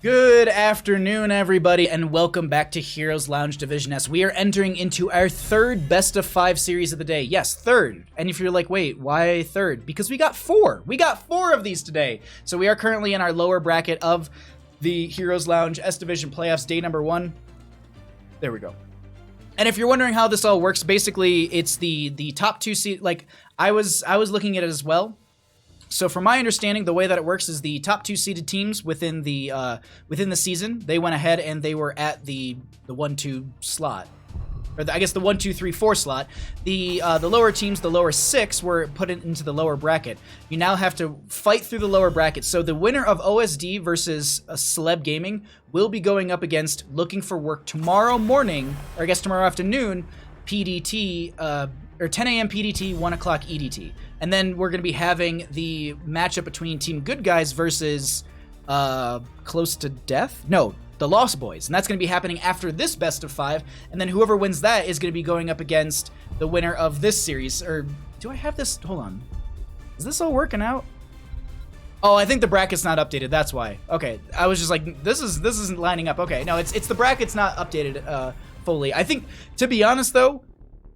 Good afternoon, everybody, and welcome back to Heroes Lounge Division S. We are entering into our third best of 5 series of the day. Yes, third. And if you're like, wait, why third? Because we got 4. We got 4 of these today. So we are currently in our lower bracket of the Heroes Lounge S Division Playoffs, day number 1. There we go. And if you're wondering how this all works, basically it's the top 2 seed. Like I was looking at it as well. So from my understanding, the way that it works is the top 2 seeded teams within the season, they went ahead and they were at the 1-2 slot, or I guess the 1-2-3-4 slot. The lower teams, the lower 6, were put into the lower bracket. You now have to fight through the lower bracket. So the winner of OSD versus Celeb Gaming will be going up against Looking for Work tomorrow morning, or I guess tomorrow afternoon, PDT. Or 10 a.m. PDT, 1 o'clock EDT. And then we're going to be having the matchup between Team Good Guys versus Close to Death? No, the Lost Boys. And that's going to be happening after this best of 5. And then whoever wins that is going to be going up against the winner of this series. Or do I have this? Hold on. Is this all working out? Oh, I think the bracket's not updated. That's why. Okay, I was just like, this isn't lining up. Okay, no, it's the bracket's not updated fully. I think, to be honest though,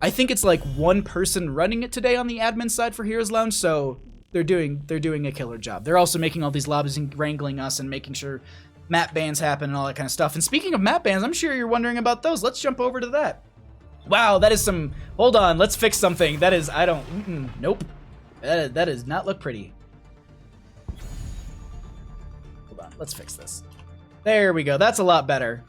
I think it's like one person running it today on the admin side for Heroes Lounge, so they're doing a killer job. They're also making all these lobbies and wrangling us and making sure map bans happen and all that kind of stuff. And speaking of map bans, I'm sure you're wondering about those. Let's jump over to that. Wow, that is some... Hold on, let's fix something. That is... Nope. That does not look pretty. Hold on, let's fix this. There we go. That's a lot better.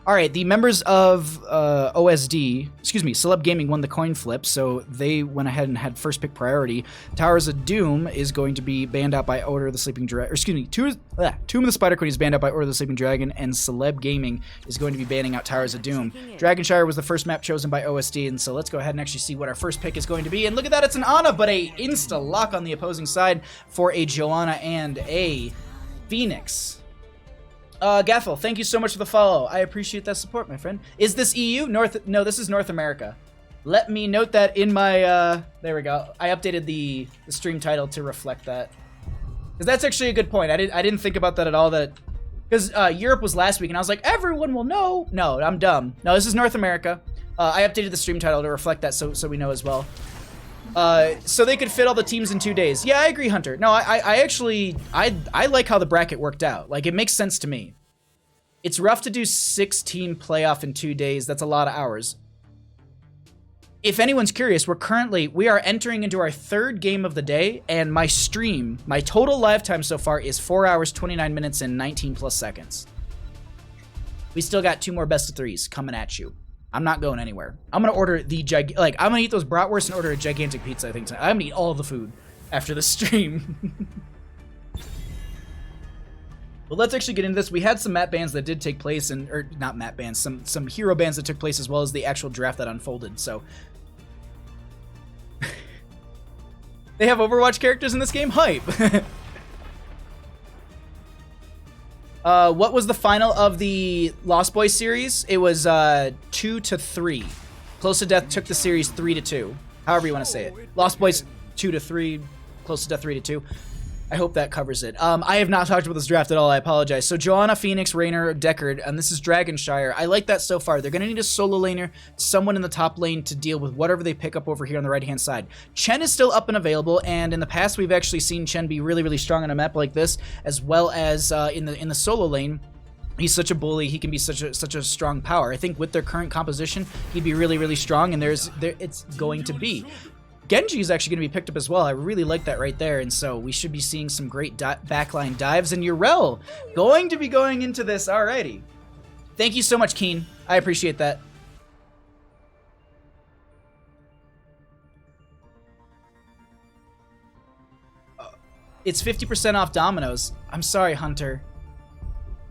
All right, the members of Celeb Gaming won the coin flip, so they went ahead and had first pick priority. Towers of Doom is going to be banned out by Order of the Sleeping Dragon. Tomb of the Spider Queen is banned out by Order of the Sleeping Dragon, and Celeb Gaming is going to be banning out Towers of Doom. Dragonshire was the first map chosen by OSD, and so let's go ahead and actually see what our first pick is going to be. And look at that, it's an Ana, but a insta-lock on the opposing side for a Joanna and a Phoenix. Gaffel, thank you so much for the follow. I appreciate that support, my friend. Is this EU? No, this is North America. Let me note that in my, there we go. I updated the stream title to reflect that. Because that's actually a good point. I didn't think about that at all. Because Europe was last week, and I was like, everyone will know. No, I'm dumb. No, this is North America. I updated the stream title to reflect that so we know as well. So they could fit all the teams in 2 days. Yeah, I agree, Hunter. No, I actually like how the bracket worked out. Like, it makes sense to me. It's rough to do 6-team playoff in 2 days. That's a lot of hours. If anyone's curious, we are entering into our 3rd game of the day, and my total live time so far is 4 hours, 29 minutes, and 19 plus seconds. We still got 2 more best of 3s coming at you. I'm not going anywhere. I'm gonna order I'm gonna eat those bratwursts and order a gigantic pizza, I think tonight. I'm gonna eat all the food after the stream. But let's actually get into this. We had some map bans that did take place, or not map bans, some hero bans that took place, as well as the actual draft that unfolded, so. They have Overwatch characters in this game? Hype! What was the final of the Lost Boys series? It was 2-3. Close to Death took the series 3-2. However you want to say it. Lost Boys 2-3. Close to Death 3-2. I hope that covers it. I have not talked about this draft at all. I apologize. So Joanna, Phoenix, Raynor, Deckard, and this is Dragonshire. I like that so far. They're going to need a solo laner, someone in the top lane to deal with whatever they pick up over here on the right-hand side. Chen is still up and available, and in the past we've actually seen Chen be really, really strong on a map like this, as well as in the solo lane. He's such a bully. He can be such a strong power. I think with their current composition, he'd be really, really strong, and it's going to be. Genji is actually going to be picked up as well. I really like that right there, and so we should be seeing some great backline dives. And Urel going to be going into this. Alrighty. Thank you so much, Keen. I appreciate that. It's 50% off Domino's. I'm sorry, Hunter.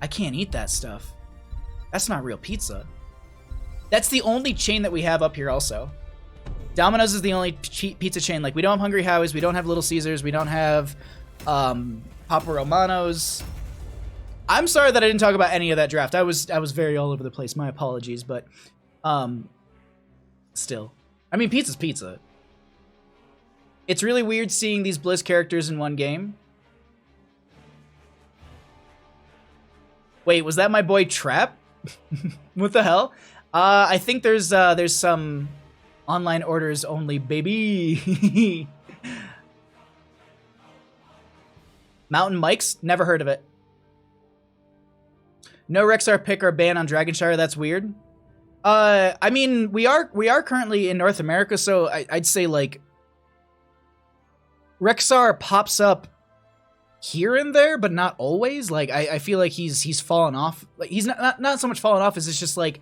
I can't eat that stuff. That's not real pizza. That's the only chain that we have up here also. Domino's is the only pizza chain. Like, we don't have Hungry Howie's, we don't have Little Caesars, we don't have Papa Romano's. I'm sorry that I didn't talk about any of that draft. I was very all over the place. My apologies, but still. I mean, pizza's pizza. It's really weird seeing these Blizz characters in one game. Wait, was that my boy Trap? What the hell? I think there's some online orders only, baby. Mountain Mike's? Never heard of it. No Rexar pick or ban on Dragonshire, that's weird. I mean, we are currently in North America, so I'd say, like, Rexar pops up here and there, but not always. Like, I feel like he's fallen off. Like, he's not so much fallen off as it's just, like,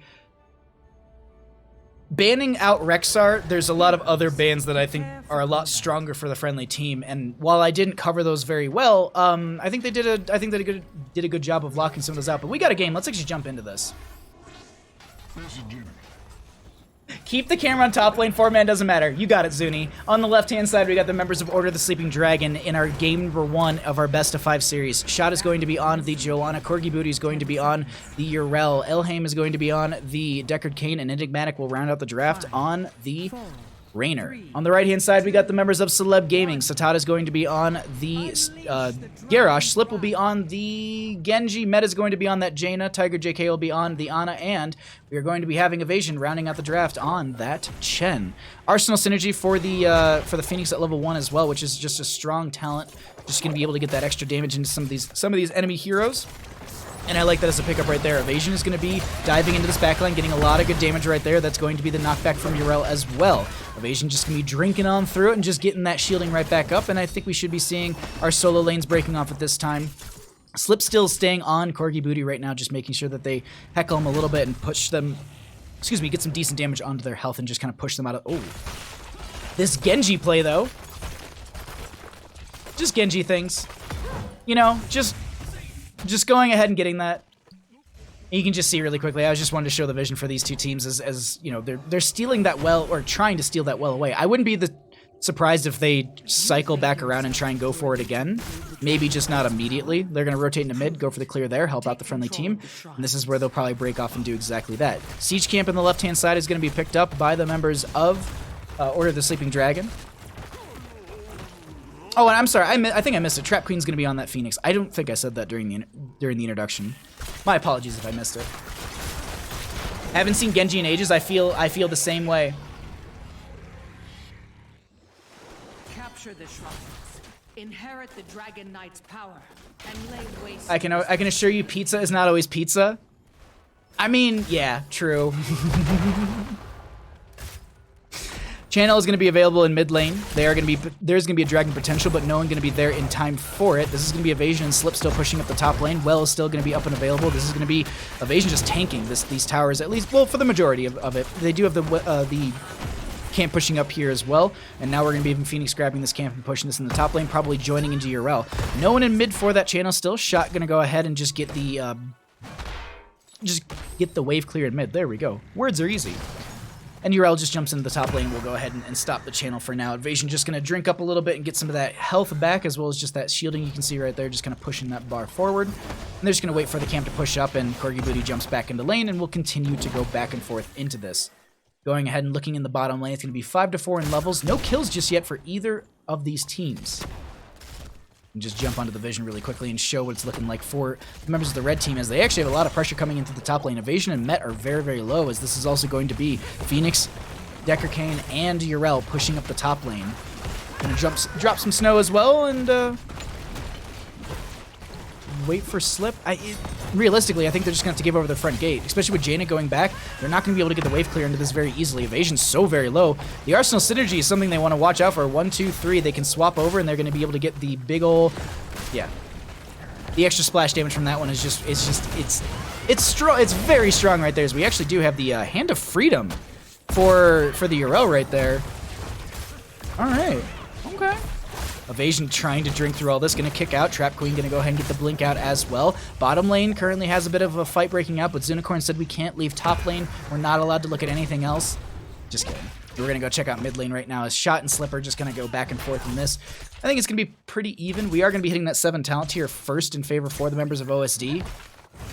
banning out Rexar, there's a lot of other bans that I think are a lot stronger for the friendly team, and while I didn't cover those very well, I think they did a good job of locking some of those out. But we got a game. Let's actually jump into this. Keep the camera on top lane. 4-man doesn't matter. You got it, Zuni. On the left-hand side, we got the members of Order of the Sleeping Dragon in our game number 1 of our best of 5 series. Shot is going to be on the Joanna. Corgi Booty is going to be on the Urel. Elhaim is going to be on the Deckard Cain, and Enigmatic will round out the draft on the Raynor. On the right-hand side, we got the members of Celeb Gaming. Satata is going to be on the Garrosh. Slip will be on the Genji. Meta is going to be on that Jaina. Tiger JK will be on the Ana. And we are going to be having Evasion rounding out the draft on that Chen. Arsenal Synergy for the Phoenix at level 1 as well, which is just a strong talent. Just going to be able to get that extra damage into some of these enemy heroes. And I like that as a pickup right there. Evasion is going to be diving into this backline, getting a lot of good damage right there. That's going to be the knockback from Urel as well. Evasion just going to be drinking on through it and just getting that shielding right back up. And I think we should be seeing our solo lanes breaking off at this time. Slip still staying on Corgi Booty right now, just making sure that they heckle him a little bit and push them, get some decent damage onto their health and just kind of push them out of... Oh. This Genji play, though. Just Genji things. You know, just going ahead and getting that. You can just see really quickly. I was just wanting to show the vision for these two teams as you know, they're stealing that well, or trying to steal that well away. I wouldn't be surprised if they cycle back around and try and go for it again. Maybe just not immediately. They're going to rotate into mid, go for the clear there, help out the friendly team. And this is where they'll probably break off and do exactly that. Siege Camp on the left-hand side is going to be picked up by the members of Order of the Sleeping Dragon. Oh, and I'm sorry, I think I missed it. Trap Queen's gonna be on that Phoenix. I don't think I said that during the introduction. My apologies if I missed it. I haven't seen Genji in ages. I feel the same way. Capture the shrines, inherit the Dragon Knight's power, and lay waste. I can assure you, pizza is not always pizza. I mean, yeah, true. Channel is going to be available in mid lane. There's going to be a dragon potential, but no one going to be there in time for it. This is going to be Evasion and Slip still pushing up the top lane. Well is still going to be up and available. This is going to be Evasion just tanking these towers, at least, well, for the majority of it. They do have the camp pushing up here as well, and now we're going to be even Phoenix grabbing this camp and pushing this in the top lane, probably joining into Urel. No one in mid for that channel still. Shot going to go ahead and just get the wave clear in mid. There we go. Words are easy. And Urel just jumps into the top lane. We'll go ahead and stop the channel for now. Evasion just going to drink up a little bit and get some of that health back, as well as just that shielding you can see right there, just kind of pushing that bar forward. And they're just going to wait for the camp to push up, and Corgi Booty jumps back into lane, and we'll continue to go back and forth into this. Going ahead and looking in the bottom lane, it's going to be 5-4 in levels. No kills just yet for either of these teams. And just jump onto the vision really quickly and show what it's looking like for the members of the red team, as they actually have a lot of pressure coming into the top lane. Evasion and Met are very, very low, as this is also going to be Phoenix, Deckard Cain, and Urel pushing up the top lane. Gonna drop some snow as well, and wait for Slip. Realistically, I think they're just going to have to give over the front gate, especially with Jaina going back. They're not going to be able to get the wave clear into this very easily. Evasion's so very low. The Arsenal Synergy is something they want to watch out for. 1, 2, 3, they can swap over, and they're going to be able to get the big ol', yeah. The extra splash damage from that one is just, it's strong. It's very strong right there, as we actually do have the Hand of Freedom for the Urel right there. All right, okay. Evasion trying to drink through all this, going to kick out. Trap Queen going to go ahead and get the blink out as well. Bottom lane currently has a bit of a fight breaking out, but Zunicorn said we can't leave top lane. We're not allowed to look at anything else. Just kidding. We're going to go check out mid lane right now, as Shot and Slipper just going to go back and forth in this. I think it's going to be pretty even. We are going to be hitting that 7 talent tier first in favor for the members of OSD.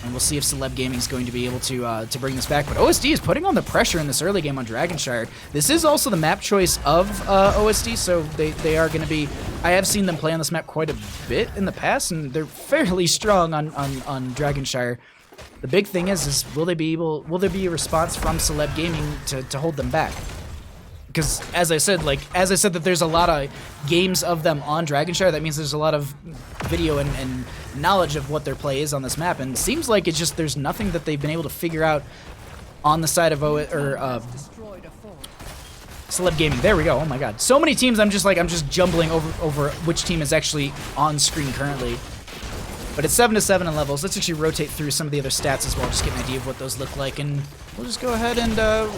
And we'll see if Celeb Gaming is going to be able to bring this back. But OSD is putting on the pressure in this early game on Dragonshire. This is also the map choice of OSD, so they are going to be... I have seen them play on this map quite a bit in the past, and they're fairly strong on Dragonshire. The big thing is will there be a response from Celeb Gaming to hold them back? Because as I said that there's a lot of games of them on Dragonshire, that means there's a lot of video and knowledge of what their play is on this map, and it seems like it's just there's nothing that they've been able to figure out on the side of Celeb Gaming. There we go. Oh my god. So many teams I'm just jumbling over which team is actually on screen currently. But it's 7-7 in levels. Let's actually rotate through some of the other stats as well, just get an idea of what those look like, and we'll just go ahead and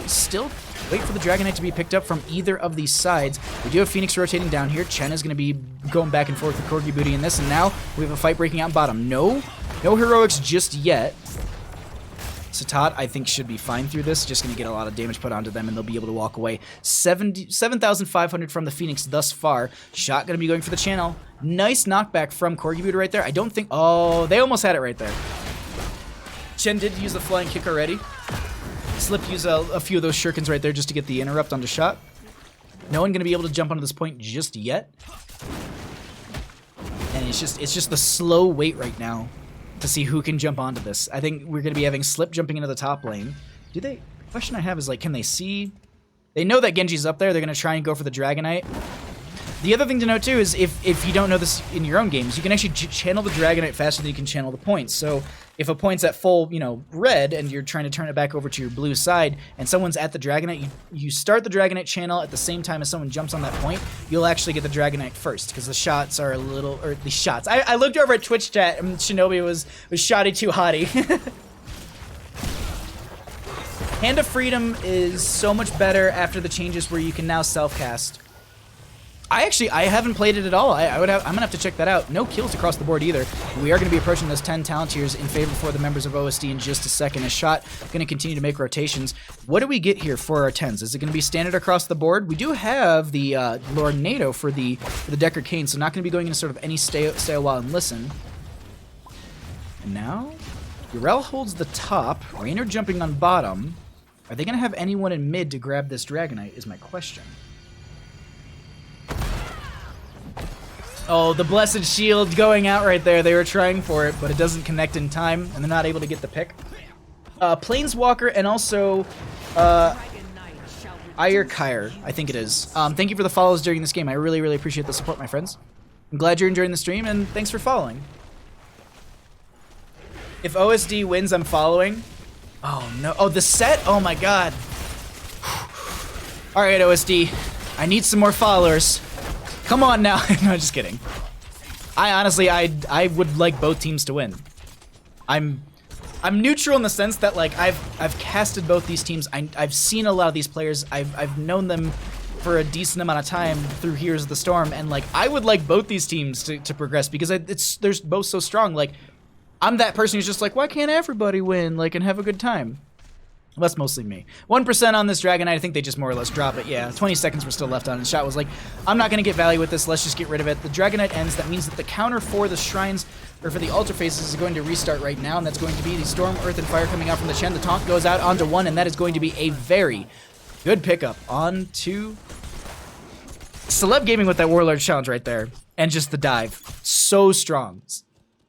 still wait for the Dragon Knight to be picked up from either of these sides. We do have Phoenix rotating down here. Chen is going to be going back and forth with Corgi Booty in this, and now we have a fight breaking out bottom. No heroics just yet. Satat, I think, should be fine through this. Just going to get a lot of damage put onto them, and they'll be able to walk away. 7,500 from the Phoenix thus far. Shot going to be going for the channel. Nice knockback from Corgi Booty right there. I don't think... Oh, they almost had it right there. Chen did use the flying kick already. Slip used a few of those shurikens right there just to get the interrupt onto Shot. No one going to be able to jump onto this point just yet. And it's just the slow wait right now to see who can jump onto this. I think we're going to be having Slip jumping into the top lane. Do they... The question I have is, like, can they see... They know that Genji's up there. They're going to try and go for the Dragon Knight. The other thing to note, too, is if you don't know this in your own games, you can actually channel the Dragon Knight faster than you can channel the points. So if a point's at full, red, and you're trying to turn it back over to your blue side, and someone's at the Dragon Knight, you start the Dragon Knight channel at the same time as someone jumps on that point, you'll actually get the Dragon Knight first, because the shots are a little... Or the shots. I looked over at Twitch chat, and Shinobi was shoddy too hottie. Hand of Freedom is so much better after the changes where you can now self-cast. I haven't played it at all. I'm gonna have to check that out. No kills across the board either. We are gonna be approaching those 10 talent tiers in favor for the members of OSD in just a second. A Shot gonna continue to make rotations. What do we get here for our 10s? Is it gonna be standard across the board? We do have the Lornado for the Decker Cane, so not gonna be going into sort of any stay a while and listen. And now Urel holds the top. Raynor jumping on bottom. Are they gonna have anyone in mid to grab this Dragonite is my question. Oh, the Blessed Shield going out right there. They were trying for it, but it doesn't connect in time, and they're not able to get the pick. Planeswalker and also Ayurkire, I think it is. Thank you for the follows during this game. I really, really appreciate the support, my friends. I'm glad you're enjoying the stream, and thanks for following. If OSD wins, I'm following. Oh, no. Oh, the set? Oh, my God. All right, OSD. I need some more followers. Come on now. No, just kidding. I would like both teams to win. I'm neutral in the sense that, like, I've casted both these teams. I've seen a lot of these players. I've known them for a decent amount of time through Heroes of the Storm, and like I would like both these teams to progress because they're both so strong. Like, I'm that person who's just like, why can't everybody win, like, and have a good time? Well, that's mostly me. 1% on this Dragon Knight. I think they just more or less drop it. Yeah, 20 seconds were still left on it. Shot was like, I'm not going to get value with this. Let's just get rid of it. The Dragon Knight ends. That means that the counter for the shrines, or for the altar phases, is going to restart right now, and that's going to be the Storm, Earth, and Fire coming out from the Chen. The taunt goes out onto one, and that is going to be a very good pickup onto Celeb Gaming with that Warlord challenge right there, and just the dive. So strong.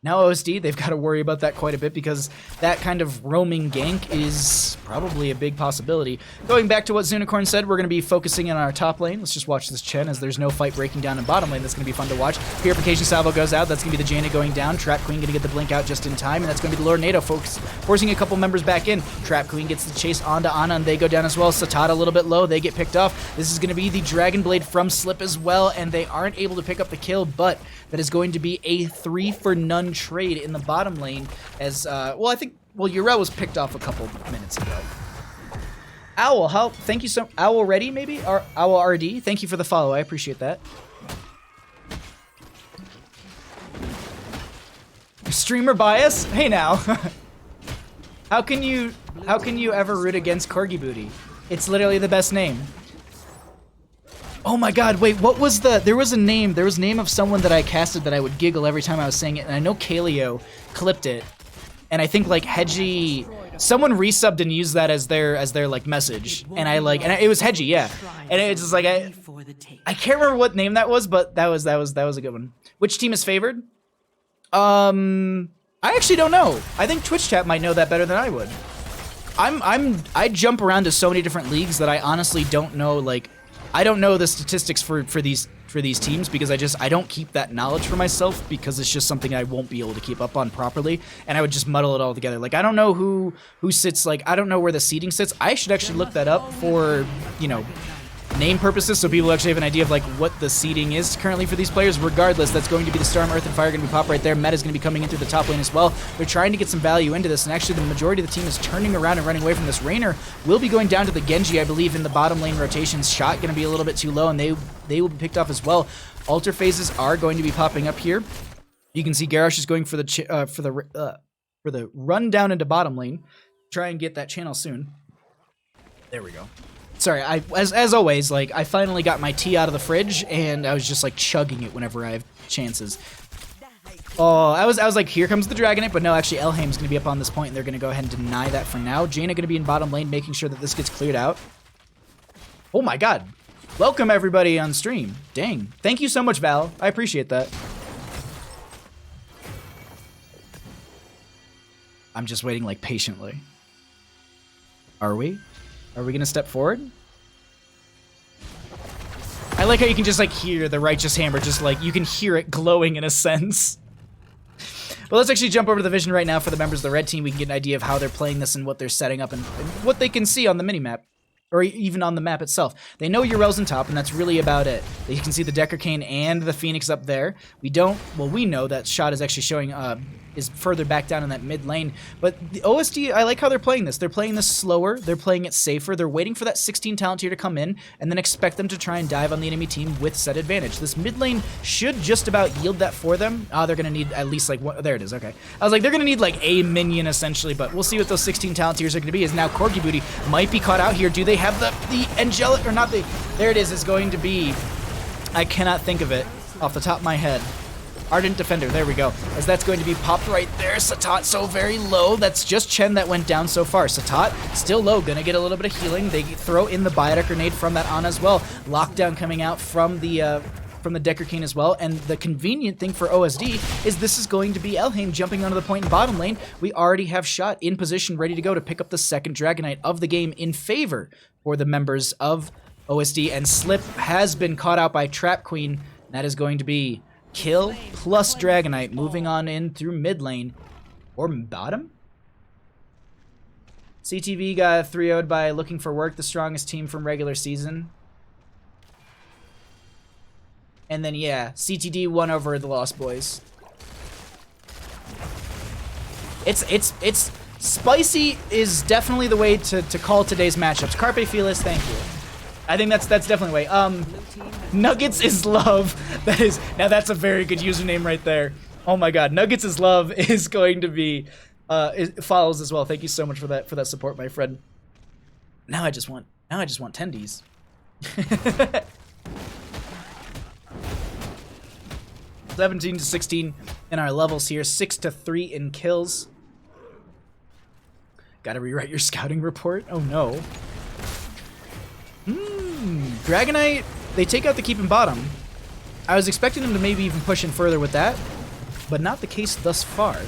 Now OSD, they've got to worry about that quite a bit because that kind of roaming gank is probably a big possibility. Going back to what Zunicorn said, we're going to be focusing in on our top lane. Let's just watch this Chen as there's no fight breaking down in bottom lane. That's going to be fun to watch. Purification Salvo goes out. That's going to be the Jaina going down. Trap Queen going to get the blink out just in time, and that's going to be the Lornado forcing a couple members back in. Trap Queen gets the chase onto Ana, and they go down as well. Satata a little bit low. They get picked off. This is going to be the Dragon Blade from Slip as well, and they aren't able to pick up the kill, but that is going to be a 3-for-none trade in the bottom lane as, Urel was picked off a couple minutes ago. Owl, thank you so, Owl Ready maybe? Or Owl RD, thank you for the follow, I appreciate that. Streamer bias? Hey now. How can you ever root against Corgi Booty? It's literally the best name. Oh my god, wait, what was there was a name of someone that I casted that I would giggle every time I was saying it, and I know Kaleo clipped it, and I think, like, Hedgie, someone resubbed and used that as their like, message, and it was Hedgie, yeah, and it's just like, I can't remember what name that was, but that was a good one. Which team is favored? I I actually don't know. I think Twitch chat might know that better than I would. I jump around to so many different leagues that I honestly don't know, like, I don't know the statistics for these teams because I don't keep that knowledge for myself because it's just something I won't be able to keep up on properly, and I would just muddle it all together. Like, I don't know who sits, like, I don't know where the seating sits. I should actually look that up for, you know, name purposes, so people actually have an idea of like what the seeding is currently for these players. Regardless, that's going to be the Storm, Earth, and Fire going to be pop right there. Meta's going to be coming in through the top lane as well. They're trying to get some value into this, and actually the majority of the team is turning around and running away from this. Raynor will be going down to the Genji, I believe, in the bottom lane rotations. Shot going to be a little bit too low, and they will be picked off as well. Alter phases are going to be popping up here. You can see Garrosh is going for the run down into bottom lane. Try and get that channel soon. There we go. Sorry, as always, like, I finally got my tea out of the fridge, and I was just, like, chugging it whenever I have chances. Oh, I was like, here comes the Dragonite, but no, actually, Elhaim's going to be up on this point, and they're going to go ahead and deny that for now. Jaina going to be in bottom lane, making sure that this gets cleared out. Oh my god. Welcome, everybody, on stream. Dang. Thank you so much, Val. I appreciate that. I'm just waiting, like, patiently. Are we? Are we gonna step forward? I like how you can just like hear the Righteous Hammer, just like you can hear it glowing in a sense. Well, let's actually jump over to the vision right now for the members of the red team. We can get an idea of how they're playing this and what they're setting up and what they can see on the minimap. Or even on the map itself. They know Urel's in top, and that's really about it. You can see the Decker Cane and the Phoenix up there. We know that Shot is actually showing, is further back down in that mid lane. But the OSD, I like how they're playing this. They're playing this slower. They're playing it safer. They're waiting for that 16 talent tier to come in, and then expect them to try and dive on the enemy team with set advantage. This mid lane should just about yield that for them. They're going to need at least, like, what? There it is, okay. I was like, they're going to need, like, a minion, essentially, but we'll see what those 16 talent tiers are going to be, as now Corgi Booty might be caught out here. Do they have the angelic, or not the, there it is going to be, I cannot think of it off the top of my head. Ardent Defender, there we go. As that's going to be popped right there. Satat so very low. That's just Chen that went down so far. Satat still low, gonna get a little bit of healing. They throw in the Biotic Grenade from that Ana as well. Lockdown coming out from the Decker Cane as well. And the convenient thing for OSD is this is going to be Elhaim jumping onto the point in bottom lane. We already have Shot in position, ready to go to pick up the second Dragonite of the game in favor for the members of OSD. And Slip has been caught out by Trap Queen. That is going to be kill plus Dragonite moving on in through mid lane or bottom. CTV got 3-0'd by Looking for Work, the strongest team from regular season. And then, yeah, CTD won over the Lost Boys. It's spicy is definitely the way to call today's matchups. Carpe Felis, thank you. I think that's definitely the way. Nuggets is love. That's a very good username right there. Oh my god, Nuggets is love is going to be it follows as well. Thank you so much for that support, my friend. Now I just want tendies. 17-16 in our levels here, 6-3 in kills. Gotta rewrite your scouting report? Oh no. Dragonite, they take out the keep in bottom. I was expecting them to maybe even push in further with that, but not the case thus far.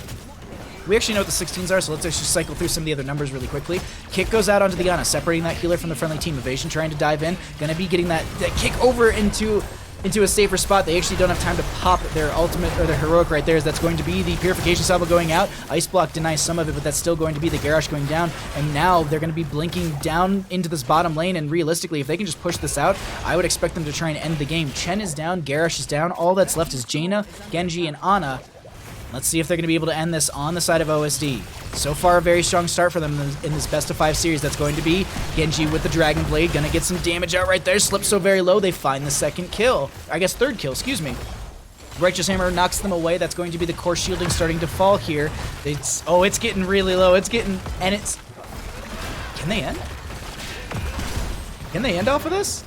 We actually know what the 16s are, so let's actually cycle through some of the other numbers really quickly. Kick goes out onto the Ana, separating that healer from the friendly team. Evasion trying to dive in. Gonna be getting that kick over into a safer spot. They actually don't have time to pop their ultimate, or their heroic right there, as that's going to be the Purification Salvo going out. Ice Block denies some of it, but that's still going to be the Garrosh going down, and now they're going to be blinking down into this bottom lane, and realistically, if they can just push this out, I would expect them to try and end the game. Chen is down, Garrosh is down, all that's left is Jaina, Genji, and Ana. Let's see if they're going to be able to end this on the side of OSD. So far, a very strong start for them in this best of 5 series. That's going to be Genji with the Dragon Blade. Gonna get some damage out right there. Slips so very low, they find the second kill. I guess third kill, excuse me. Righteous Hammer knocks them away. That's going to be the core shielding starting to fall here. It's getting really low. Can they end? Can they end off of this?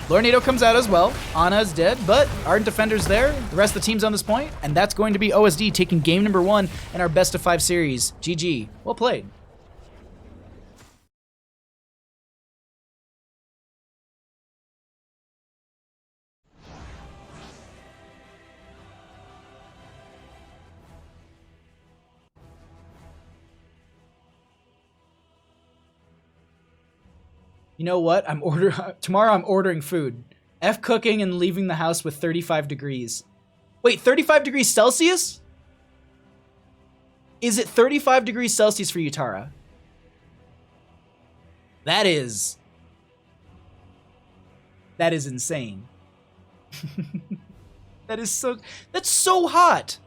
Lornado comes out as well. Ana is dead, but Ardent Defender's there. The rest of the team's on this point, and that's going to be OSD taking game number 1 in our best of 5 series. GG. Well played. You know what? Tomorrow I'm ordering food. F cooking and leaving the house with 35 degrees. Wait, 35 degrees Celsius? Is it 35 degrees Celsius for you, Tara? That is insane. That's so hot.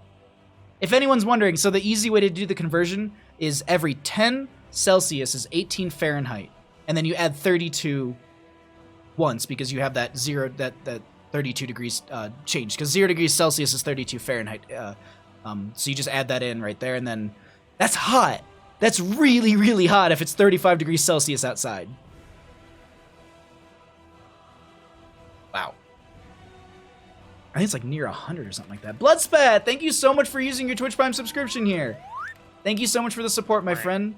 If anyone's wondering, so the easy way to do the conversion is every 10 Celsius is 18 Fahrenheit. And then you add 32 once because you have that 32 degrees change. Because 0 degrees Celsius is 32 Fahrenheit. So you just add that in right there, and then that's hot. That's really, really hot if it's 35 degrees Celsius outside. Wow. I think it's like near 100 or something like that. Bloodspat, thank you so much for using your Twitch Prime subscription here. Thank you so much for the support, my friend.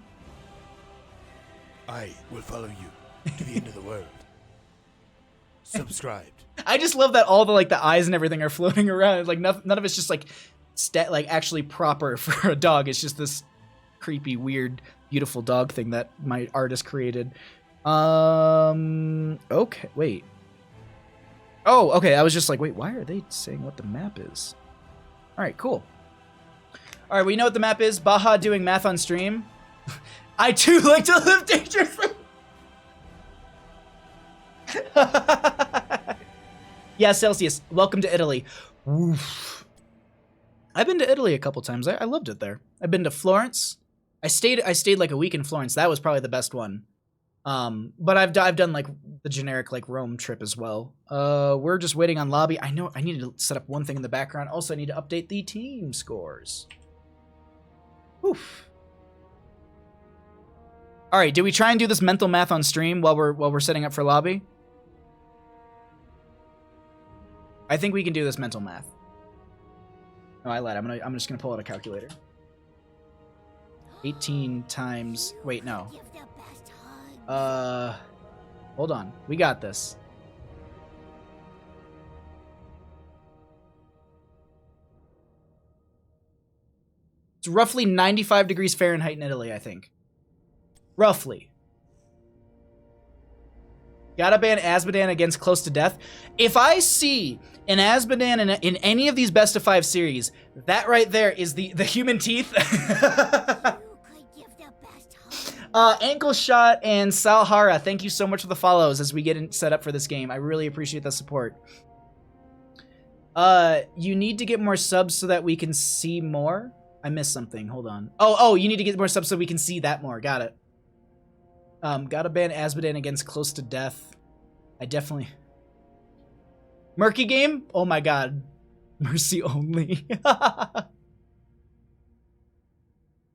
I will follow you to the end of the world. Subscribed. I just love that all the eyes and everything are floating around. Like none of it's just like actually proper for a dog. It's just this creepy, weird, beautiful dog thing that my artist created. Okay, wait. Oh, okay. I was just like, wait, why are they saying what the map is? All right, cool. All right, we know what the map is. Baja doing math on stream. I too like to live dangerously. Yeah, Celsius. Welcome to Italy. Oof. I've been to Italy a couple times. I loved it there. I've been to Florence. I stayed like a week in Florence. That was probably the best one. But I've done like the generic like Rome trip as well. We're just waiting on lobby. I know I need to set up one thing in the background. Also, I need to update the team scores. Oof. All right, do we try and do this mental math on stream while we're setting up for lobby? I think we can do this mental math. Oh, I lied. I'm just gonna pull out a calculator. 18 times. Wait, no. Hold on. We got this. It's roughly 95 degrees Fahrenheit in Italy, I think. Roughly. Gotta ban Azmodan against Close to Death. If I see an Azmodan in any of these best of 5 series, that right there is the human teeth. Ankle Shot and Salhara, thank you so much for the follows as we get set up for this game. I really appreciate the support. You need to get more subs so that we can see more. I missed something. Hold on. Oh, you need to get more subs so we can see that more. Got it. Gotta ban Azmodan against Close to Death. I definitely... Murky game? Oh my god. Mercy only.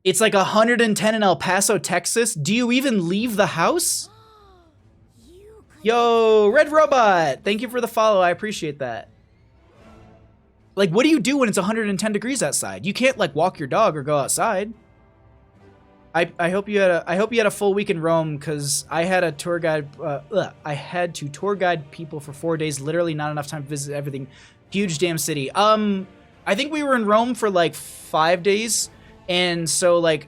It's like 110 in El Paso, Texas. Do you even leave the house? Yo, Red Robot. Thank you for the follow. I appreciate that. Like, what do you do when it's 110 degrees outside? You can't like walk your dog or go outside. I hope you had a full week in Rome, because I had a tour guide. I had to tour guide people for 4 days. Literally not enough time to visit everything. Huge damn city. I think we were in Rome for like 5 days, and so like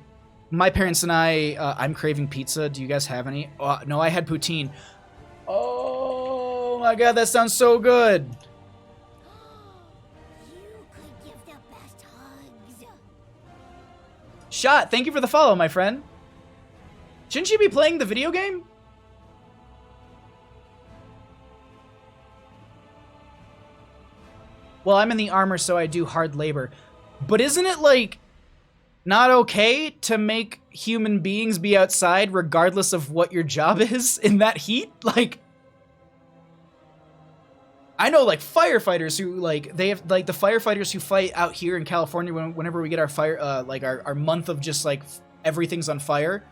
my parents and I'm craving pizza. Do you guys have any? No, I had poutine. Oh my god, that sounds so good. Shot, thank you for the follow, my friend. Shouldn't you be playing the video game? Well, I'm in the armor, so I do hard labor. But isn't it, like, not okay to make human beings be outside regardless of what your job is in that heat? Like, I know, like, firefighters who, like, they have, like, the firefighters who fight out here in California whenever we get our fire, like, our month of just, like, everything's on fire.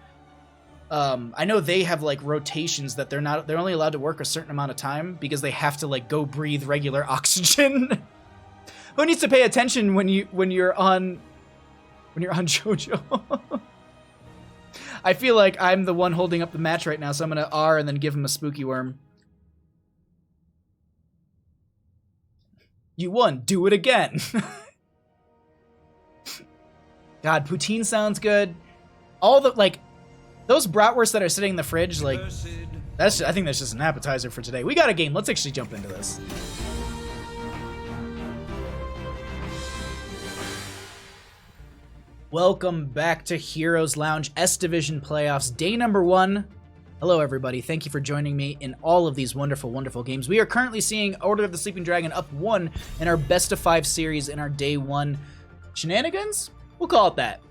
I know they have, like, rotations that they're only allowed to work a certain amount of time because they have to, like, go breathe regular oxygen. Who needs to pay attention when you're on JoJo? I feel like I'm the one holding up the match right now, so I'm gonna R and then give him a spooky worm. You won. Do it again. God, poutine sounds good. All the, like, those bratwursts that are sitting in the fridge, like, I think that's just an appetizer for today. We got a game. Let's actually jump into this. Welcome back to Heroes Lounge S Division Playoffs, day number 1. Hello, everybody. Thank you for joining me in all of these wonderful, wonderful games. We are currently seeing Order of the Sleeping Dragon up 1 in our best of 5 series in our day 1 shenanigans? We'll call it that.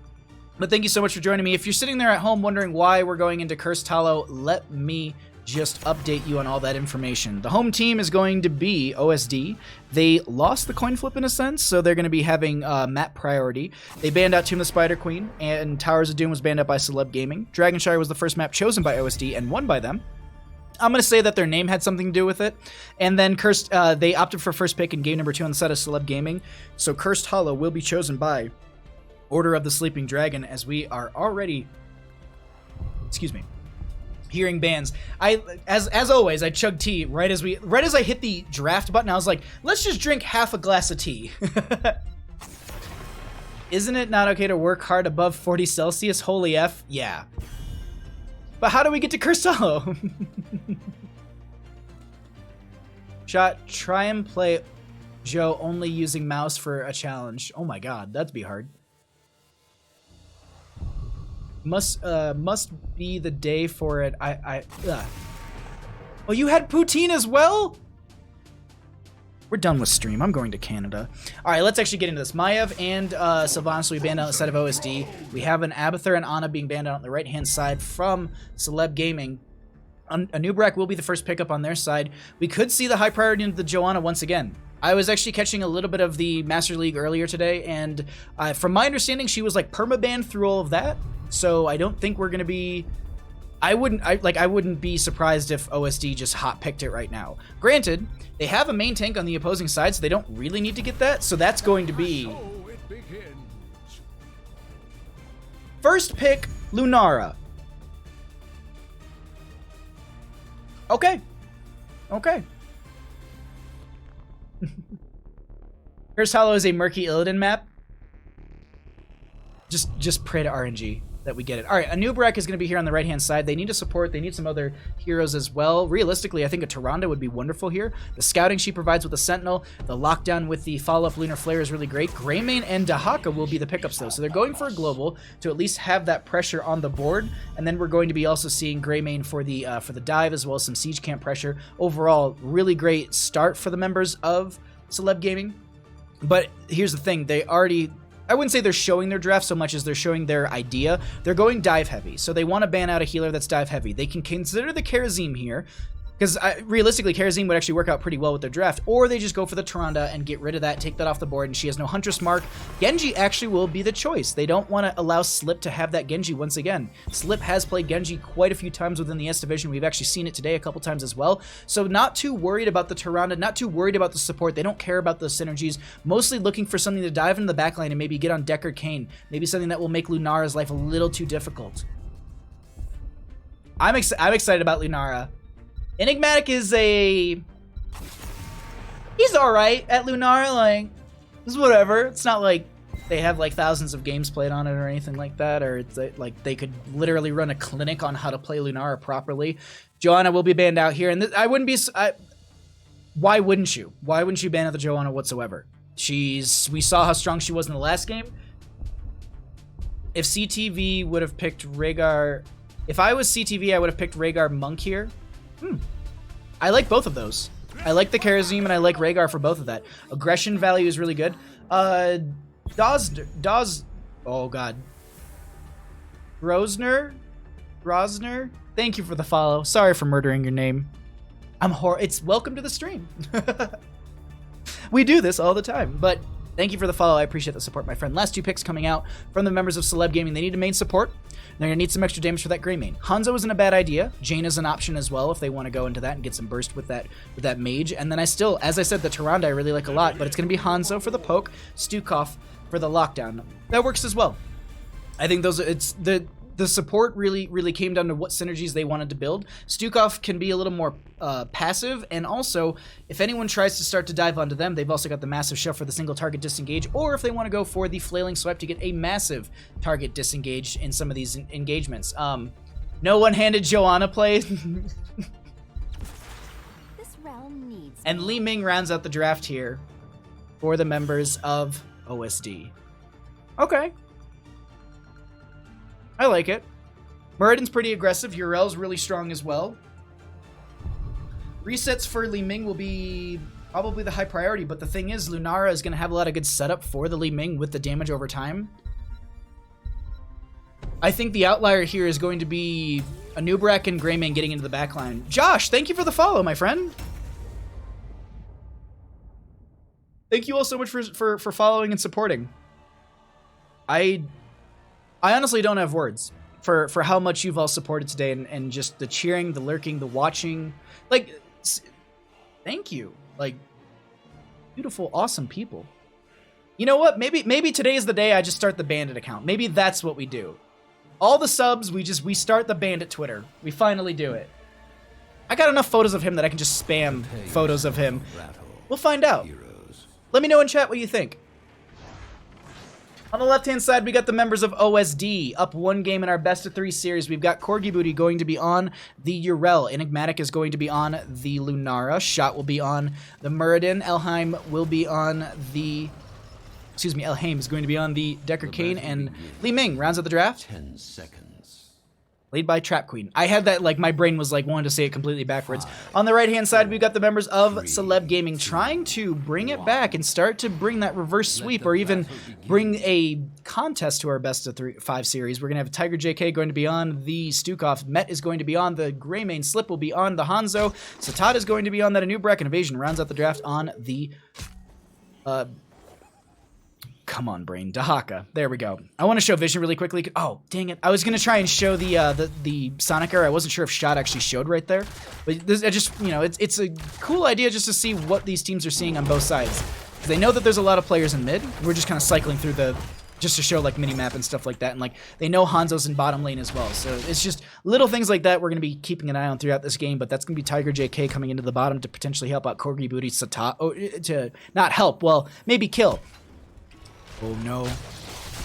But thank you so much for joining me. If you're sitting there at home wondering why we're going into Cursed Hollow, let me just update you on all that information. The home team is going to be OSD. They lost the coin flip in a sense, so they're going to be having map priority. They banned out Tomb of the Spider Queen, and Towers of Doom was banned out by Celeb Gaming. Dragonshire was the first map chosen by OSD and won by them. I'm going to say that their name had something to do with it. And then Cursed, they opted for first pick in game number 2 on the side of Celeb Gaming. So Cursed Hollow will be chosen by Order of the Sleeping Dragon, as we are already, hearing bans. As always, I chugged tea right as I hit the draft button. I was like, let's just drink half a glass of tea. Isn't it not okay to work hard above 40 Celsius? Holy F, yeah. But how do we get to Cursed Hollow? Shot, try and play Joe only using mouse for a challenge. Oh my god, that'd be hard. Must be the day for it. Oh, you had poutine as well? We're done with stream. I'm going to Canada. All right, let's actually get into this. Maiev and Sylvanas will be banned out on the side of OSD. We have an Abathur and Ana being banned out on the right-hand side from Celeb Gaming. Anubrak will be the first pickup on their side. We could see the high priority into the Joanna once again. I was actually catching a little bit of the Master League earlier today, and from my understanding, she was like perma-banned through all of that. So I don't think we're gonna be. I wouldn't be surprised if OSD just hot picked it right now. Granted, they have a main tank on the opposing side, so they don't really need to get that. So that's going to be first pick Lunara. Okay. Cursed Hollow is a murky Illidan map. Just pray to RNG that we get it. All right, Anubrak is going to be here on the right-hand side. They need a support. They need some other heroes as well. Realistically, I think a Tyrande would be wonderful here. The scouting she provides with the Sentinel, the lockdown with the follow-up Lunar Flare is really great. Greymane and Dahaka will be the pickups, though. So they're going for a global to at least have that pressure on the board. And then we're going to be also seeing Greymane for the dive, as well as some siege camp pressure. Overall, really great start for the members of Celeb Gaming. But here's the thing. I wouldn't say they're showing their draft so much as they're showing their idea. They're going dive heavy, so they want to ban out a healer that's dive heavy. They can consider the Kharazim here, because realistically, Kharazim would actually work out pretty well with their draft, or they just go for the Tyrande and get rid of that, take that off the board, and she has no Huntress mark. Genji actually will be the choice. They don't want to allow Slip to have that Genji once again. Slip has played Genji quite a few times within the S Division. We've actually seen it today a couple times as well. So not too worried about the Tyrande, not too worried about the support. They don't care about the synergies. Mostly looking for something to dive into the backline and maybe get on Deckard Cain. Maybe something that will make Lunara's life a little too difficult. I'm excited about Lunara. Enigmatic is he's alright at Lunara, like, it's whatever. It's not like they have like thousands of games played on it or anything like that, or it's like they could literally run a clinic on how to play Lunara properly. Joanna will be banned out here, and why wouldn't you? Why wouldn't you ban out the Joanna whatsoever? We saw how strong she was in the last game. If CTV would have picked Rhaegar, if I was CTV, I would have picked Rhaegar Monk here. I like both of those. I like the Kharazim and I like Rhaegar for both of that. Aggression value is really good. Oh god. Grosner? Thank you for the follow. Sorry for murdering your name. It's welcome to the stream. We do this all the time, but thank you for the follow. I appreciate the support, my friend. Last 2 picks coming out from the members of Celeb Gaming. They need a main support. They're going to need some extra damage for that Greymane. Hanzo isn't a bad idea. Jane is an option as well if they want to go into that and get some burst with that mage. And then as I said, the Tyrande I really like a lot, but it's going to be Hanzo for the poke, Stukov for the lockdown. That works as well. I think the support really came down to what synergies they wanted to build. Stukov can be a little more passive, and also, if anyone tries to start to dive onto them, they've also got the massive shove for the single target disengage, or if they want to go for the flailing swipe to get a massive target disengage in some of these engagements. No one-handed Joanna play. And Li Ming rounds out the draft here for the members of OSD. Okay. I like it. Muradin's pretty aggressive. Urel's really strong as well. Resets for Li Ming will be probably the high priority, but the thing is, Lunara is going to have a lot of good setup for the Li Ming with the damage over time. I think the outlier here is going to be Anub'arak and Greymane getting into the backline. Josh, thank you for the follow, my friend. Thank you all so much for following and supporting. I honestly don't have words for how much you've all supported today and just the cheering, the lurking, the watching. Like, thank you. Like, beautiful, awesome people. You know what? Maybe today is the day I just start the Bandit account. Maybe that's what we do. All the subs, we start the Bandit Twitter. We finally do it. I got enough photos of him that I can just spam photos of him. We'll find out. Let me know in chat what you think. On the left-hand side, we got the members of OSD, up 1 game in our best of 3 series. We've got Corgi Booty going to be on the Urel. Enigmatic is going to be on the Lunara. Shot will be on the Muradin. Elheim will be on the... Excuse me, Elheim is going to be on the Decker Kane, and Li Ming rounds out the draft. 10 seconds. Lead by Trap Queen. I had that, like, my brain was, like, wanting to say it completely backwards. On the right-hand side, we've got the members of Celeb Gaming trying to bring it back and start to bring that reverse sweep or even bring a contest to our best of 5 series. We're going to have Tiger JK going to be on the Stukov. Met is going to be on the Greymane. Slip will be on the Hanzo. Satat is going to be on that Anub'arak, and Evasion rounds out the draft on the... Come on, brain. Dahaka. There we go. I want to show Vision really quickly. Oh, dang it. I was going to try and show the Sonic Air. I wasn't sure if Shot actually showed right there. But this, I just, you know, it's a cool idea just to see what these teams are seeing on both sides. Because they know that there's a lot of players in mid. We're just kind of cycling through just to show, like, mini-map and stuff like that. And, like, they know Hanzo's in bottom lane as well. So it's just little things like that we're going to be keeping an eye on throughout this game. But that's going to be Tiger JK coming into the bottom to potentially help out Corgi Booty Satat. To not help, well, maybe kill. Oh no.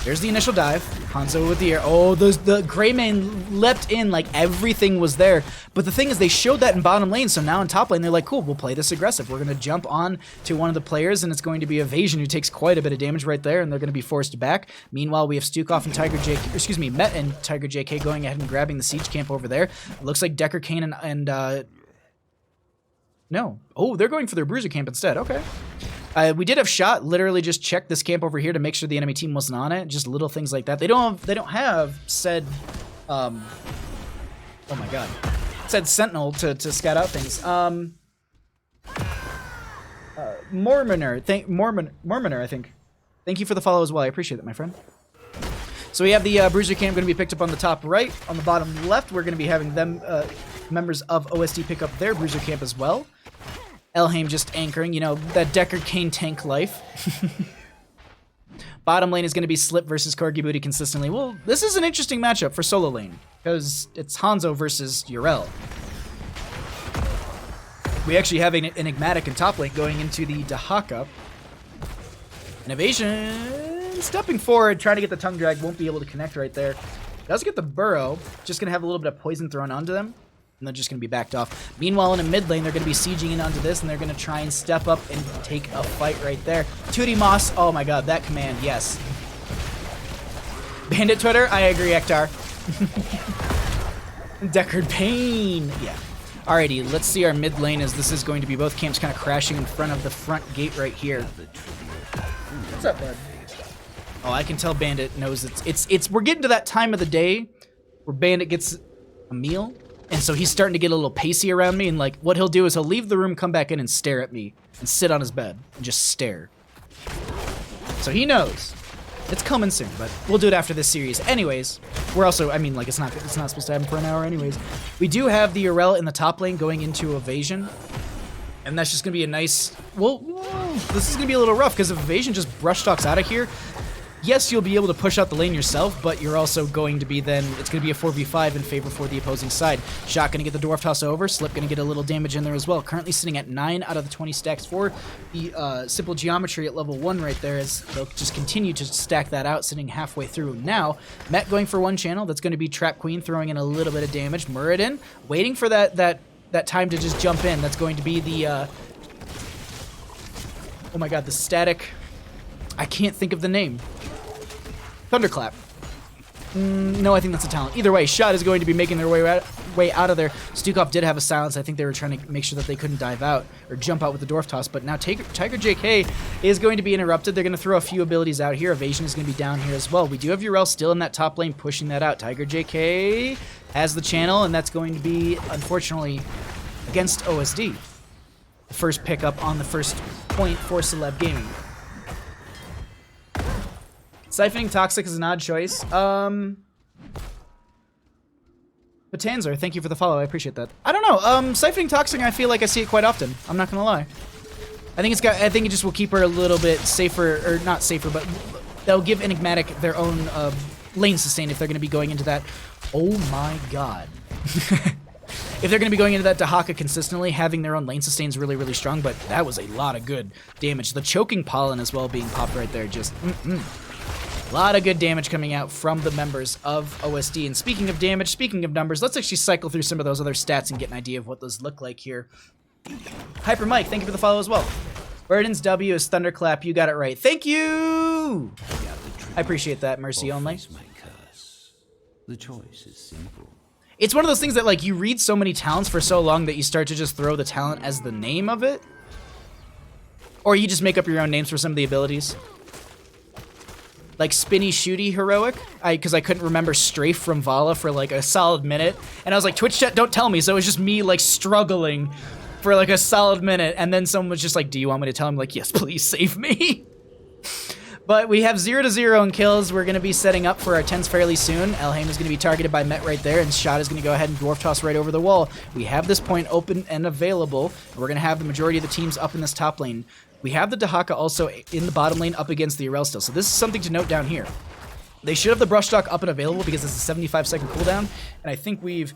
There's the initial dive. Hanzo with the air. Oh, the Greymane leapt in like everything was there. But the thing is, they showed that in bottom lane, so now in top lane, they're like, cool, we'll play this aggressive. We're going to jump on to one of the players, and it's going to be Evasion, who takes quite a bit of damage right there, and they're going to be forced back. Meanwhile, we have Stukov and Tiger JK, excuse me, Met and Tiger JK going ahead and grabbing the siege camp over there. It looks like Decker Kane and no. Oh, they're going for their bruiser camp instead. Okay. We did have Shot literally just check this camp over here to make sure the enemy team wasn't on it. Just little things like that. They don't have said oh my god. Said Sentinel to scout out things. Mormoner, I think. Thank you for the follow as well. I appreciate it, my friend. So we have the bruiser camp going to be picked up on the top right. On the bottom left, we're going to be having them members of OSD pick up their bruiser camp as well. Elheim just anchoring, you know, that Decker Kane tank life. Bottom lane is going to be Slip versus Corgi Booty consistently. Well, this is an interesting matchup for solo lane, because it's Hanzo versus Urel. We actually have an Enigmatic in top lane going into the Dahaka. An Evasion stepping forward, trying to get the tongue drag, won't be able to connect right there. Does get the burrow, just going to have a little bit of poison thrown onto them. And they're just going to be backed off. Meanwhile, in a mid lane, they're going to be sieging in onto this, and they're going to try and step up and take a fight right there. Tootie Moss, oh my god, that command, yes. Bandit Twitter, I agree, Ektar. Deckard Payne, yeah. Alrighty, let's see our mid lane, as this is going to be both camps kind of crashing in front of the front gate right here. What's up, bud? Oh, I can tell Bandit knows it's we're getting to that time of the day where Bandit gets a meal. And so he's starting to get a little pacey around me, and like what he'll do is he'll leave the room, come back in, and stare at me, and sit on his bed and just stare. So he knows it's coming soon, but we'll do it after this series. Anyways, we're also, I mean, like it's not supposed to happen for an hour anyways. We do have the Urel in the top lane going into Evasion, and that's just gonna be a nice. Well, this is gonna be a little rough because if Evasion just brush talks out of here. Yes, you'll be able to push out the lane yourself, but you're also going to be then, it's going to be a 4v5 in favor for the opposing side. Shot going to get the Dwarf Toss over, Slip going to get a little damage in there as well. Currently sitting at 9 out of the 20 stacks for the simple geometry at level 1 right there, as they'll just continue to stack that out, sitting halfway through. Now, Met going for one channel, that's going to be Trap Queen throwing in a little bit of damage. Muradin waiting for that time to just jump in. That's going to be the Oh my god, the static. I can't think of the name. Thunderclap. No, I think that's a talent. Either way, Shot is going to be making their way out of there. Stukov did have a silence. I think they were trying to make sure that they couldn't dive out or jump out with the Dwarf Toss, but now Tiger JK is going to be interrupted. They're going to throw a few abilities out here. Evasion is going to be down here as well. We do have Yrel still in that top lane pushing that out. Tiger JK has the channel, and that's going to be, unfortunately, against OSD. The first pickup on the first point for Celeb Gaming. Siphoning Toxic is an odd choice. Batanzer, thank you for the follow. I appreciate that. I don't know. Siphoning Toxic, I feel like I see it quite often. I'm not gonna lie. I think it just will keep her a little bit safer, or not safer, but they'll give Enigmatic their own lane sustain if they're gonna be going into that. Oh my god. If they're going to be going into that Dahaka consistently, having their own lane sustain is really, really strong, but that was a lot of good damage. The choking pollen as well being popped right there, just a lot of good damage coming out from the members of OSD. And speaking of damage, speaking of numbers, let's actually cycle through some of those other stats and get an idea of what those look like here. Hyper Mike, thank you for the follow as well. Burden's W is Thunderclap, you got it right. Thank you! I appreciate that, Mercy only. The choice is simple. It's one of those things that, like, you read so many talents for so long that you start to just throw the talent as the name of it. Or you just make up your own names for some of the abilities. Like Spinny Shooty Heroic, because I couldn't remember Strafe from Vala for like a solid minute. And I was like, Twitch chat, don't tell me. So it was just me like struggling for like a solid minute. And then someone was just like, do you want me to tell him? Like, yes, please save me. But we have 0-0 in kills. We're going to be setting up for our 10s fairly soon. Elhaim is going to be targeted by Met right there, and Shot is going to go ahead and Dwarf Toss right over the wall. We have this point open and available. We're going to have the majority of the teams up in this top lane. We have the Dahaka also in the bottom lane up against the Yrel still. So this is something to note down here. They should have the Brush Stock up and available because it's a 75-second cooldown, and I think we've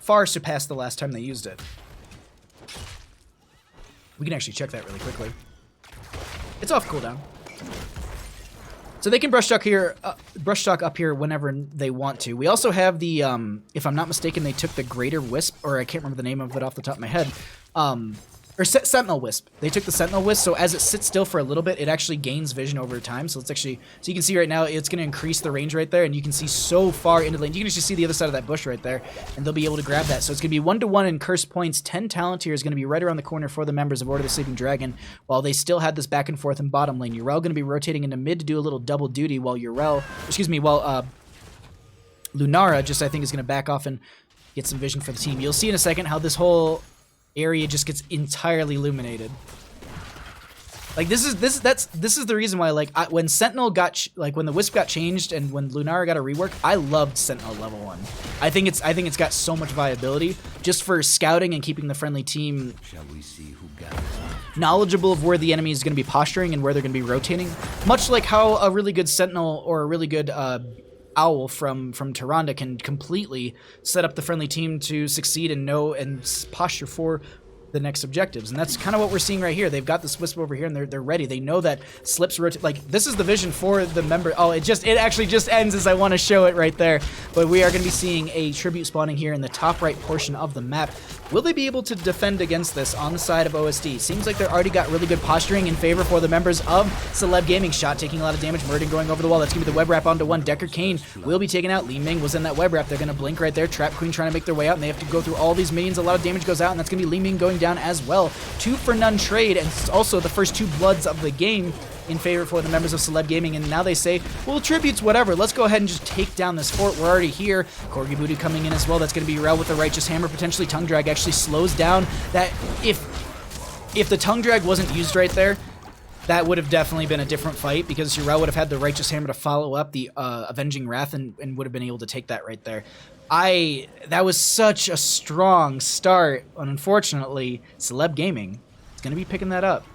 far surpassed the last time they used it. We can actually check that really quickly. It's off cooldown. So they can brush stock up here whenever they want to. We also have the, if I'm not mistaken, they took the Greater Wisp, or I can't remember the name of it off the top of my head. Or Sentinel Wisp. They took the Sentinel Wisp, so as it sits still for a little bit, it actually gains vision over time. So it's actually, so you can see right now, it's going to increase the range right there, and you can see so far into the lane. You can actually see the other side of that bush right there, and they'll be able to grab that. So it's going to be 1-to-1 in curse points. 10 talent here is going to be right around the corner for the members of Order of the Sleeping Dragon, while they still had this back and forth in bottom lane. Yrel going to be rotating into mid to do a little double duty, while Lunara just, I think, is going to back off and get some vision for the team. You'll see in a second how this whole area just gets entirely illuminated. Like this is the reason why, like, when Sentinel got when the Wisp got changed and when Lunara got a rework, I loved Sentinel level 1. I think it's got so much viability just for scouting and keeping the friendly team knowledgeable of where the enemy is going to be posturing and where they're going to be rotating. Much like how a really good Sentinel or a really good Owl from Tyrande can completely set up the friendly team to succeed and know and posture for the next objectives. And that's kind of what we're seeing right here. They've got this Wisp over here and they're ready. They know that Slips rotate. Like, this is the vision for the member. Oh, it actually just ends as I want to show it right there. But we are going to be seeing a tribute spawning here in the top right portion of the map. Will they be able to defend against this on the side of OSD? Seems like they're already got really good posturing in favor for the members of Celeb Gaming. Shot taking a lot of damage. Murden going over the wall. That's going to be the web wrap onto one. Decker Kane will be taken out. Li Ming was in that web wrap. They're going to blink right there. Trap Queen trying to make their way out, and they have to go through all these minions. A lot of damage goes out, and that's going to be Li Ming going down as well. 2 for none trade, and it's also the first 2 bloods of the game in favor for the members of Celeb Gaming, and now they say, well, tributes, whatever. Let's go ahead and just take down this fort. We're already here. Corgi Booty coming in as well. That's going to be Yrel with the Righteous Hammer. Potentially Tongue Drag actually slows down that. If the Tongue Drag wasn't used right there, that would have definitely been a different fight, because Yrel would have had the Righteous Hammer to follow up the Avenging Wrath and would have been able to take that right there. That was such a strong start, and unfortunately, Celeb Gaming is going to be picking that up.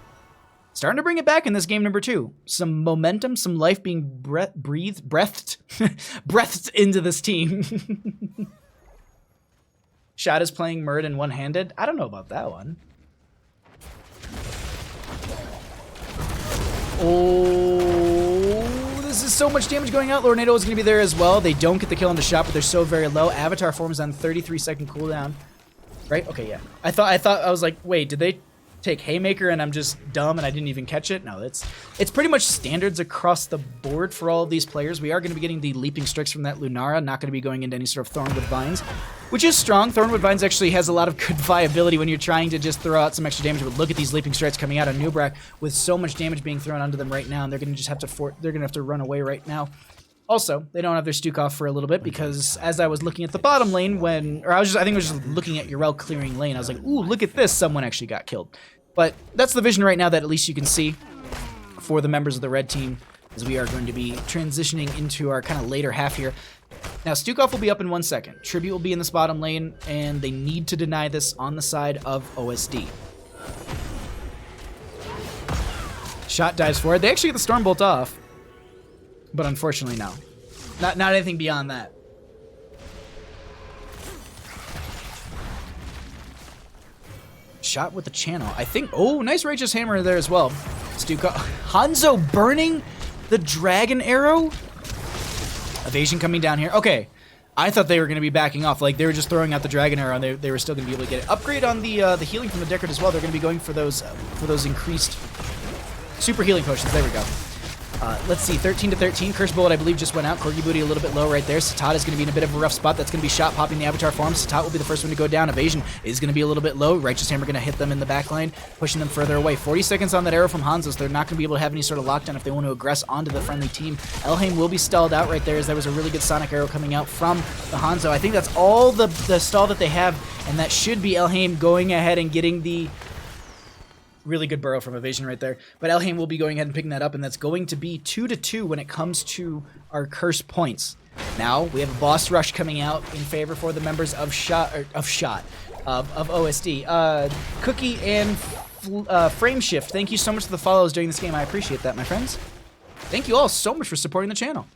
Starting to bring it back in this game number 2. Some momentum, some life being breathed into this team. Shot is playing Murden one-handed. I don't know about that one. Oh, this is so much damage going out. Lornado is going to be there as well. They don't get the kill on the Shot, but they're so very low. Avatar forms on 33-second cooldown. Right? Okay, yeah. I thought I was like, wait, did they take Haymaker and I'm just dumb and I didn't even catch it. No, it's pretty much standards across the board for all of these players. We are going to be getting the leaping strikes from that Lunara, not going to be going into any sort of Thornwood Vines, which is strong. Thornwood Vines actually has a lot of good viability when you're trying to just throw out some extra damage, but look at these leaping strikes coming out on Nubrak with so much damage being thrown onto them right now, and they're going to just have to run away right now. Also, they don't have their Stukov for a little bit because as I was looking at the bottom lane I think I was just looking at Yrel clearing lane. I was like, ooh, look at this. Someone actually got killed. But that's the vision right now that at least you can see for the members of the red team as we are going to be transitioning into our kind of later half here. Now, Stukov will be up in 1 second. Tribute will be in this bottom lane, and they need to deny this on the side of OSD. Shot dives forward. They actually get the Stormbolt off. But unfortunately, no. Not anything beyond that. Shot with the channel. I think... Oh, nice Righteous Hammer there as well. Stukov. Hanzo burning the Dragon Arrow? Evasion coming down here. Okay. I thought they were going to be backing off. Like, they were just throwing out the Dragon Arrow, and they were still going to be able to get it. Upgrade on the healing from the Deckard as well. They're going to be going for those increased super healing potions. There we go. Let's see, 13 to 13. Curse Bullet, I believe, just went out. Corgi Booty a little bit low right there. Satat is going to be in a bit of a rough spot. That's going to be shot popping the Avatar form. Satat will be the first one to go down. Evasion is going to be a little bit low. Righteous Hammer going to hit them in the back line, pushing them further away. 40 seconds on that arrow from Hanzo, so they're not going to be able to have any sort of lockdown if they want to aggress onto the friendly team. Elhaim will be stalled out right there as there was a really good Sonic Arrow coming out from the Hanzo. I think that's all the stall that they have, and that should be Elhaim going ahead and getting the... Really good burrow from Evasion right there. But Elhaim will be going ahead and picking that up, and that's going to be 2-2 when it comes to our curse points. Now, we have a boss rush coming out in favor for the members of OSD. Cookie and Frame Shift, thank you so much for the follows during this game. I appreciate that, my friends. Thank you all so much for supporting the channel.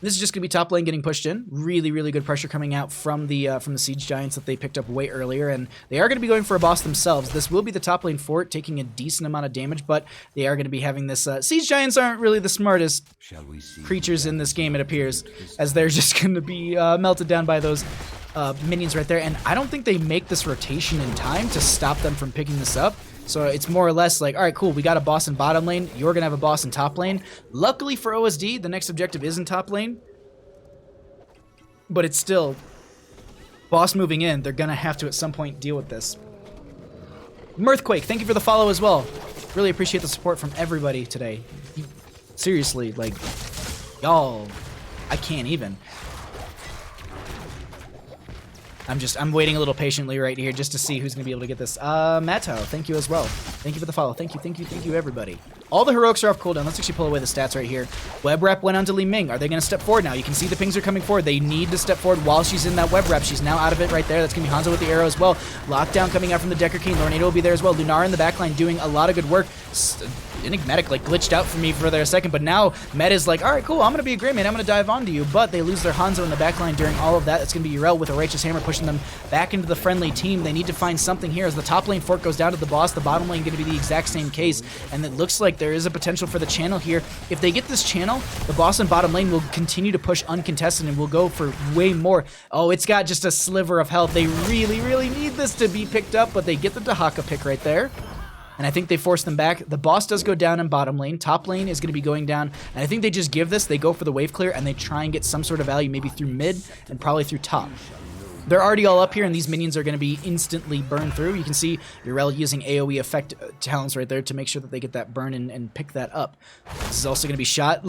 This is just going to be top lane getting pushed in. Really, really good pressure coming out from the Siege Giants that they picked up way earlier, and they are going to be going for a boss themselves. This will be the top lane fort, taking a decent amount of damage, but they are going to be having this... Siege Giants aren't really the smartest creatures in this game, it appears, as they're just going to be melted down by those minions right there, and I don't think they make this rotation in time to stop them from picking this up. So it's more or less like, all right, cool, we got a boss in bottom lane, you're going to have a boss in top lane. Luckily for OSD, the next objective is in top lane. But it's still, boss moving in, they're going to have to at some point deal with this. Mirthquake, thank you for the follow as well. Really appreciate the support from everybody today. Seriously, like, y'all, I can't even. I'm waiting a little patiently right here just to see who's going to be able to get this. Matto, thank you as well. Thank you for the follow. Thank you, everybody. All the heroics are off cooldown. Let's actually pull away the stats right here. Web Wrap went on to Li Ming. Are they going to step forward now? You can see the pings are coming forward. They need to step forward while she's in that Web Wrap. She's now out of it right there. That's going to be Hanzo with the arrow as well. Lockdown coming out from the Decker King. Lornado will be there as well. Lunar in the backline doing a lot of good work. Enigmatic like glitched out for me for there a second, but now Meta's like, all right, cool, I'm going to be a great man. I'm going to dive onto you, but they lose their Hanzo in the backline during all of that. It's going to be Yrel with a Righteous Hammer pushing them back into the friendly team. They need to find something here as the top lane fork goes down to the boss. The bottom lane going to be the exact same case, and it looks like there is a potential for the channel here. If they get this channel, the boss and bottom lane will continue to push uncontested and will go for way more. Oh, it's got just a sliver of health. They really, really need this to be picked up, but they get the Dahaka pick right there. And I think they force them back. The boss does go down in bottom lane. Top lane is going to be going down. And I think they just give this, they go for the wave clear, and they try and get some sort of value maybe through mid and probably through top. They're already all up here, and these minions are going to be instantly burned through. You can see Yrel using AoE effect talents right there to make sure that they get that burn and pick that up. This is also going to be shot.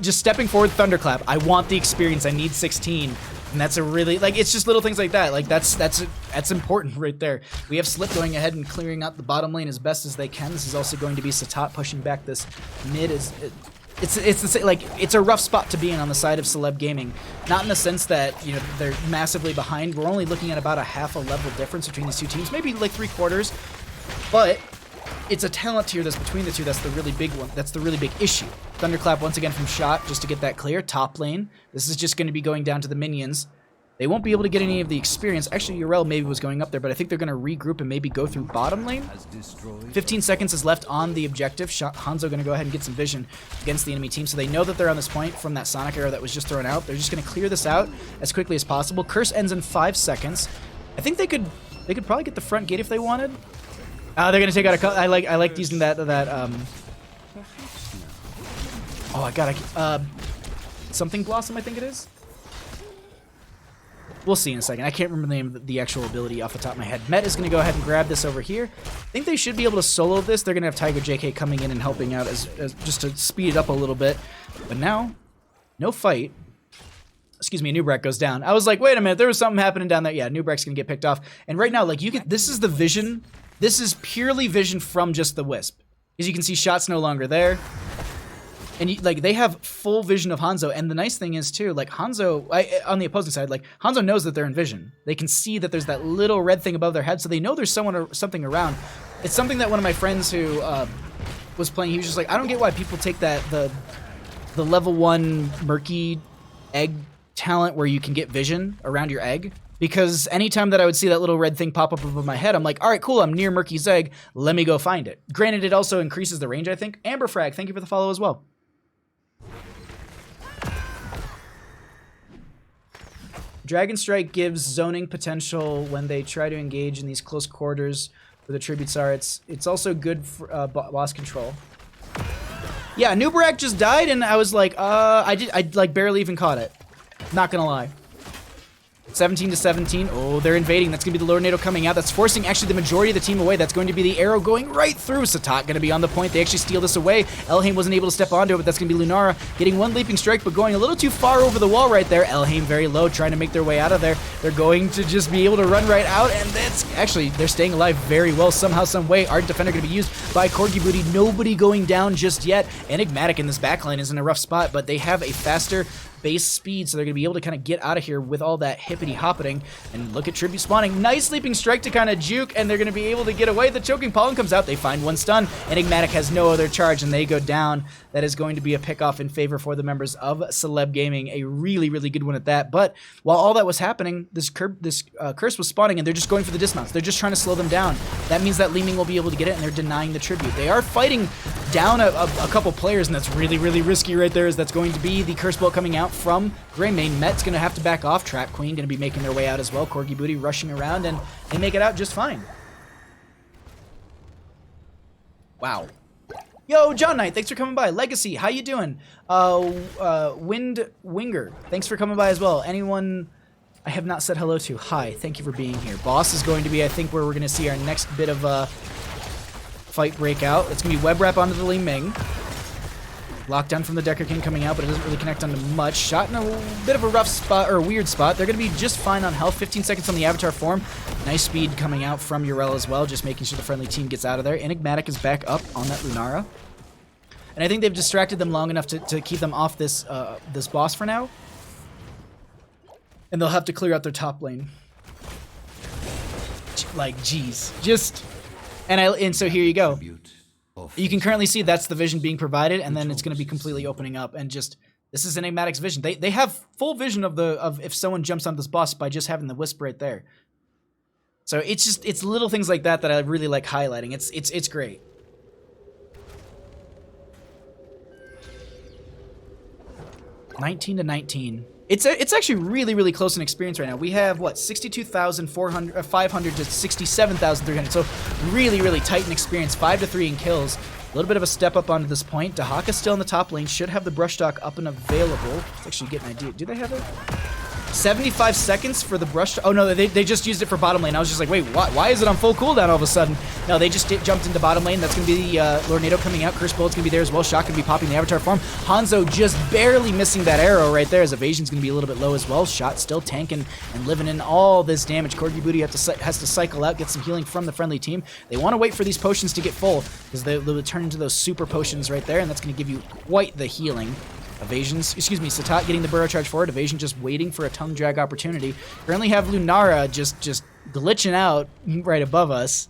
Just stepping forward, Thunderclap. I want the experience. I need 16. And that's a really, like, it's just little things like that. Like, that's important right there. We have Slip going ahead and clearing out the bottom lane as best as they can. This is also going to be Satat pushing back this mid. It's a rough spot to be in on the side of Celeb Gaming. Not in the sense that, you know, they're massively behind. We're only looking at about a half a level difference between these two teams. Maybe like 3/4. But it's a talent tier that's between the two. That's the really big one. That's the really big issue. Thunderclap once again from shot just to get that clear. Top lane. This is just going to be going down to the minions. They won't be able to get any of the experience. Actually, Yrel maybe was going up there, but I think they're going to regroup and maybe go through bottom lane. 15 seconds is left on the objective. Hanzo going to go ahead and get some vision against the enemy team, so they know that they're on this point from that Sonic arrow that was just thrown out. They're just going to clear this out as quickly as possible. Curse ends in 5 seconds. I think they could probably get the front gate if they wanted. They're gonna take out a. I like using that. Oh, I got something blossom. I think it is. We'll see in a second. I can't remember the name of the actual ability off the top of my head. Met is going to go ahead and grab this over here. I think they should be able to solo this. They're going to have Tiger JK coming in and helping out as just to speed it up a little bit. But now, no fight. Excuse me, Nubrak goes down. I was like, wait a minute, there was something happening down there. Yeah, Nubrak's going to get picked off. And right now, like, you can, this is the vision. This is purely vision from just the Wisp. As you can see, shot's no longer there. And like they have full vision of Hanzo, and the nice thing is too, like Hanzo on the opposing side, like Hanzo knows that they're in vision. They can see that there's that little red thing above their head, so they know there's someone or something around. It's something that one of my friends who was playing, he was just like, I don't get why people take that the level 1 murky egg talent where you can get vision around your egg. Because anytime that I would see that little red thing pop up above my head, I'm like, all right, cool, I'm near Murky's egg. Let me go find it. Granted, it also increases the range, I think. Amberfrag, thank you for the follow as well. Dragon Strike gives zoning potential when they try to engage in these close quarters where the tributes are. It's also good for boss control. Yeah, Nubrak just died, and I was like, I like barely even caught it. Not gonna lie. 17 to 17. Oh, they're invading. That's going to be the Lord NATO coming out. That's forcing actually the majority of the team away. That's going to be the arrow going right through. Satat going to be on the point. They actually steal this away. Elhaim wasn't able to step onto it, but that's going to be Lunara getting one leaping strike, but going a little too far over the wall right there. Elhaim very low, trying to make their way out of there. They're going to just be able to run right out, and that's actually, they're staying alive very well somehow, some way. Ardent Defender going to be used by Corgi Booty. Nobody going down just yet. Enigmatic in this backline is in a rough spot, but they have a faster base speed, so they're going to be able to kind of get out of here with all that hippity-hoppeting. And look at Tribute spawning. Nice leaping strike to kind of juke, and they're going to be able to get away. The Choking Pollen comes out. They find one stun. Enigmatic has no other charge, and they go down. That is going to be a pickoff in favor for the members of Celeb Gaming. A really, really good one at that. But while all that was happening, this curse was spawning, and they're just going for the dismounts. They're just trying to slow them down. That means that Li Ming will be able to get it, and they're denying the Tribute. They are fighting down a couple players, and that's really, really risky right there, as that's going to be the Curse Bolt coming out from Greymane. Met's going to have to back off. Trap Queen going to be making their way out as well. Corgi Booty rushing around, and they make it out just fine. Wow. Yo, John Knight, thanks for coming by. Legacy, how you doing? Wind Winger, thanks for coming by as well. Anyone I have not said hello to, hi, thank you for being here. Boss is going to be, I think, where we're going to see our next bit of fight break out. It's going to be web wrap onto the Li Ming. Lockdown from the Decker King coming out, but it doesn't really connect onto much. Shot in a bit of a rough spot, or a weird spot. They're going to be just fine on health. 15 seconds on the Avatar form. Nice speed coming out from Urel as well, just making sure the friendly team gets out of there. Enigmatic is back up on that Lunara. And I think they've distracted them long enough to keep them off this this boss for now. And they'll have to clear out their top lane. Like, geez. Just... And so here you go. You can currently see that's the vision being provided, and then it's going to be completely opening up, and just this is Enigmatic's vision. They have full vision of if someone jumps on this boss by just having the wisp right there. So it's little things like that I really like highlighting. It's great. $19 to $19. It's actually really, really close in experience right now. We have, what, 62,500 to 67,300. So really, really tight in experience. 5 to 3 in kills. A little bit of a step up onto this point. Dahaka still in the top lane. Should have the brush stock up and available. Let's actually get an idea. Do they have it? 75 seconds for the brush. Oh no, they just used it for bottom lane. I was just like, wait, why is it on full cooldown all of a sudden? No, they just jumped into bottom lane. That's going to be the Lord NATO coming out. Curse Bolt's going to be there as well. Shock going to be popping the Avatar form. Hanzo just barely missing that arrow right there, as evasion's going to be a little bit low as well. Shot still tanking and living in all this damage. Corgi Booty has to cycle out, get some healing from the friendly team. They want to wait for these potions to get full, because they'll turn into those super potions right there, and that's going to give you quite the healing. Evasion's, excuse me, Satat getting the burrow charge forward. Evasion just waiting for a tongue drag opportunity. Currently have Lunara just glitching out right above us.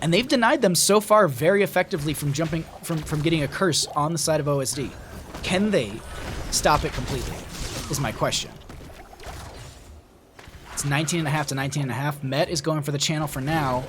And they've denied them so far very effectively from jumping, from getting a curse on the side of OSD. Can they stop it completely, is my question. It's 19.5 to 19.5. Met is going for the channel for now.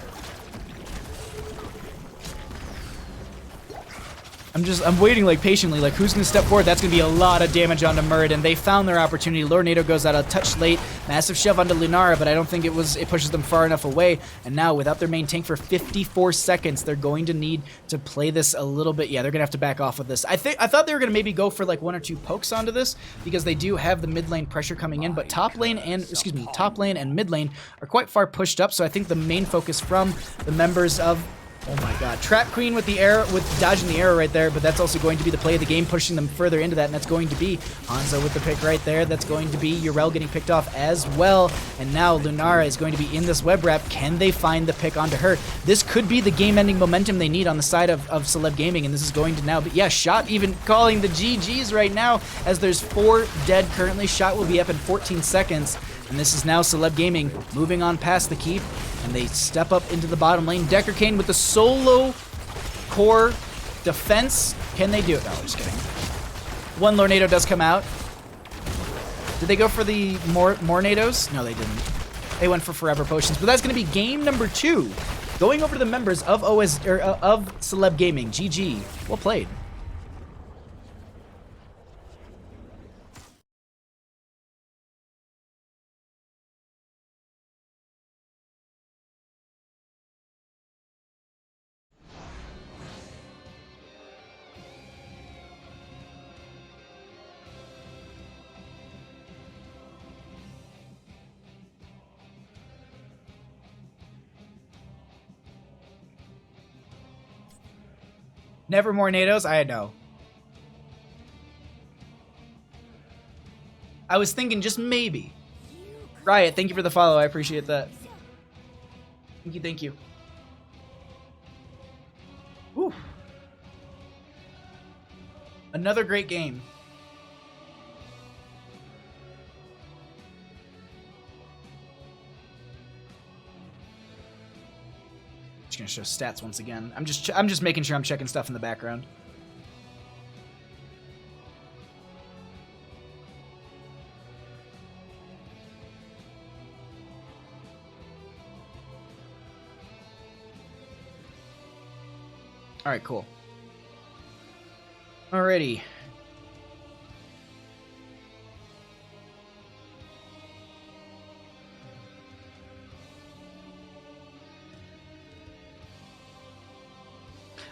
I'm waiting like patiently, like who's gonna step forward? That's gonna be a lot of damage onto Muradin. They found their opportunity. Lornado goes out a touch late. Massive shove onto Lunara, but I don't think it pushes them far enough away. And now without their main tank for 54 seconds, they're going to need to play this a little bit. Yeah, they're gonna have to back off with this. I thought they were gonna maybe go for like 1 or 2 pokes onto this because they do have the mid lane pressure coming in, but top lane and mid lane are quite far pushed up. So I think the main focus from the members of oh my god. Trap Queen with the arrow, with dodging the arrow right there, but that's also going to be the play of the game, pushing them further into that, and that's going to be Hanzo with the pick right there. That's going to be Yrel getting picked off as well, and now Lunara is going to be in this web wrap. Can they find the pick onto her? This could be the game-ending momentum they need on the side of Celeb Gaming, and this is going to now be, yeah, Shot even calling the GGs right now, as there's 4 dead currently. Shot will be up in 14 seconds. And this is now Celeb Gaming moving on past the keep, and they step up into the bottom lane. Decker Kane with the solo core defense. Can they do it? No, just kidding. One Lornado does come out. Did they go for the Mornados? No, they didn't. They went for Forever Potions, but that's going to be game number 2. Going over to the members of of Celeb Gaming. GG. Well played. Never more Nados? I know. I was thinking just maybe. Riot, thank you for the follow. I appreciate that. Thank you, thank you. Whew. Another great game. Gonna show stats once again. I'm just making sure I'm checking stuff in the background. All right, cool. Alrighty.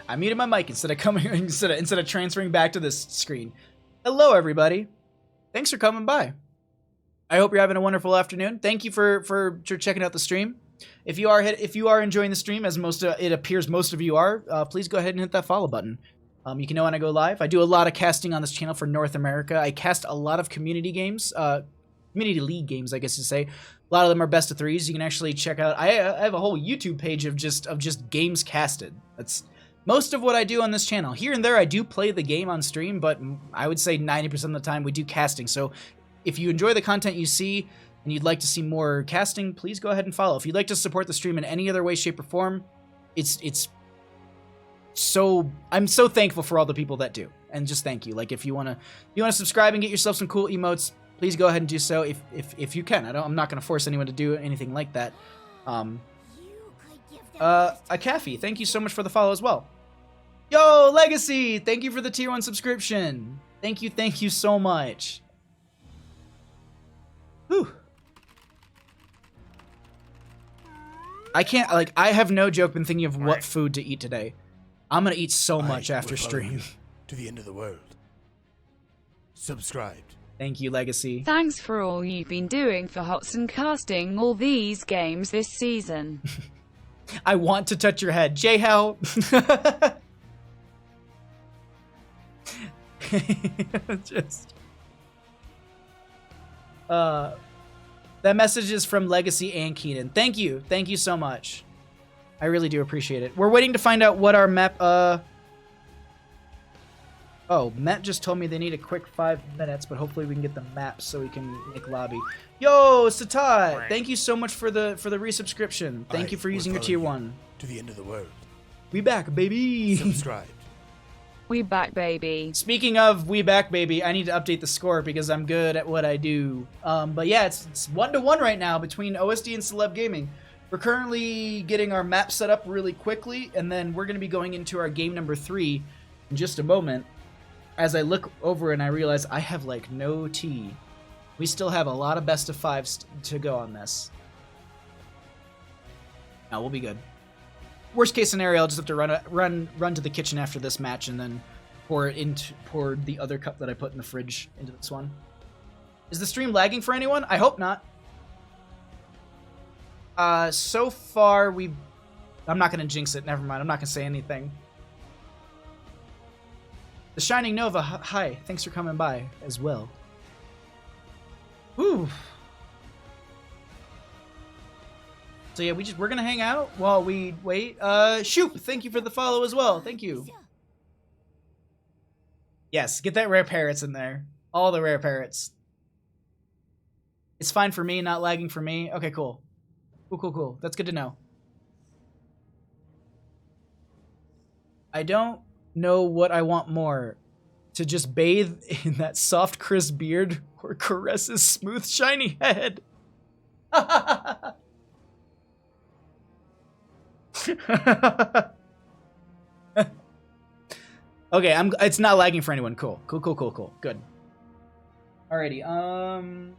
I muted my mic instead of transferring back to this screen. Hello, everybody. Thanks for coming by. I hope you're having a wonderful afternoon. Thank you for checking out the stream. If you are enjoying the stream, as it appears most of you are, please go ahead and hit that follow button. You can know when I go live. I do a lot of casting on this channel for North America. I cast a lot of community games, community league games, I guess you say. A lot of them are best of 3s. You can actually check out. I have a whole YouTube page of just games casted. That's most of what I do on this channel. Here and there, I do play the game on stream, but I would say 90% of the time we do casting. So if you enjoy the content you see and you'd like to see more casting, please go ahead and follow. If you'd like to support the stream in any other way, shape, or form, I'm so thankful for all the people that do. And just thank you. Like if you wanna subscribe and get yourself some cool emotes, please go ahead and do so if you can. I'm not gonna force anyone to do anything like that. Akafi, thank you so much for the follow as well. Yo, Legacy, thank you for the tier 1 subscription. Thank you so much. Whew. I have no joke been thinking of what food to eat today. I'm gonna eat so much after stream. To the end of the world. Subscribed. Thank you, Legacy. Thanks for all you've been doing for HOTS and casting all these games this season. I want to touch your head. J-How. Just that message is from Legacy and Keenan. Thank you so much. I really do appreciate it. We're waiting to find out what our map oh, Matt just told me they need a quick 5 minutes, but hopefully we can get the map so we can make lobby. Yo, Satai, thank you so much for the resubscription. Thank you for using your tier 1. To the end of the world. We back, baby. Subscribed. We back, baby. Speaking of we back, baby, I need to update the score because I'm good at what I do. But yeah, it's 1-1 right now between OSD and Celeb Gaming. We're currently getting our map set up really quickly, and then we're going to be going into our game number 3 in just a moment as I look over and I realize I have like no tea. We still have a lot of best of fives to go on this. No, we'll be good. Worst case scenario, I'll just have to run to the kitchen after this match and then pour the other cup that I put in the fridge into this one. Is the stream lagging for anyone? I hope not. So far I'm not gonna jinx it. Never mind. I'm not gonna say anything. The Shining Nova, hi. Thanks for coming by as well. Whew. So yeah, we're gonna hang out while we wait. Shoop, thank you for the follow as well. Thank you. Yes, get that rare parrots in there. All the rare parrots. It's fine for me, not lagging for me. Okay, cool. Cool. That's good to know. I don't know what I want more. To just bathe in that soft, crisp beard or caress his smooth, shiny head. Okay, it's not lagging for anyone. Cool. Good. Alrighty,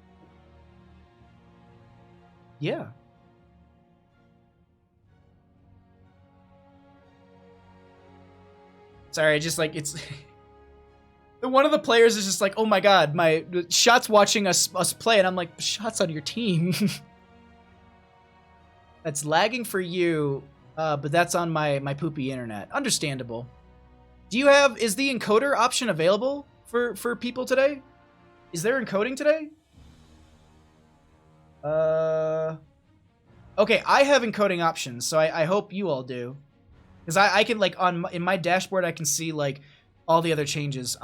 yeah. Sorry, just like it's one of the players is just like, oh my god, my Shot's watching us play, and I'm like, Shot's on your team. That's lagging for you, but that's on my poopy internet. Understandable. Is the encoder option available for people today? Is there encoding today? Okay, I have encoding options, so I hope you all do. Because I can, like, in my dashboard, I can see, like, all the other changes.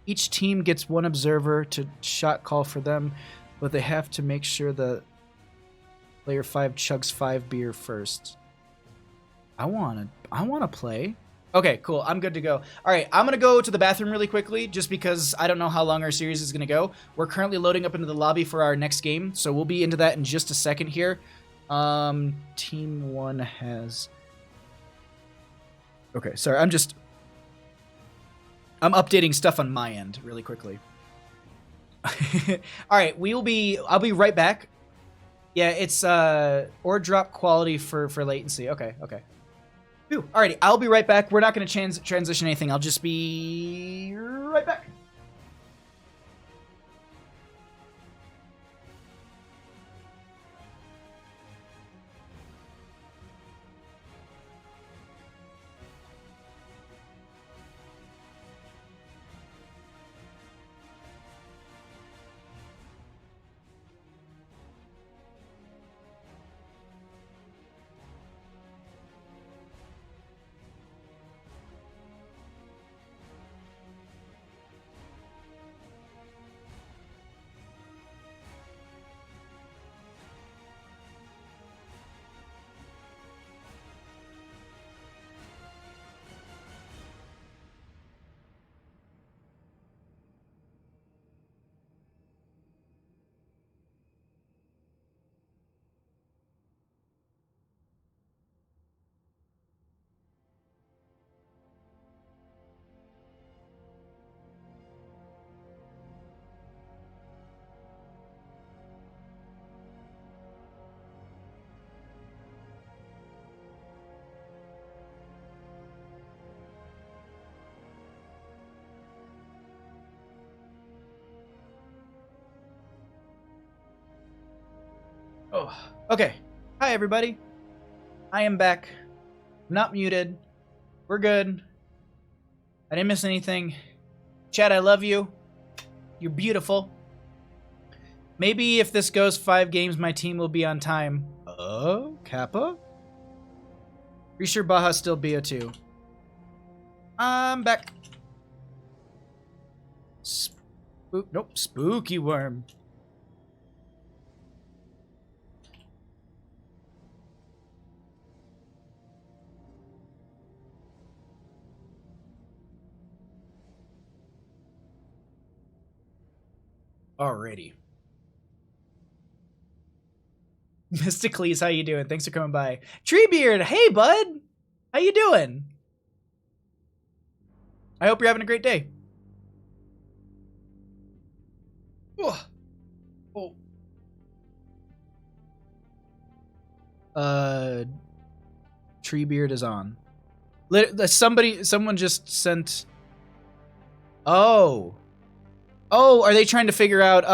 Each team gets one observer to shot call for them, but they have to make sure the player 5 chugs 5 beer first. I wanna play. Okay, cool. I'm good to go. All right, I'm gonna go to the bathroom really quickly, just because I don't know how long our series is gonna go. We're currently loading up into the lobby for our next game, so we'll be into that in just a second here. Team 1 has. Okay, sorry. I'm updating stuff on my end really quickly. All right, I'll be right back. Yeah, it's or drop quality for latency. Okay. Whew. Alrighty, I'll be right back. We're not going to transition anything. I'll just be right back. Oh, okay. Hi, everybody. I am back. I'm not muted. We're good. I didn't miss anything. Chad, I love you. You're beautiful. Maybe if this goes 5 games, my team will be on time. Oh, Kappa? Pretty sure Baja's still BO2. I'm back. Nope, spooky worm. Alrighty. Mysticles, how you doing? Thanks for coming by. Treebeard, hey bud! How you doing? I hope you're having a great day. Oh. Treebeard is on. Someone just sent. Oh, are they trying to figure out?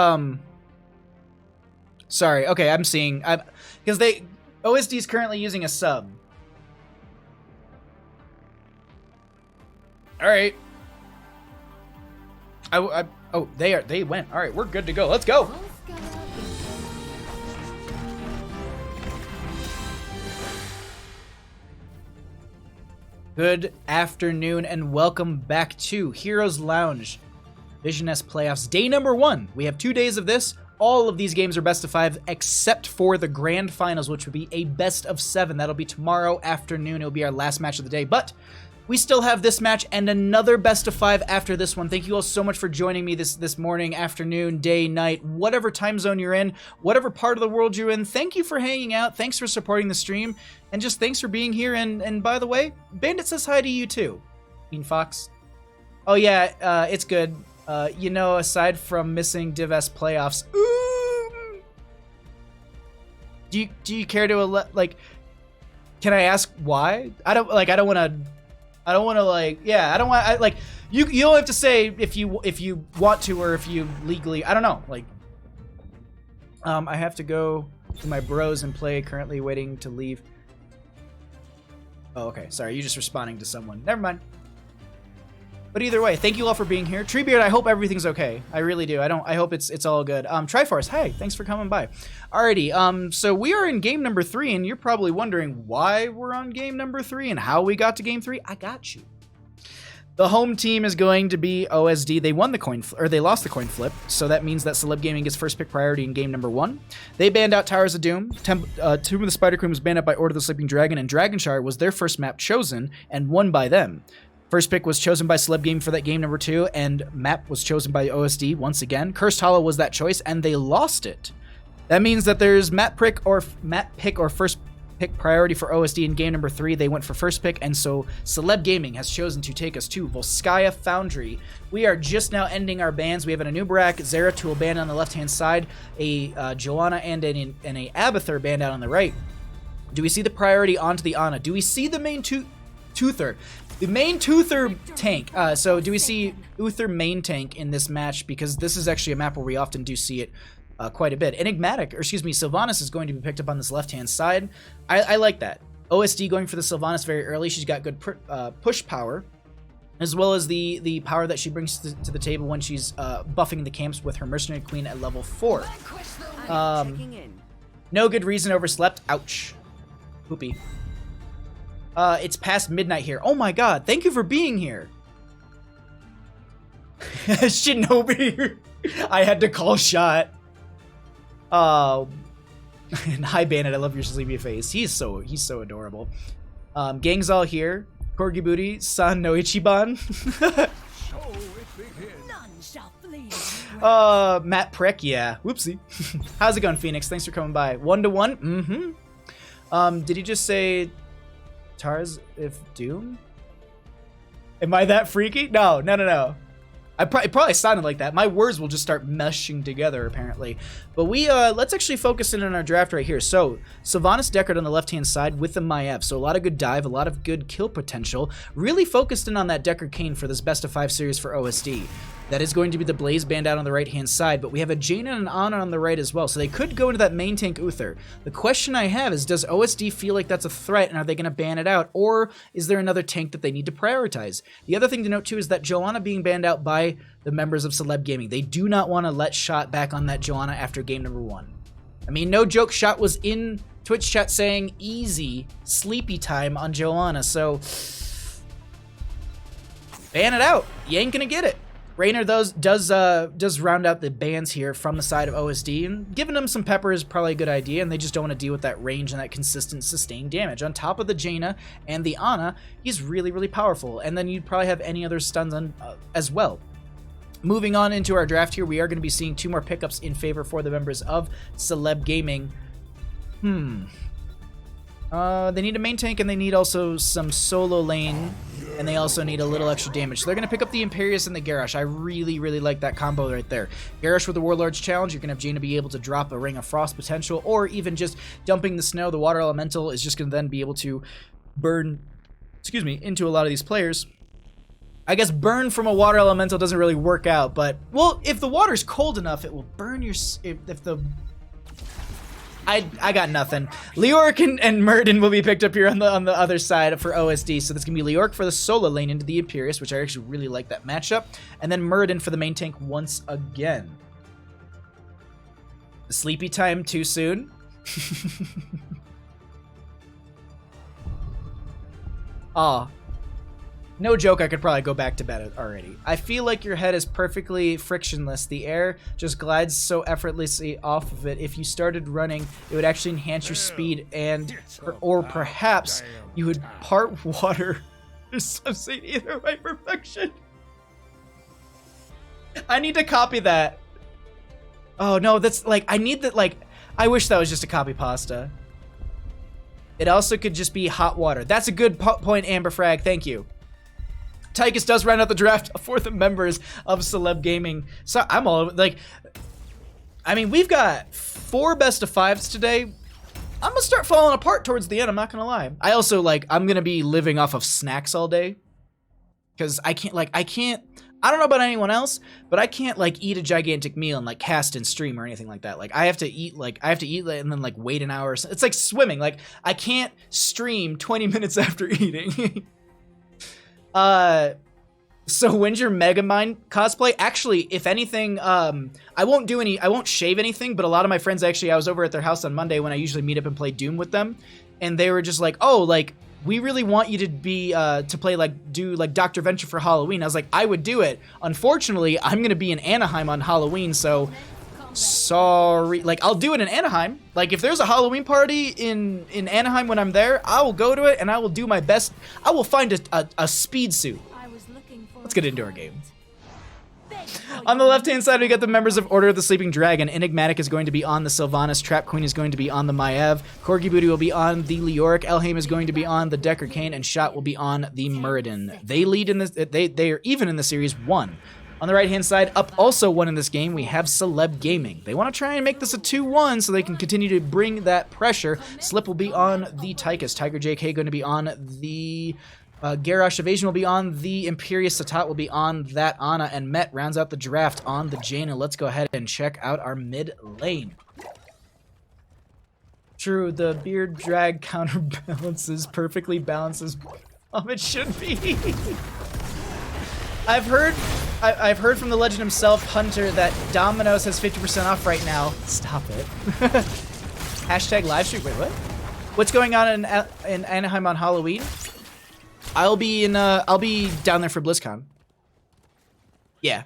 Sorry. Okay, I'm seeing. Because OSD is currently using a sub. All right. Oh, they went. All right, we're good to go. Let's go. Good afternoon and welcome back to Heroes Lounge Vision S Playoffs day number 1. We have 2 days of this. All of these games are best of 5 except for the grand finals, which would be a best of 7. That'll be tomorrow afternoon. It'll be our last match of the day, but we still have this match and another best of 5 after this one. Thank you all so much for joining me this morning, afternoon, day, night, whatever time zone you're in, whatever part of the world you're in. Thank you for hanging out. Thanks for supporting the stream. And just thanks for being here. And by the way, Bandit says hi to you too. Mean Fox. Oh yeah, it's good. You know, aside from missing Div S playoffs, do you care to like? Can I ask why? I don't want to like. Yeah, I don't want. Like you don't have to say if you want to or if you legally. I don't know. Like, I have to go to my bros and play. Currently waiting to leave. Oh, okay. Sorry, you're just responding to someone. Never mind. But either way, thank you all for being here. Treebeard, I hope everything's okay. I really do. I hope it's all good. Triforce, hey, thanks for coming by. Alrighty, so we are in game number 3, and you're probably wondering why we're on game number 3 and how we got to game 3. I got you. The home team is going to be OSD. They won the coin, or they lost the coin flip, so that means that Celeb Gaming gets first pick priority in game number 1. They banned out Towers of Doom. Tomb of the Spider Queen was banned out by Order of the Sleeping Dragon, and Dragonshire was their first map chosen and won by them. First pick was chosen by Celeb Gaming for that game number 2, and map was chosen by OSD once again. Cursed Hollow was that choice, and they lost it. That means that there's map pick or first pick priority for OSD in game number 3. They went for first pick, and so Celeb Gaming has chosen to take us to Volskaya Foundry. We are just now ending our bans. We have an Anubarak, Zeratul banned on the left-hand side, a Joanna and a Abathur banned out on the right. Do we see the priority onto the Ana? Do we see the main Toother? The main Toother tank. So do we see Uther main tank in this match? Because this is actually a map where we often do see it quite a bit. Sylvanas is going to be picked up on this left-hand side. I like that. OSD going for the Sylvanas very early. She's got good push power, as well as the power that she brings to the table when she's buffing the camps with her Mercenary Queen at level 4. No good reason overslept. Ouch. Poopy. It's past midnight here. Oh my god, thank you for being here. Shinobi. I had to call shot. And hi Bandit, I love your sleepy face. He's so adorable. Gang's all here. Corgi Booty, San no Ichiban. Matt Prick, yeah. Whoopsie. How's it going, Phoenix? Thanks for coming by. 1-to-1? Did he just say Tars if Doom? Am I that freaky? No. It probably sounded like that. My words will just start meshing together, apparently. But let's actually focus in on our draft right here. So, Sylvanas Deckard on the left-hand side with the Maiev. So, a lot of good dive, a lot of good kill potential. Really focused in on that Deckard Kane for this best of 5 series for OSD. That is going to be the Blaze band out on the right-hand side, but we have a Jaina and an Ana on the right as well, so they could go into that main tank Uther. The question I have is, does OSD feel like that's a threat, and are they going to ban it out, or is there another tank that they need to prioritize? The other thing to note, too, is that Joanna being banned out by the members of Celeb Gaming. They do not want to let Shot back on that Joanna after game number 1. I mean, no joke, Shot was in Twitch chat saying, easy, sleepy time on Joanna, so ban it out. You ain't gonna get it. Raynor does round out the bans here from the side of OSD, and giving them some pepper is probably a good idea, and they just don't want to deal with that range and that consistent sustained damage. On top of the Jaina and the Ana, he's really, really powerful, and then you'd probably have any other stuns on as well. Moving on into our draft here, we are going to be seeing 2 more pickups in favor for the members of Celeb Gaming. They need a main tank, and they need also some solo lane, and they also need a little extra damage. So they're going to pick up the Imperius and the Garrosh. I really, really like that combo right there. Garrosh with the Warlord's Challenge, you're going to have Jaina be able to drop a Ring of Frost potential, or even just dumping the snow. The Water Elemental is just going to then be able to burn, into a lot of these players. I guess burn from a Water Elemental doesn't really work out, but, well, if the water's cold enough, it will burn your... If the... I got nothing. Leoric and Murden will be picked up here on the other side for OSD. So this can be Leoric for the solo lane into the Imperius, which I actually really like that matchup. And then Murden for the main tank once again. Sleepy time too soon? Aw. No joke, I could probably go back to bed already. I feel like your head is perfectly frictionless. The air just glides so effortlessly off of it. If you started running, it would actually enhance your speed, and or perhaps you would part water. There's something either way perfection. I need to copy that. Oh no, that's like, I need that, like, I wish that was just a copy pasta. It also could just be hot water. That's a good point, Amber Frag, thank you. Tychus does round out the draft for the members of Celeb Gaming. So I'm all like, I mean, we've got 4 best of 5s today. I'm gonna start falling apart towards the end, I'm not gonna lie. I also, like, I'm gonna be living off of snacks all day. Because I can't, I don't know about anyone else, but I can't, like, eat a gigantic meal and, like, cast and stream or anything like that. Like, I have to eat and then, like, wait an hour. It's like swimming. Like, I can't stream 20 minutes after eating. So when's your Megamind cosplay? Actually, if anything, I won't shave anything, but a lot of my friends, actually, I was over at their house on Monday when I usually meet up and play Doom with them, and they were just like, oh, like, we really want you to be, to play, like, do, like, Dr. Venture for Halloween. I was like, I would do it. Unfortunately, I'm gonna be in Anaheim on Halloween, so sorry. Like, I'll do it in Anaheim. Like, if there's a Halloween party in Anaheim when I'm there, I will go to it and I will do my best. I will find a speed suit. Let's get into our game. On the left-hand side, we got the members of Order of the Sleeping Dragon. Enigmatic is going to be on the Sylvanas. Trap Queen is going to be on the Maev. Corgi Booty will be on the Leoric. Elhaim is going to be on the Decker Kane, and Shot will be on the Muradin. They lead in this. They are even in the series 1. On the right-hand side, up also 1 in this game, we have Celeb Gaming. They want to try and make this a 2-1 so they can continue to bring that pressure. Slip will be on the Tychus. Tiger JK going to be on the Garrosh. Evasion will be on the Imperius. Satat will be on that Ana. And Met rounds out the draft on the Jaina. Let's go ahead and check out our mid lane. True, the beard drag counterbalances perfectly balances. It should be. I've heard from the legend himself, Hunter, that Domino's has 50% off right now. Stop it. Hashtag livestream. Wait, what? What's going on in Anaheim on Halloween? I'll be down there for BlizzCon. Yeah.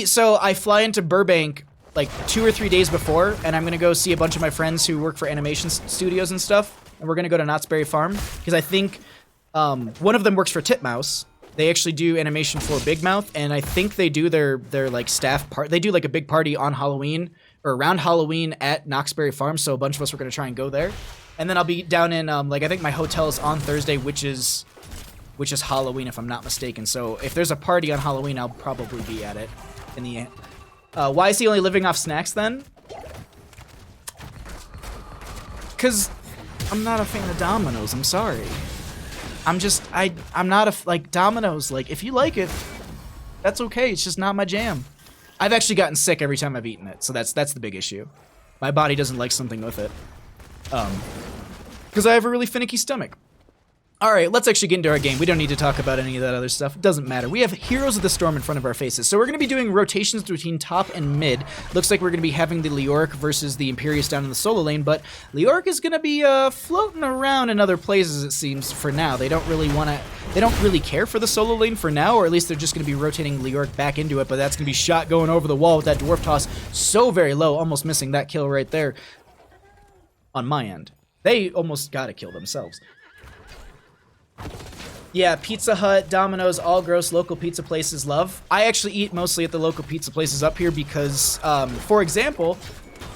So I fly into Burbank like 2 or 3 days before, and I'm gonna go see a bunch of my friends who work for animation studios and stuff, and we're gonna go to Knott's Berry Farm, because I think one of them works for Titmouse. They actually do animation for Big Mouth, and I think they do their like staff part. They do like a big party on Halloween or around Halloween at Knott's Berry Farm. So a bunch of us were gonna try and go there, and then I'll be down in like I think my hotel is on Thursday, which is Halloween if I'm not mistaken. So if there's a party on Halloween, I'll probably be at it. In the end, why is he only living off snacks then? Cause I'm not a fan of Domino's. I'm sorry. I'm not like Domino's. Like, if you like it, that's okay. It's just not my jam. I've actually gotten sick every time I've eaten it, so that's the big issue. My body doesn't like something with it. Because I have a really finicky stomach. Alright, let's actually get into our game. We don't need to talk about any of that other stuff. It doesn't matter. We have Heroes of the Storm in front of our faces. So we're going to be doing rotations between top and mid. Looks like we're going to be having the Leoric versus the Imperius down in the solo lane, but Leoric is going to be floating around in other places, it seems, for now. They don't really care for the solo lane for now, or at least they're just going to be rotating Leoric back into it, but that's going to be Shot going over the wall with that Dwarf Toss so very low, almost missing that kill right there on my end. They almost got a kill themselves. Yeah, Pizza Hut, Domino's, all gross local pizza places love. I actually eat mostly at the local pizza places up here because, for example,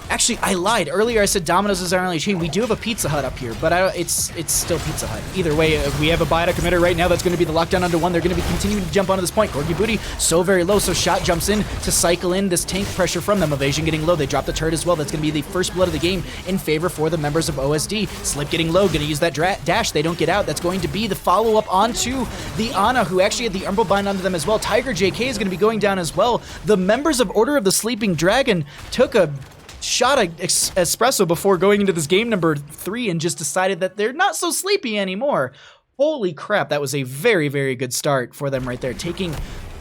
actually, I lied. Earlier I said Domino's is our only chain. We do have a Pizza Hut up here, but it's still Pizza Hut. Either way, we have a buy-out committer right now that's going to be the lockdown under one. They're going to be continuing to jump onto this point. Corgi Booty, so very low, so Shot jumps in to cycle in this tank pressure from them. Evasion getting low. They drop the turret as well. That's going to be the first blood of the game in favor for the members of OSD. Slip getting low, going to use that dash. They don't get out. That's going to be the follow-up onto the Ana, who actually had the Umbral Bind onto them as well. Tiger JK is going to be going down as well. The members of Order of the Sleeping Dragon took a shot of espresso before going into this game number 3 and just decided that they're not so sleepy anymore. Holy crap, that was a very, very good start for them right there, taking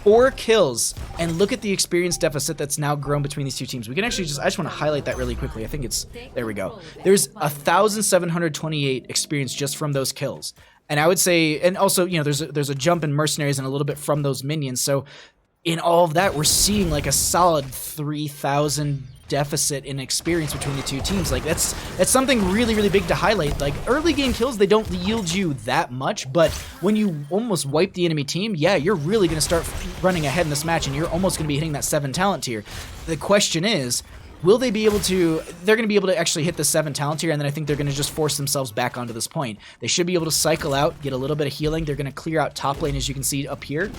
4 kills, and look at the experience deficit that's now grown between these two teams. We can actually I just want to highlight that really quickly. I think it's, there we go. There's 1,728 experience just from those kills. And I would say, and also, you know, there's a jump in mercenaries and a little bit from those minions. So in all of that, we're seeing like a solid 3,000 deficit in experience between the two teams. Like that's something really, really big to highlight. Like early game kills, they don't yield you that much, but when you almost wipe the enemy team, yeah, you're really going to start running ahead in this match, and you're almost going to be hitting that 7 talent tier. The question is, will they be able to, they're going to be able to actually hit the 7 talent tier, and then I think they're going to just force themselves back onto this point. They should be able to cycle out, get a little bit of healing. They're going to clear out top lane, as you can see up here.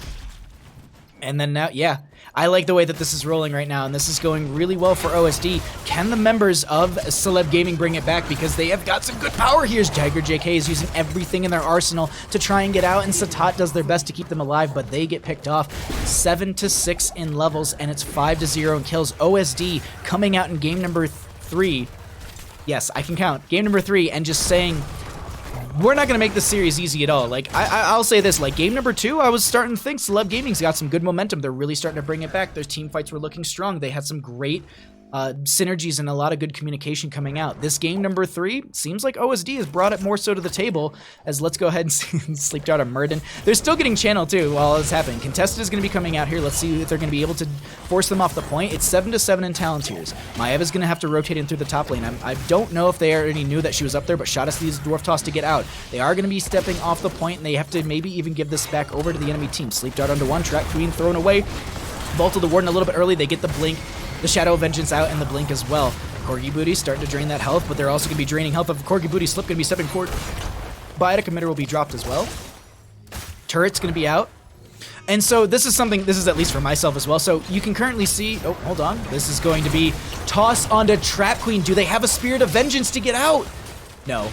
And then now, yeah, I like the way that this is rolling right now, and this is going really well for OSD. Can the members of Celeb Gaming bring it back? Because they have got some good power here. Tiger JK is using everything in their arsenal to try and get out, and Satat does their best to keep them alive, but they get picked off. 7-6 in levels, and it's 5-0 in kills. OSD coming out in game number 3. Yes, I can count. Game number 3, and just saying, we're not going to make this series easy at all. Like, I'll say this, like, game number 2, I was starting to think Celeb Gaming's got some good momentum. They're really starting to bring it back. Their team fights were looking strong. They had some great synergies and a lot of good communication coming out. This game number 3 seems like OSD has brought it more so to the table, as let's go ahead and sleep out on Murden. They're still getting channel too while it's happening. Contested is going to be coming out here. Let's see if they're going to be able to force them off the point. It's 7-7 in talent tiers. Maeva's going to have to rotate in through the top lane. I don't know if they already knew that she was up there, but Shot us these Dwarf Toss to get out. They are going to be stepping off the point, and they have to maybe even give this back over to the enemy team. Sleep Dart onto one, Track Queen thrown away. Vault of the Warden a little bit early. They get the blink. The Shadow of Vengeance out, and the blink as well. Corgi Booty starting to drain that health, but they're also going to be draining health of Corgi Booty. Slip going to be stepping forward. Biotic Emitter will be dropped as well. Turret's going to be out. And so this is something, this is at least for myself as well. So you can currently see, oh, hold on. This is going to be toss onto Trap Queen. Do they have a Spirit of Vengeance to get out? No.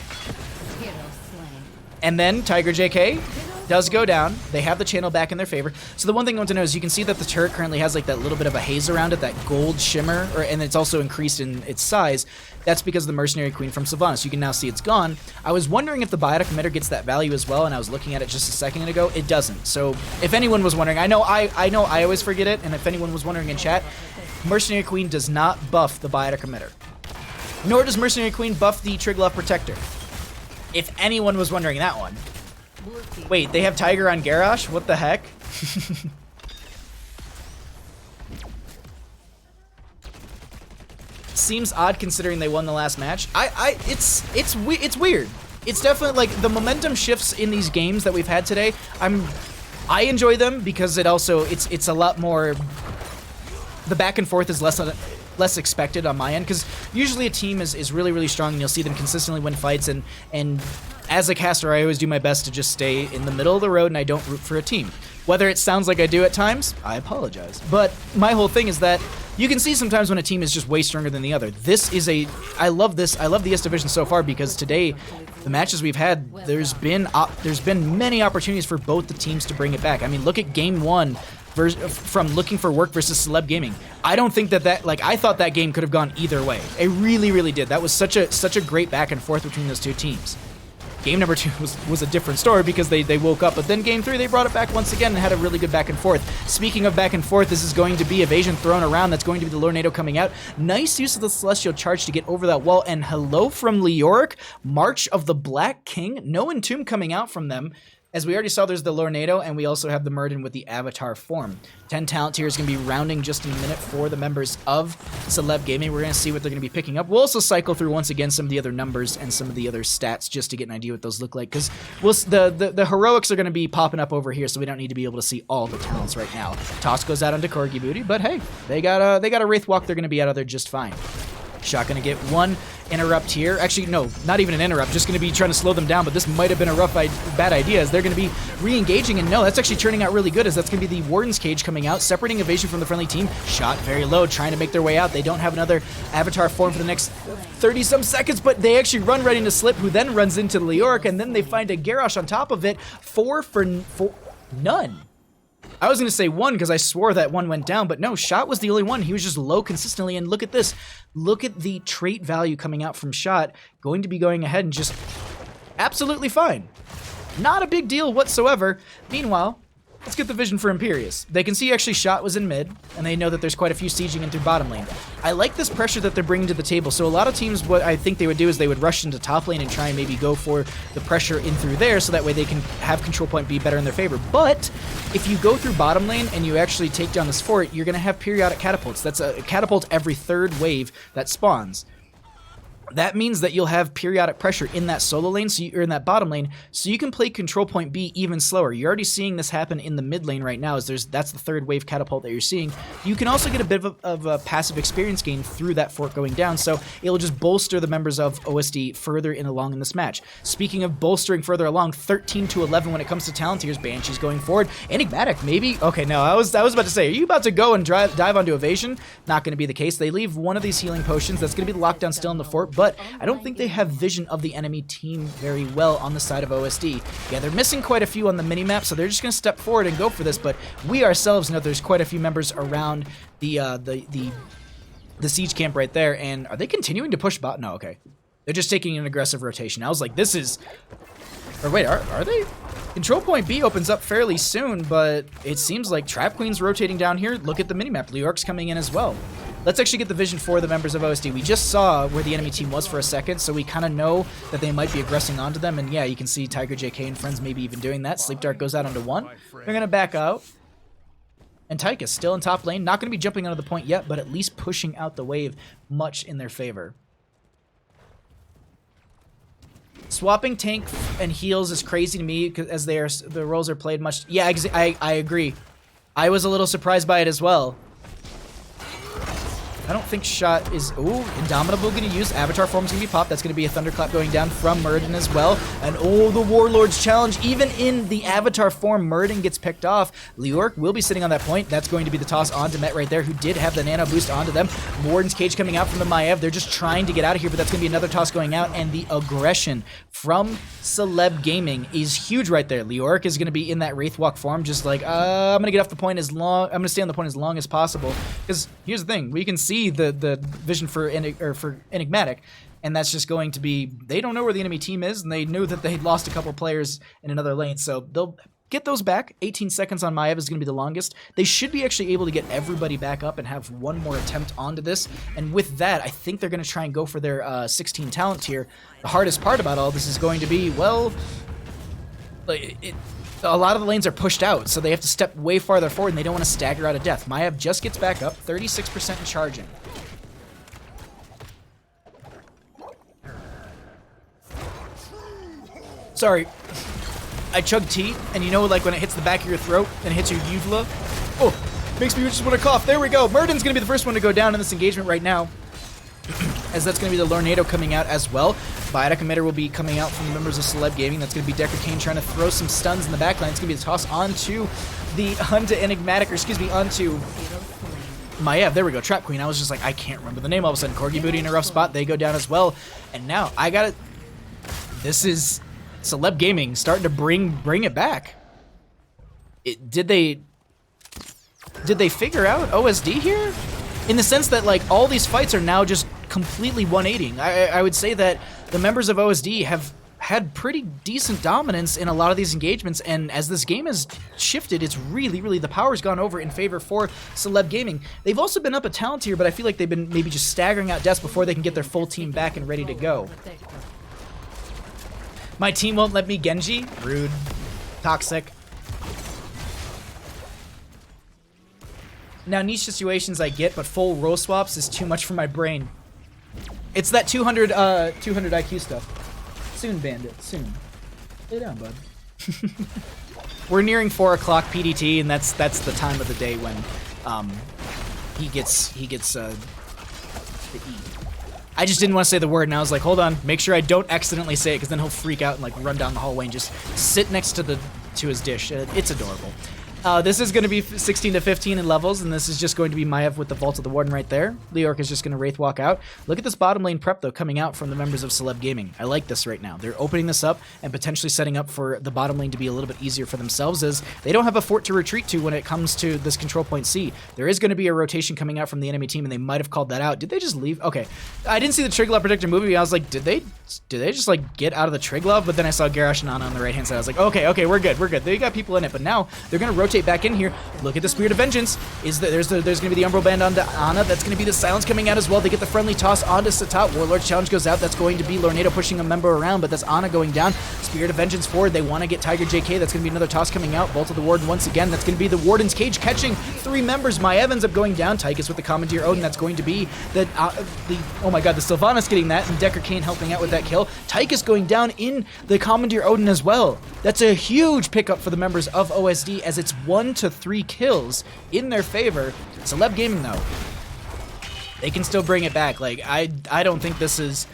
And then Tiger JK does go down. They have the channel back in their favor. So the one thing I want to know is you can see that the turret currently has like that little bit of a haze around it, that gold shimmer, and it's also increased in its size. That's because of the Mercenary Queen from Sylvanas. You can now see it's gone. I was wondering if the Biotic Emitter gets that value as well, and I was looking at it just a second ago. It doesn't. So if anyone was wondering, I know I always forget it, and if anyone was wondering in chat, Mercenary Queen does not buff the Biotic Emitter. Nor does Mercenary Queen buff the Triglav Protector. If anyone was wondering that one. Wait, they have Tiger on Garrosh? What the heck? Seems odd considering they won the last match. It's weird. It's definitely like the momentum shifts in these games that we've had today. I enjoy them because it's a lot more. The back and forth is less expected on my end, because usually a team is really, really strong and you'll see them consistently win fights, and as a caster I always do my best to just stay in the middle of the road and I don't root for a team. Whether it sounds like I do at times, I apologize. But my whole thing is that you can see sometimes when a team is just way stronger than the other. I love this. I love the S Division so far because today, the matches we've had, there's been many opportunities for both the teams to bring it back. I mean, look at game 1 from Looking for Work versus Celeb Gaming. I don't think I thought that game could have gone either way. I really, really did. That was such a great back and forth between those two teams. Game number 2 was a different story because they woke up, but then game 3 they brought it back once again and had a really good back and forth. Speaking of back and forth, this is going to be evasion thrown around. That's going to be the Lornado coming out. Nice use of the Celestial Charge to get over that wall, and hello from Leoric. March of the Black King. No Entomb coming out from them. As we already saw, there's the Lornado, and we also have the Murden with the Avatar form. 10 talent tier is going to be rounding just in a minute for the members of Celeb Gaming. We're going to see what they're going to be picking up. We'll also cycle through once again some of the other numbers and some of the other stats just to get an idea what those look like, because the heroics are going to be popping up over here, so we don't need to be able to see all the talents right now. Toss goes out onto Corgi Booty, but hey, they got a Wraith Walk. They're going to be out of there just fine. Shot going to get one interrupt here. Actually, no, not even an interrupt. Just going to be trying to slow them down, but this might have been a bad idea as they're going to be re-engaging, and no, that's actually turning out really good as that's going to be the Warden's Cage coming out, separating evasion from the friendly team. Shot very low, trying to make their way out. They don't have another Avatar form for the next 30-some seconds, but they actually run right into Slip, who then runs into Leoric, and then they find a Garrosh on top of it. 4 for none. I was going to say 1 because I swore that 1 went down, but no, Shot was the only one. He was just low consistently, and look at this. Look at the trait value coming out from Shot, going to be going ahead and just absolutely fine. Not a big deal whatsoever. Meanwhile, let's get the vision for Imperius. They can see actually Shot was in mid, and they know that there's quite a few sieging in through bottom lane. I like this pressure that they're bringing to the table. So a lot of teams, what I think they would do is they would rush into top lane and try and maybe go for the pressure in through there, so that way they can have control point be better in their favor. But if you go through bottom lane and you actually take down this fort, you're going to have periodic catapults. That's a catapult every 3rd wave that spawns. That means that you'll have periodic pressure in that solo lane, or in that bottom lane, so you can play control point B even slower. You're already seeing this happen in the mid lane right now, as that's the 3rd wave catapult that you're seeing. You can also get a bit of a passive experience gain through that fort going down, so it'll just bolster the members of OSD further along in this match. Speaking of bolstering further along, 13 to 11 when it comes to talent tiers. Banshee's going forward. Enigmatic, maybe? Okay, no, I was about to say, are you about to go and dive onto evasion? Not going to be the case. They leave one of these healing potions. That's going to be the lockdown still in the fort, but I don't think they have vision of the enemy team very well on the side of OSD. Yeah, they're missing quite a few on the minimap, so they're just going to step forward and go for this, but we ourselves know there's quite a few members around the siege camp right there, and are they continuing to push bot? No, okay. They're just taking an aggressive rotation. I was like, this is... Or wait, are they? Control point B opens up fairly soon, but it seems like Trap Queen's rotating down here. Look at the minimap. Leoric's coming in as well. Let's actually get the vision for the members of OSD. We just saw where the enemy team was for a second, so we kind of know that they might be aggressing onto them. And yeah, you can see Tiger JK and friends maybe even doing that. Sleep Dart goes out onto 1. They're going to back out. And Tyka's still in top lane. Not going to be jumping onto the point yet, but at least pushing out the wave much in their favor. Swapping tank and heals is crazy to me as the roles are played much. Yeah, I agree. I was a little surprised by it as well. I don't think Shot is... Ooh, Indomitable going to use. Avatar form's going to be popped. That's going to be a Thunderclap going down from Murden as well. And oh, the Warlord's challenge. Even in the Avatar form, Murden gets picked off. Leoric will be sitting on that point. That's going to be the toss onto Met right there, who did have the nano boost onto them. Warden's Cage coming out from the Maiev. They're just trying to get out of here, but that's going to be another toss going out. And the aggression from Celeb Gaming is huge right there. Leoric is going to be in that Wraith Walk form, just like, I'm going to get off the point I'm going to stay on the point as long as possible. Because here's the thing. We can see the vision for Enigmatic, and that's just going to be, they don't know where the enemy team is, and they knew that they had lost a couple players in another lane, so they'll get those back. 18 seconds on Maiev is going to be the longest. They should be actually able to get everybody back up and have one more attempt onto this, and with that, I think they're going to try and go for their 16 talent tier. The hardest part about all this is going to be, well, a lot of the lanes are pushed out, so they have to step way farther forward, and they don't want to stagger out of death. Maiev just gets back up, 36% in charging. Sorry, I chugged tea, and you know, like when it hits the back of your throat and it hits your uvula? Oh, makes me just want to cough. There we go. Murden's going to be the first one to go down in this engagement right now, as that's going to be the Lornado coming out as well. Biotic Emitter will be coming out from the members of Celeb Gaming. That's going to be Decker Kane trying to throw some stuns in the backline. It's going to be the toss onto Enigmatic, or excuse me, onto Maiev. There we go, Trap Queen. I was just like, I can't remember the name all of a sudden. Corgi Booty in a rough spot. They go down as well. And now, I got it. This is Celeb Gaming starting to bring it back. Did they figure out OSD here? In the sense that, like, all these fights are now just completely 180ing. I would say that the members of OSD have had pretty decent dominance in a lot of these engagements, and as this game has shifted, it's really, the power's gone over in favor for Celeb Gaming. They've also been up a talent tier, but I feel like they've been maybe just staggering out deaths before they can get their full team back and ready to go. My team won't let me Genji? Rude. Toxic. Now, niche situations I get, but full row swaps is too much for my brain. It's that 200 IQ stuff. Soon, Bandit. Soon. Lay down, bud. We're nearing 4 o'clock PDT, and that's the time of the day when he gets to eat. I just didn't want to say the word, and I was like, hold on, make sure I don't accidentally say it, because then he'll freak out and like run down the hallway and just sit next to his dish. It's adorable. This is going to be 16 to 15 in levels, and this is just going to be Maev with the Vault of the Warden right there. Leorc is just going to Wraith walk out. Look at this bottom lane prep, though, coming out from the members of Celeb Gaming. I like this right now. They're opening this up and potentially setting up for the bottom lane to be a little bit easier for themselves, as they don't have a fort to retreat to when it comes to this control point C. There is going to be a rotation coming out from the enemy team, and they might have called that out. Did they just leave? Okay. I didn't see the Triglav Predictor movie. I was like, did they just, like, get out of the Triglav? But then I saw Garrosh and Ana on the right-hand side. I was like, okay, we're good. They got people in it, but now they're going to rotate back in here. Look at the Spirit of Vengeance. There's going to be the Umbral Band onto Ana. That's going to be the Silence coming out as well. They get the friendly toss onto Satat. Warlord's Challenge goes out. That's going to be Lornado pushing a member around, but that's Ana going down. Spirit of Vengeance forward. They want to get Tiger JK. That's going to be another toss coming out. Vault of the Warden once again. That's going to be the Warden's Cage catching 3 members. Maev ends up going down. Tychus with the Commandeer Odin. That's going to be oh my god, the Sylvanas getting that, and Decker Kane helping out with that kill. Tychus going down in the Commandeer Odin as well. That's a huge pickup for the members of OSD, as it's 1 to 3 kills in their favor. Celeb Gaming, though, they can still bring it back. Like, I don't think this is...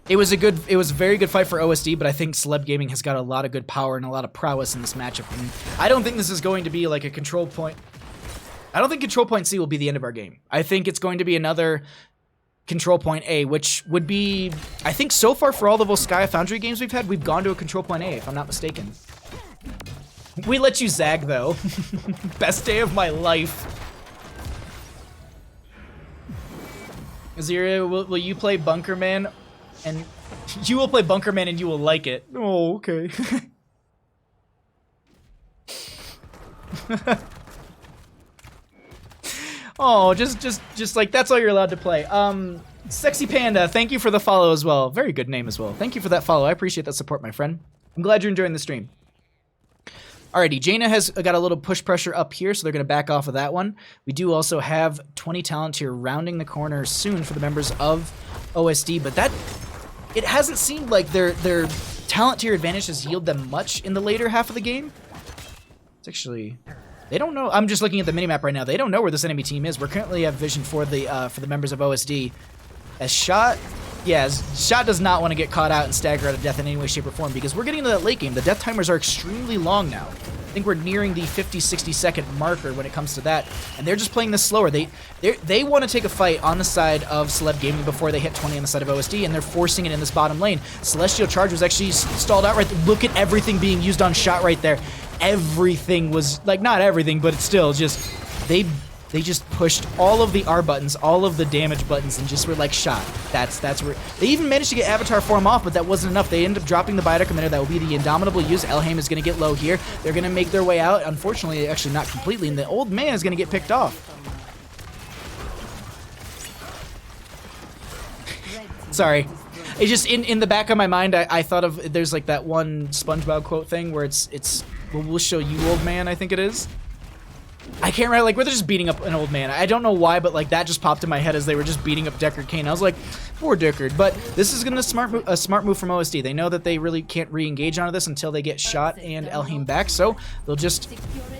It was a very good fight for OSD, but I think Celeb Gaming has got a lot of good power and a lot of prowess in this matchup. And I don't think this is going to be like a control point. I don't think control point C will be the end of our game. I think it's going to be another control point A, which would be, I think so far for all the Volskaya Foundry games we've had, we've gone to a control point A, if I'm not mistaken. We let you zag, though. Best day of my life. Aziria, will you play Bunkerman? And you will play Bunkerman and you will like it. Oh, okay. Oh, just like, that's all you're allowed to play. Sexy Panda, thank you for the follow as well. Very good name as well. Thank you for that follow. I appreciate that support, my friend. I'm glad you're enjoying the stream. Alrighty, Jaina has got a little push pressure up here, so they're going to back off of that one. We do also have 20 talent here rounding the corner soon for the members of OSD, but it hasn't seemed like their talent tier advantage has yielded them much in the later half of the game. It's actually... They don't know. I'm just looking at the minimap right now. They don't know where this enemy team is. We're currently have vision for the members of OSD. As Shot does not want to get caught out and stagger out of death in any way, shape, or form, because we're getting into that late game. The death timers are extremely long now. I think we're nearing the 50-60 second marker when it comes to that, and they're just playing this slower. They want to take a fight on the side of Celeb Gaming before they hit 20 on the side of OSD, and they're forcing it in this bottom lane. Celestial Charge was actually stalled out right there. Look at everything being used on Shot right there. Everything was, like, not everything, but it's still just, they just pushed all of the R buttons, all of the damage buttons, and just were like, Shot. That's where, they even managed to get Avatar form off, but that wasn't enough. They ended up dropping the Biotic Emitter. That will be the Indomitable use. Elhaim is going to get low here. They're going to make their way out. Unfortunately, actually not completely, and the old man is going to get picked off. Sorry. It's just, in the back of my mind, I thought of, there's like that one SpongeBob quote thing where it's we'll show you, old man, I think it is. I can't remember, like, where they're just beating up an old man. I don't know why, but, like, that just popped in my head as they were just beating up Deckard Cain. I was like, poor Deckard. But this is a smart move from OSD. They know that they really can't re-engage onto this until they get Shot and Elhaim back, so they'll just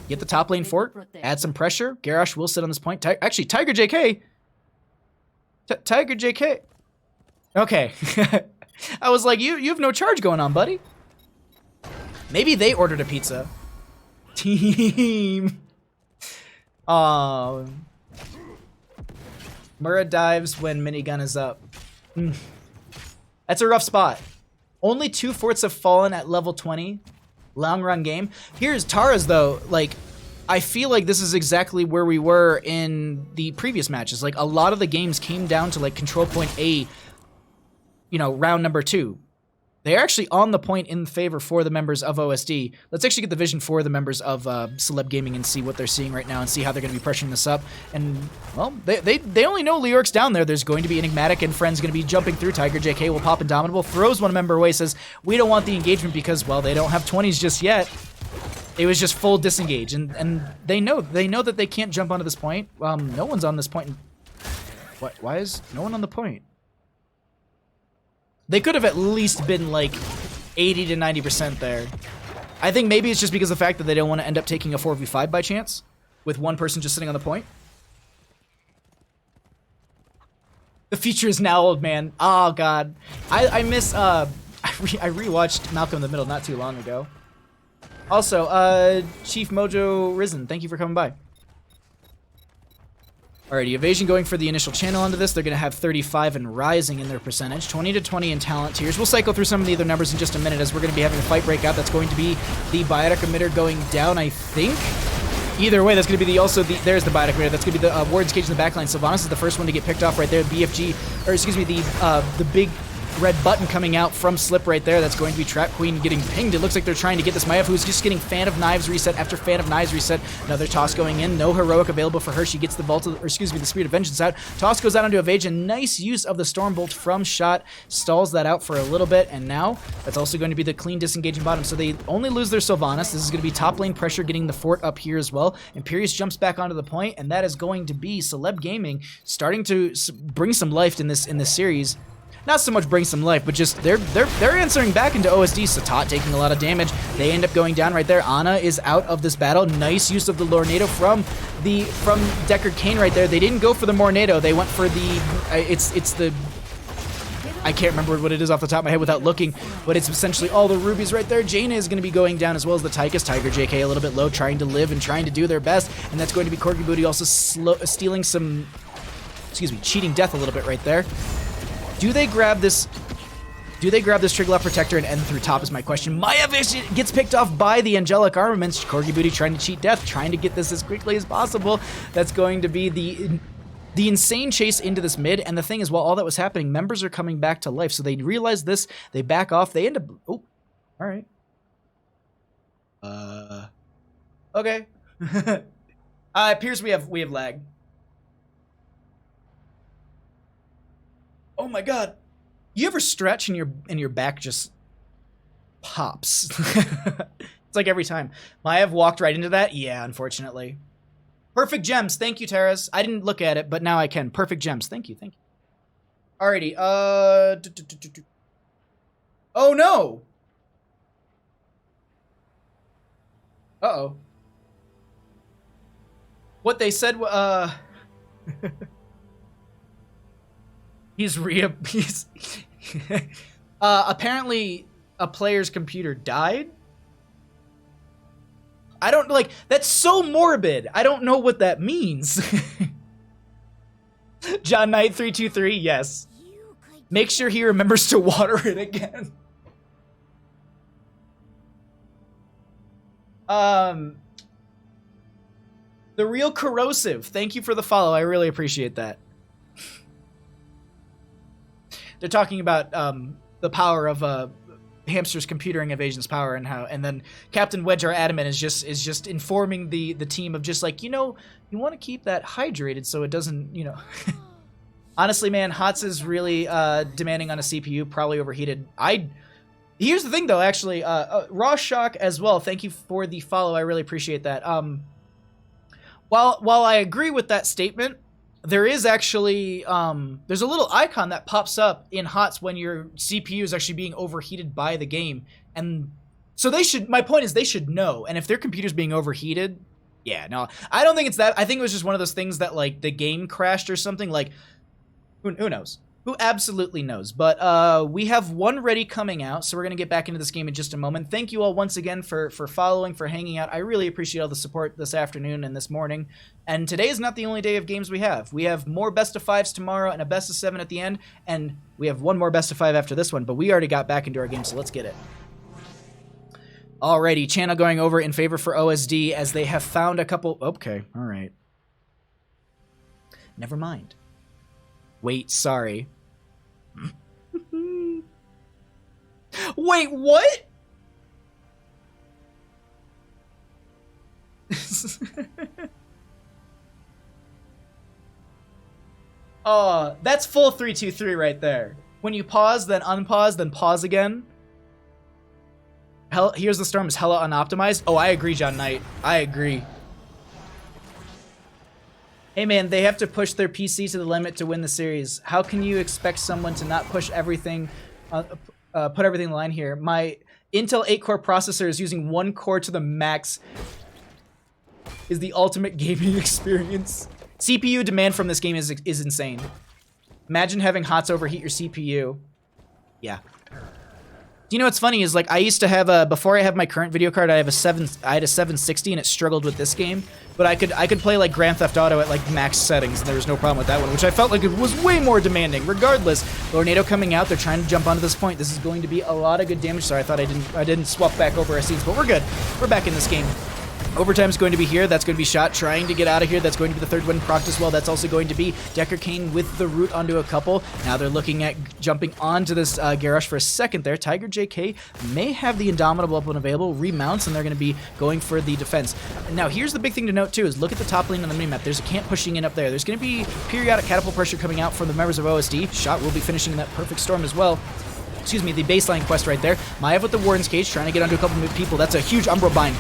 get the top lane fort, add some pressure. Garrosh will sit on this point. Actually, Tiger JK. Tiger JK. Okay. I was like, you have no charge going on, buddy. Maybe they ordered a pizza. Team. Mura dives when minigun is up. That's a rough spot. Only 2 forts have fallen at level 20. Long run game. Here's Tara's, though. Like, I feel like this is exactly where we were in the previous matches. Like, a lot of the games came down to, like, control point A, you know, round number 2. They're actually on the point in favor for the members of OSD. Let's actually get the vision for the members of Celeb Gaming and see what they're seeing right now and see how they're going to be pressuring this up. And, well, they only know Leorc's down there. There's going to be Enigmatic and friends going to be jumping through. Tiger JK will pop Indomitable, throws one member away, says, we don't want the engagement because, well, they don't have 20s just yet. It was just full disengage, and they know that they can't jump onto this point. No one's on this point. What? Why is no one on the point? They could have at least been like 80 to 90% there. I think maybe it's just because of the fact that they don't want to end up taking a 4v5 by chance with one person just sitting on the point. The future is now, old man. Oh god, I miss. I rewatched Malcolm in the Middle not too long ago. Also, Chief Mojo Risen, thank you for coming by. Alrighty, Evasion going for the initial channel onto this. They're going to have 35 and rising in their percentage. 20 to 20 in talent tiers. We'll cycle through some of the other numbers in just a minute as we're going to be having a fight break out. That's going to be the biotic emitter going down, I think. Either way, that's going to be there's the biotic emitter. That's going to be the Warden's Cage in the backline. Sylvanas is the first one to get picked off right there. BFG, or excuse me, the big red button coming out from Slip right there. That's going to be Trap Queen getting pinged. It looks like they're trying to get this Maiev, who's just getting Fan of Knives reset after Fan of Knives reset. Another toss going in. No heroic available for her. She gets the the Spirit of Vengeance out. Toss goes out onto Evasion. Nice use of the Stormbolt from Shot. Stalls that out for a little bit, and now that's also going to be the clean disengaging bottom. So they only lose their Sylvanas. This is going to be top lane pressure getting the fort up here as well. Imperius jumps back onto the point, and that is going to be Celeb Gaming starting to bring some life in this series. Not so much bring some life, but just they're answering back into OSD. Satat taking a lot of damage. They end up going down right there. Ana is out of this battle. Nice use of the Lornado from Deckard Cain right there. They didn't go for the Mornado. They went for the I can't remember what it is off the top of my head without looking, but it's essentially all the rubies right there. Jaina is going to be going down as well as the Tychus. Tiger JK a little bit low, trying to live and trying to do their best, and that's going to be Corgi Booty also stealing some, cheating death a little bit right there. Do they grab this Triglav Protector and end through top is my question. Maiev gets picked off by the Angelic Armaments. Corgi Booty trying to cheat death, trying to get this as quickly as possible. That's going to be the insane chase into this mid. And the thing is, while all that was happening, members are coming back to life. So they realize this, they back off, they end up, oh, all right. Okay. It appears we have lag. Oh my god. You ever stretch and your back just pops? It's like every time. Maiev walked right into that? Yeah, unfortunately. Perfect gems. Thank you, Terrace. I didn't look at it, but now I can. Perfect gems. Thank you. Alrighty. Oh no. Uh-oh. What they said, he's apparently a player's computer died. I don't that's so morbid. I don't know what that means. John Knight 323, yes. Make sure he remembers to water it again. The Real Corrosive, thank you for the follow. I really appreciate that. They're talking about the power of Hamster's computering evasion's power and how, and then Captain Wedge our Adamant is just informing the team of just like, you want to keep that hydrated so it doesn't, Honestly, man, HOTS is really demanding on a CPU, probably overheated. Here's the thing though, actually, Raw Shock as well. Thank you for the follow. I really appreciate that. While I agree with that statement, there is actually, there's a little icon that pops up in HOTS when your CPU is actually being overheated by the game. And so my point is they should know. And if their computer's being overheated, yeah, no, I don't think it's that. I think it was just one of those things that like the game crashed or something. Like, who knows? Who absolutely knows? But we have one ready coming out, so we're going to get back into this game in just a moment. Thank you all once again for following, for hanging out. I really appreciate all the support this afternoon and this morning. And today is not the only day of games we have. We have more best of fives tomorrow and a best of 7 at the end, and we have one more best of 5 after this one, but we already got back into our game, so let's get it. Alrighty, channel going over in favor for OSD as they have found a couple... Okay, alright. Never mind. Wait, sorry. Wait, what? Oh, that's full 3-2-3 right there. When you pause, then unpause, then pause again. Here's the Storm is hella unoptimized. Oh, I agree, John Knight. I agree. Hey man, they have to push their PC to the limit to win the series. How can you expect someone to not push everything, put everything in line here? My Intel 8-core processor is using 1 core to the max. Is the ultimate gaming experience. CPU demand from this game is insane. Imagine having HOTS overheat your CPU. Yeah. Do you know what's funny is like I used to have before I have my current video card, I had a 760 and it struggled with this game, but I could play like Grand Theft Auto at like max settings and there was no problem with that one, which I felt like it was way more demanding. Regardless, Tornado coming out, they're trying to jump onto this point. This is going to be a lot of good damage. Sorry, I thought I didn't swap back over our scenes, but we're good. We're back in this game. Overtime's going to be here. That's going to be shot. Trying to get out of here. That's going to be the third one procced as well. That's also going to be Decker Kane with the root onto a couple. Now they're looking at jumping onto this Garrosh for a second there. Tiger JK may have the Indomitable up and available. Remounts, and they're going to be going for the defense. Now here's the big thing to note too is look at the top lane on the minimap. There's a camp pushing in up there. There's going to be periodic catapult pressure coming out from the members of OSD. Shot will be finishing in that perfect storm as well. Excuse me, the baseline quest right there. Maiev with the Warden's Cage trying to get onto a couple of people. That's a huge Umbro bind.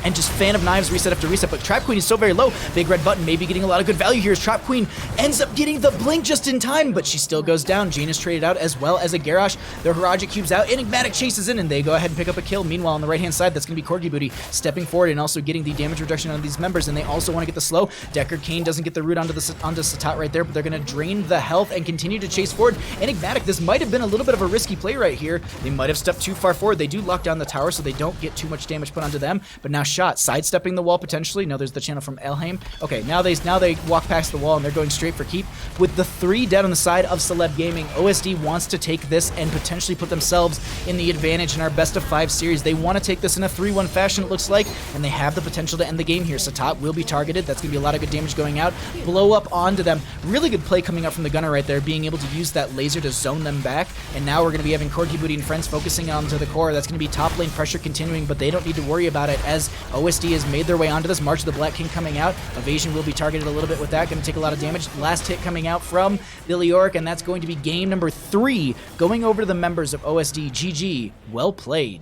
And just Fan of Knives reset after reset, but Trap Queen is so very low. Big red button maybe getting a lot of good value here as Trap Queen ends up getting the blink just in time, but she still goes down. Jane is traded out as well as a Garrosh. The Haragic cubes out. Enigmatic chases in and they go ahead and pick up a kill. Meanwhile, on the right-hand side, that's going to be Corgi Booty stepping forward and also getting the damage reduction on these members, and they also want to get the slow. Decker Kane doesn't get the root onto Satat right there, but they're going to drain the health and continue to chase forward. Enigmatic, this might have been a little bit of a risky play right here. They might have stepped too far forward. They do lock down the tower, so they don't get too much damage put onto them, but now Shot sidestepping the wall potentially. No, there's the channel from Elheim. Okay, now they walk past the wall and they're going straight for keep. With the 3 dead on the side of Celeb Gaming, OSD wants to take this and potentially put themselves in the advantage in our best of 5 series. They want to take this in a 3-1 fashion, it looks like, and they have the potential to end the game here. Satat will be targeted. That's going to be a lot of good damage going out. Blow up onto them. Really good play coming up from the gunner right there, being able to use that laser to zone them back. And now we're going to be having Corgi Booty and friends focusing onto the core. That's going to be top lane pressure continuing, but they don't need to worry about it as OSD has made their way onto this. March of the Black King coming out. Evasion will be targeted a little bit with that. Going to take a lot of damage. Last hit coming out from Billy Yorick, and that's going to be game number 3 going over to the members of OSD. GG. Well played.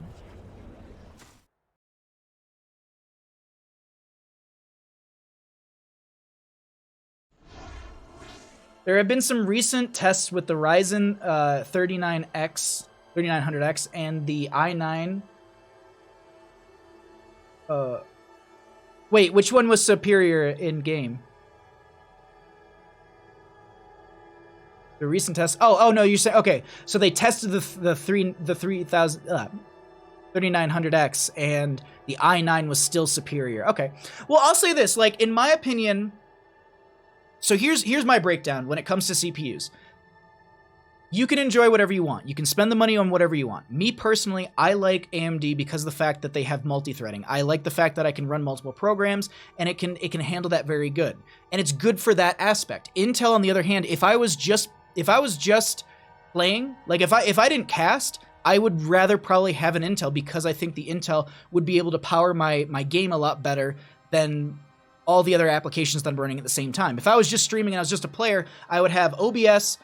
There have been some recent tests with the Ryzen 3900X and the i9. Wait, which one was superior in game? The recent test. Oh no, you said okay. So they tested the 3900X and the i9 was still superior. Okay. Well, I'll say this, like in my opinion. So here's my breakdown when it comes to CPUs. You can enjoy whatever you want. You can spend the money on whatever you want. Me personally, I like AMD because of the fact that they have multi-threading. I like the fact that I can run multiple programs and it can handle that very good. And it's good for that aspect. Intel, on the other hand, if I was just playing, like if I didn't cast, I would rather probably have an Intel because I think the Intel would be able to power my game a lot better than all the other applications that I'm running at the same time. If I was just streaming and I was just a player, I would have OBS,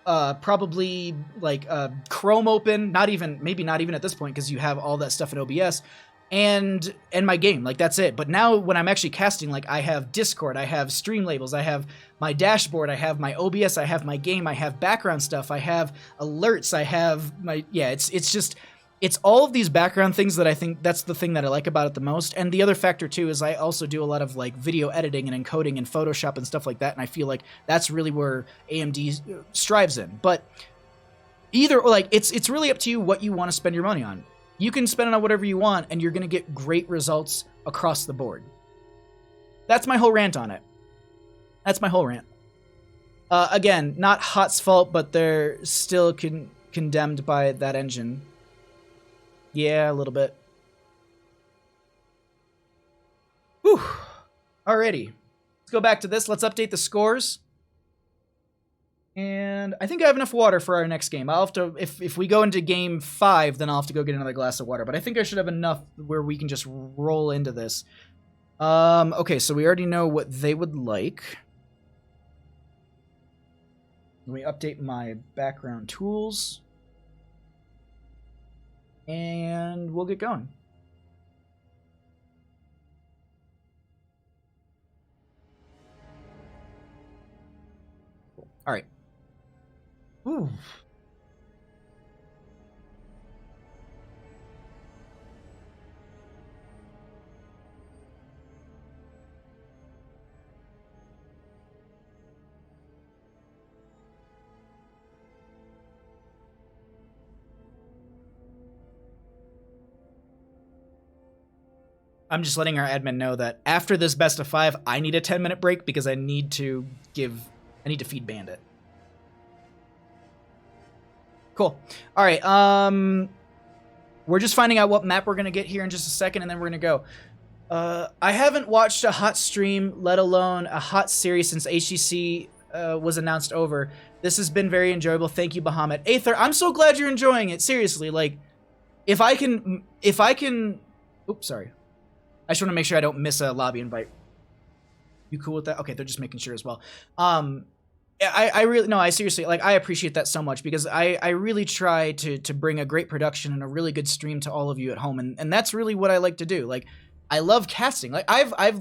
probably like Chrome open, maybe not even at this point because you have all that stuff in OBS, and my game, like that's it. But now when I'm actually casting, like I have Discord, I have stream labels, I have my dashboard, I have my OBS, I have my game, I have background stuff, I have alerts, I have my, yeah, it's all of these background things that I think that's the thing that I like about it the most. And the other factor too is I also do a lot of like video editing and encoding and Photoshop and stuff like that. And I feel like that's really where AMD strives in. But either, like, it's really up to you what you want to spend your money on. You can spend it on whatever you want and you're going to get great results across the board. That's my whole rant on it. That's my whole rant. Again, not HOT's fault, but they're still condemned by that engine. Yeah, a little bit. Whew. Alrighty. Let's go back to this. Let's update the scores. And I think I have enough water for our next game. I'll have to, if we go into game 5, then I'll have to go get another glass of water. But I think I should have enough where we can just roll into this. Okay, so we already know what they would like. Let me update my background tools. and we'll get going. All right. Ooh. I'm just letting our admin know that after this best of 5, I need a 10-minute break because I need to feed Bandit. Cool. All right. We're just finding out what map we're gonna get here in just a second, and then we're gonna go. I haven't watched a hot stream, let alone a hot series, since HGC was announced over. This has been very enjoyable. Thank you, Bahamut. Aether, I'm so glad you're enjoying it. Seriously, like, if I can, oops, sorry. I just want to make sure I don't miss a lobby invite. You cool with that? Okay, they're just making sure as well. I really, no, I seriously, like, I appreciate that so much because I really try to bring a great production and a really good stream to all of you at home. And that's really what I like to do. Like, I love casting. Like,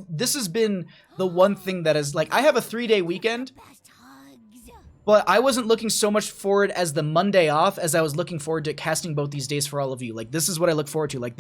this has been the one thing that is, like, I have a 3-day weekend, but I wasn't looking so much forward as the Monday off as I was looking forward to casting both these days for all of you. Like, this is what I look forward to. Like,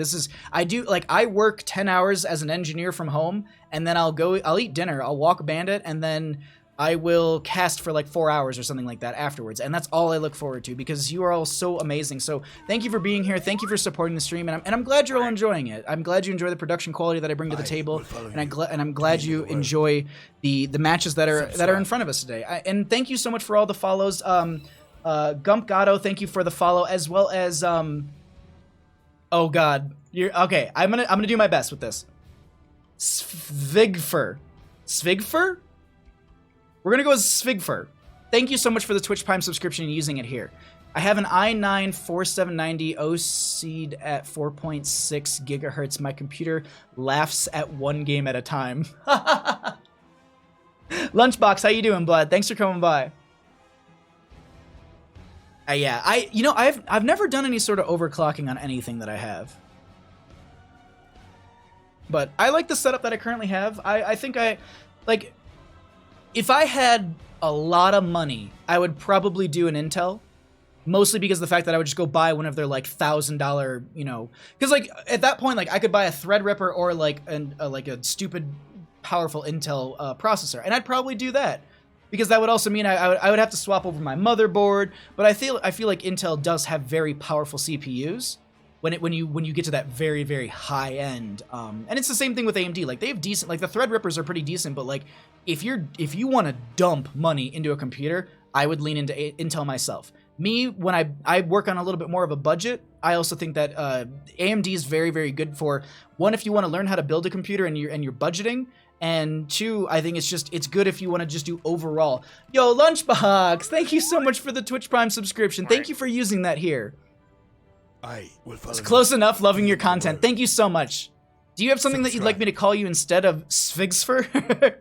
I work 10 hours as an engineer from home, and then I'll eat dinner, I'll walk Bandit, and then I will cast for like 4 hours or something like that afterwards. And that's all I look forward to because you are all so amazing. So thank you for being here. Thank you for supporting the stream. And I'm glad you're all enjoying it. I'm glad you enjoy the production quality that I bring to the table. And I'm glad you enjoy the matches that are in front of us today. And thank you so much for all the follows. Gump Gatto, thank you for the follow, as well as oh god. You're okay. I'm gonna do my best with this. Svigfer. We're going to go with Svigfer. Thank you so much for the Twitch Prime subscription and using it here. I have an i9 4790 OC'd at 4.6 gigahertz. My computer laughs at one game at a time. Lunchbox, how you doing, Blood? Thanks for coming by. Yeah, I've never done any sort of overclocking on anything that I have. But I like the setup that I currently have. I think like, if I had a lot of money, I would probably do an Intel, mostly because of the fact that I would just go buy one of their like $1,000, because like at that point, like I could buy a Threadripper or like a stupid powerful Intel processor, and I'd probably do that because that would also mean I would have to swap over my motherboard. But I feel like Intel does have very powerful CPUs when you get to that very, very high end. And it's the same thing with AMD. Like, they have decent, like the Threadrippers are pretty decent, but like if you want to dump money into a computer, I would lean into Intel myself. Me, when I work on a little bit more of a budget, I also think that AMD is very, very good for, one, if you want to learn how to build a computer and you're budgeting, and two, I think it's good if you want to just do overall. Yo, Lunchbox, thank you so much for the Twitch Prime subscription. Thank you for using that here. It's close enough, loving your content. Thank you so much. Do you have something that you'd like me to call you instead of Svigsfer?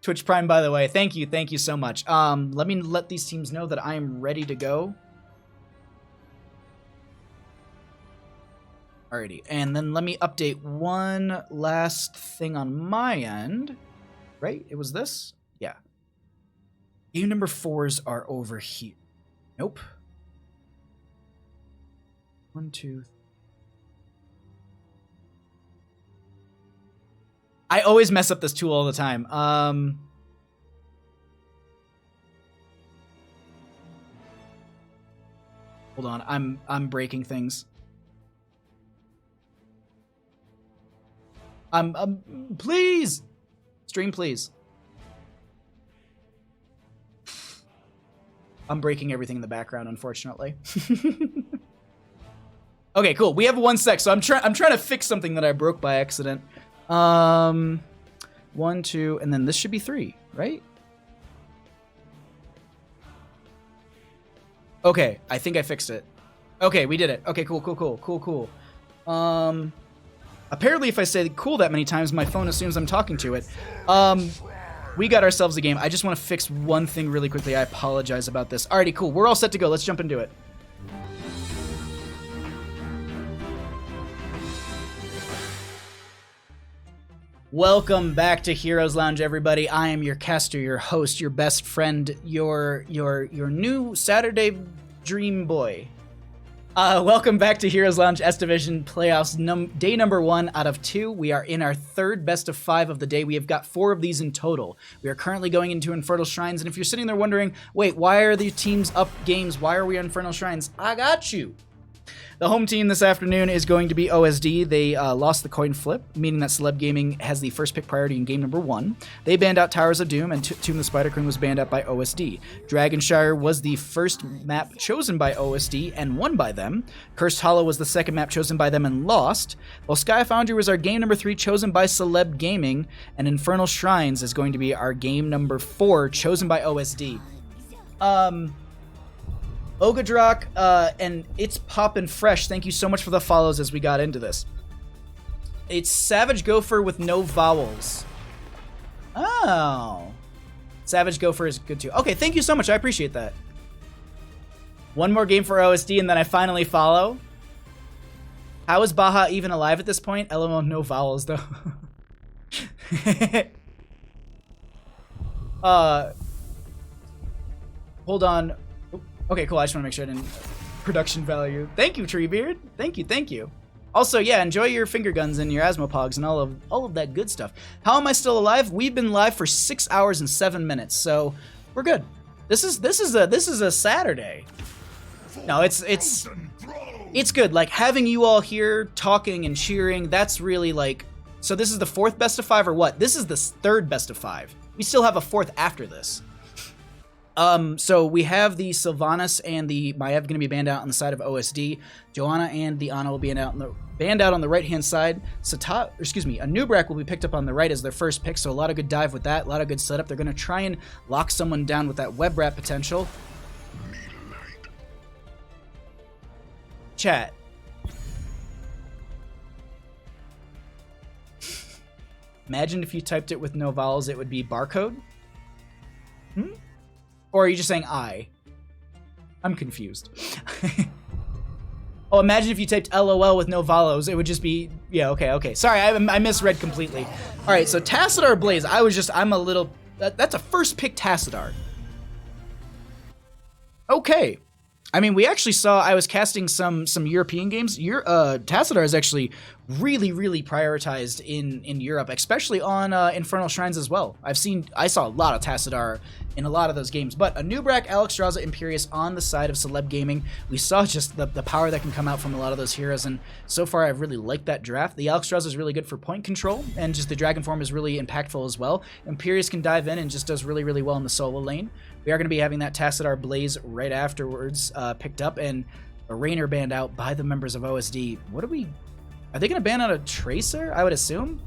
Twitch Prime, by the way. Thank you so much. Let me let these teams know that I am ready to go. Alrighty, and then let me update one last thing on my end. Right? It was this? Yeah. Game number 4s are over here. Nope. 1, 2. I always mess up this tool all the time. Hold on, I'm breaking things. Please! Stream, please. I'm breaking everything in the background, unfortunately. Okay, cool. We have 1 sec, so I'm trying to fix something that I broke by accident. 1, 2, and then this should be 3, right? Okay, I think I fixed it. Okay, we did it. Okay, cool. Apparently if I say cool that many times, my phone assumes I'm talking to it. We got ourselves a game. I just want to fix one thing really quickly. I apologize about this. Alrighty, cool. We're all set to go. Let's jump into it. Welcome back to Heroes Lounge, everybody. I am your caster, your host, your best friend, your new Saturday dream boy. Welcome back to Heroes Lounge S Division Playoffs, day number 1 out of 2. We are in our third best of 5 of the day. We have got 4 of these in total. We are currently going into Infernal Shrines, and if you're sitting there wondering, wait, why are these teams up games? Why are we on Infernal Shrines? I got you. The home team this afternoon is going to be OSD. They lost the coin flip, meaning that Celeb Gaming has the first pick priority in game number 1. They banned out Towers of Doom, and Tomb of the Spider Queen was banned out by OSD. Dragonshire was the first map chosen by OSD and won by them. Cursed Hollow was the second map chosen by them and lost. While Sky Foundry was our game number 3 chosen by Celeb Gaming, and Infernal Shrines is going to be our game number 4 chosen by OSD. Ogadrock, and It's Poppin' Fresh, thank you so much for the follows as we got into this. It's Savage Gopher with no vowels. Oh. Savage Gopher is good too. Okay, thank you so much, I appreciate that. One more game for OSD and then I finally follow. How is Baja even alive at this point? LMO, no vowels though. Hold on. Okay, cool. I just want to make sure I didn't... Production value. Thank you, Treebeard. Thank you, thank you. Also, yeah, enjoy your finger guns and your asmopogs and all of that good stuff. How am I still alive? We've been live for 6 hours and 7 minutes, so we're good. This is a Saturday. No, it's good. Like having you all here talking and cheering. That's really like. So this is the 4th best of 5 or what? This is the 3rd best of 5. We still have a 4th after this. So we have the Sylvanas and the Maiev going to be banned out on the side of OSD. Joanna and the Ana will be banned out on the right-hand side. Anubrak will be picked up on the right as their first pick, so a lot of good dive with that, a lot of good setup. They're going to try and lock someone down with that web rat potential. Chat. Imagine if you typed it with no vowels, it would be barcode? Or are you just saying I? I'm confused. Oh, imagine if you typed LOL with no vowels. It would just be... Yeah, okay. Sorry, I misread completely. All right, so Tassadar Blaze. I'm a little... That's a first pick Tassadar. Okay. I mean, we actually saw... I was casting some European games. Tassadar is actually really prioritized in Europe, especially on Infernal Shrines as well. I saw a lot of Tassadar in a lot of those games. But Anubrak, Alexstrasza, Imperius on the side of Celeb Gaming. We saw just the power that can come out from a lot of those heroes, and so far I've really liked that draft. The Alexstrasza is really good for point control, and just the Dragon form is really impactful as well. Imperius can dive in and just does really well in the solo lane. We are going to be having that Tassadar Blaze right afterwards picked up, and a Rainer banned out by the members of OSD. Are they going to ban out a Tracer, I would assume?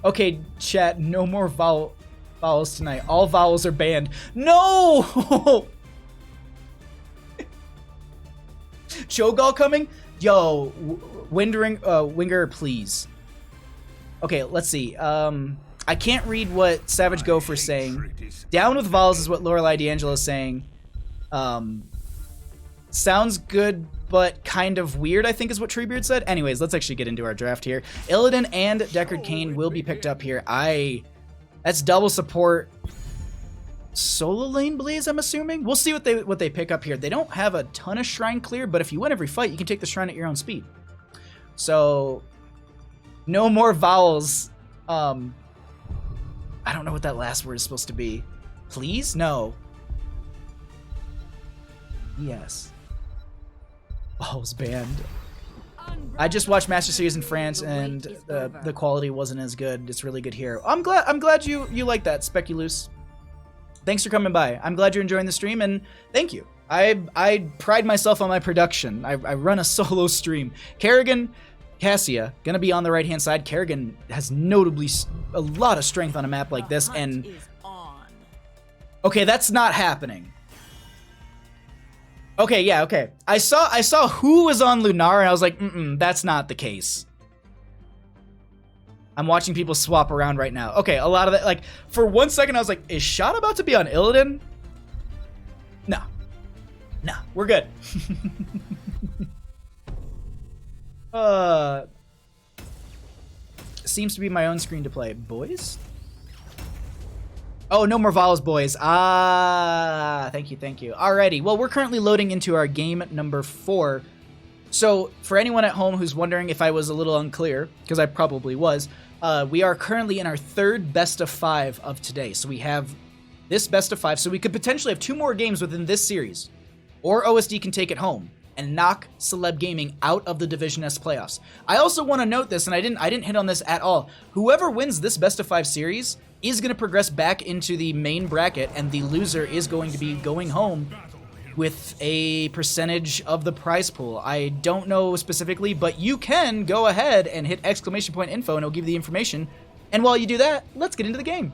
Okay, chat, no more vowels tonight. All vowels are banned. No! Cho'Gall coming? Yo, Winger, please. Okay, let's see. I can't read what Savage Gopher's saying. Down with vowels is what Lorelei D'Angelo is saying. Sounds good, but kind of weird, I think is what Treebeard said. Anyways, let's actually get into our draft here. Illidan and Deckard Cain will be picked up here. That's double support. Solo lane Blaze, I'm assuming? We'll see what they pick up here. They don't have a ton of shrine clear, but if you win every fight, you can take the shrine at your own speed. So, no more vowels. I don't know what that last word is supposed to be. Please? No. Yes. Vowels banned. I just watched Master Series in France, and the quality wasn't as good. It's really good here. I'm glad you like that, Speculous. Thanks for coming by. I'm glad you're enjoying the stream, and thank you. I pride myself on my production. I run a solo stream. Kerrigan, Cassia, gonna be on the right-hand side. Kerrigan has notably a lot of strength on a map like this, and... Okay, that's not happening. Okay, yeah, okay. I saw who was on Lunar, and I was like, that's not the case. I'm watching people swap around right now. Okay, a lot of that, like, for 1 second I was like, is Shot about to be on Illidan? No, we're good. Seems to be my own screen to play. Boys? Oh, no more vols, boys. Ah, thank you, thank you. Alrighty, well, we're currently loading into our game number 4. So, for anyone at home who's wondering if I was a little unclear, because I probably was, we are currently in our 3rd best of 5 of today. So we have this best of 5, so we could potentially have 2 more games within this series. Or OSD can take it home and knock Celeb Gaming out of the Division S playoffs. I also want to note this, and I didn't hit on this at all. Whoever wins this best of 5 series is going to progress back into the main bracket, and the loser is going to be going home with a percentage of the prize pool. I don't know specifically, but you can go ahead and hit !info and it'll give you the information. And while you do that, let's get into the game.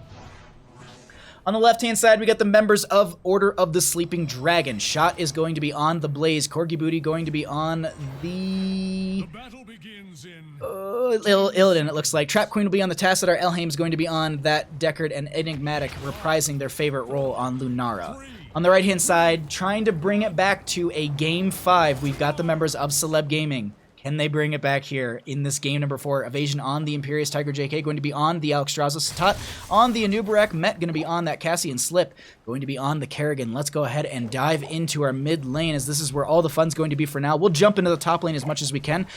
On the left-hand side, we got the members of Order of the Sleeping Dragon. Shot is going to be on the Blaze. Corgi Booty going to be on the battle begins in Illidan, it looks like. Trap Queen will be on the Tassadar. Elhaim's going to be on that Deckard, and Enigmatic reprising their favorite role on Lunara. On the right-hand side, trying to bring it back to a Game 5, we've got the members of Celeb Gaming. Can they bring it back here in this game number 4? Evasion on the Imperious Tiger JK, going to be on the Alexstrasza. Satat on the Anubarak. Met going to be on that Cassian Slip, going to be on the Kerrigan. Let's go ahead and dive into our mid lane, as this is where all the fun's going to be for now. We'll jump into the top lane as much as we can.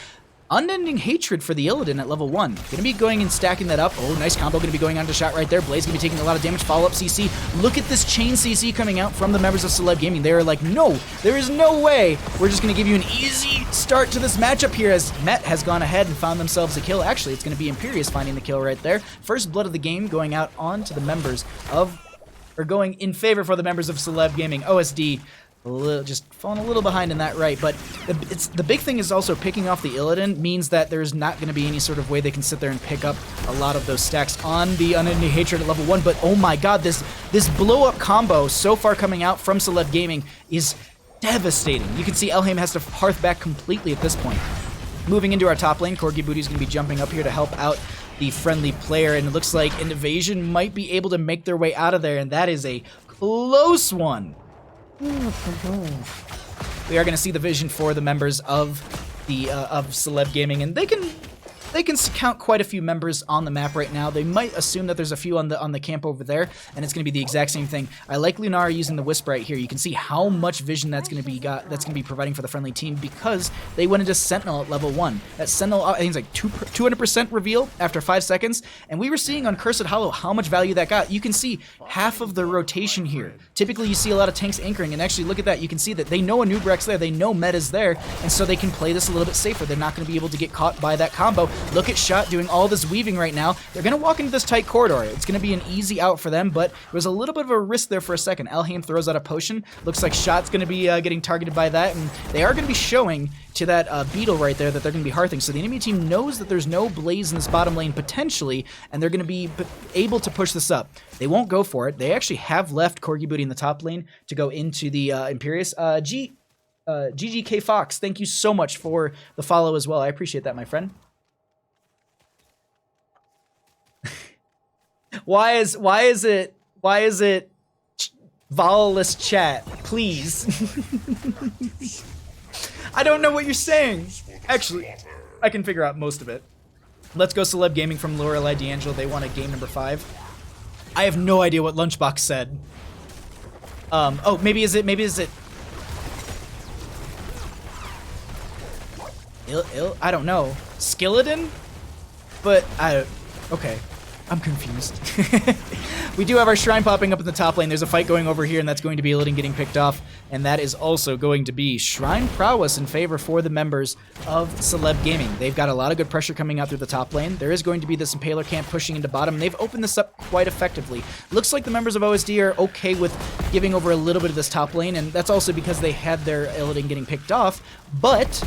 Unending Hatred for the Illidan at level 1. Going to be going and stacking that up. Oh, nice combo. Going to be going on to shot right there. Blaze going to be taking a lot of damage. Follow-up CC. Look at this chain CC coming out from the members of Celeb Gaming. They are like, no, there is no way. We're just going to give you an easy start to this matchup here, as Met has gone ahead and found themselves a kill. Actually, it's going to be Imperious finding the kill right there. First blood of the game going out on to the members of, or going in favor for the members of Celeb Gaming. OSD just falling a little behind in that right, but the big thing is also picking off the Illidan means that there's not going to be any sort of way they can sit there and pick up a lot of those stacks on the Unending Hatred at level 1, but oh my god, this blow-up combo so far coming out from Celeb Gaming is devastating. You can see Elhaim has to hearth back completely at this point. Moving into our top lane, Corgi Booty is going to be jumping up here to help out the friendly player, and it looks like an Evasion might be able to make their way out of there, and that is a close one. We are going to see the vision for the members of the of Celeb Gaming, and they can count quite a few members on the map right now. They might assume that there's a few on the camp over there, and it's going to be the exact same thing. I like Lunara using the Wisp right here. You can see how much vision that's going to be providing for the friendly team, because they went into Sentinel at level 1. That Sentinel, I think it's like 200% reveal after 5 seconds, and we were seeing on Cursed Hollow how much value that got. You can see half of the rotation here. Typically, you see a lot of tanks anchoring, and actually look at that. You can see that they know Anubarak's there, they know Meta's there, and so they can play this a little bit safer. They're not going to be able to get caught by that combo. Look at Shot doing all this weaving right now. They're going to walk into this tight corridor. It's going to be an easy out for them, but there was a little bit of a risk there for a second. Elhaim throws out a potion. Looks like Shot's going to be getting targeted by that, and they are going to be showing to that Beetle right there that they're going to be hearthing. So the enemy team knows that there's no Blaze in this bottom lane potentially, and they're going to be able to push this up. They won't go for it. They actually have left Corgi Booty in the top lane to go into the Imperious. GGK Fox, thank you so much for the follow as well. I appreciate that, my friend. Why is it volleless chat, please? I don't know what you're saying. Actually, I can figure out most of it. Let's go Celeb Gaming from Lorelei D'Angelo. They won at game number 5. I have no idea what Lunchbox said. Oh, maybe is it I don't know. Skilladin? But okay. I'm confused. We do have our shrine popping up in the top lane. There's a fight going over here, and that's going to be Illidan getting picked off. And that is also going to be Shrine Prowess in favor for the members of Celeb Gaming. They've got a lot of good pressure coming out through the top lane. There is going to be this Impaler camp pushing into bottom, and they've opened this up quite effectively. Looks like the members of OSD are okay with giving over a little bit of this top lane, and that's also because they had their Illidan getting picked off. But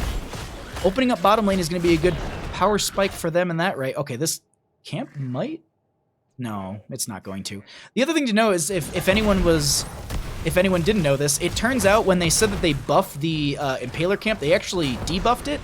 opening up bottom lane is going to be a good power spike for them in that, right? Okay, this camp might... No, it's not going to. The other thing to know is if anyone didn't know this, it turns out when they said that they buffed the Impaler camp, they actually debuffed it.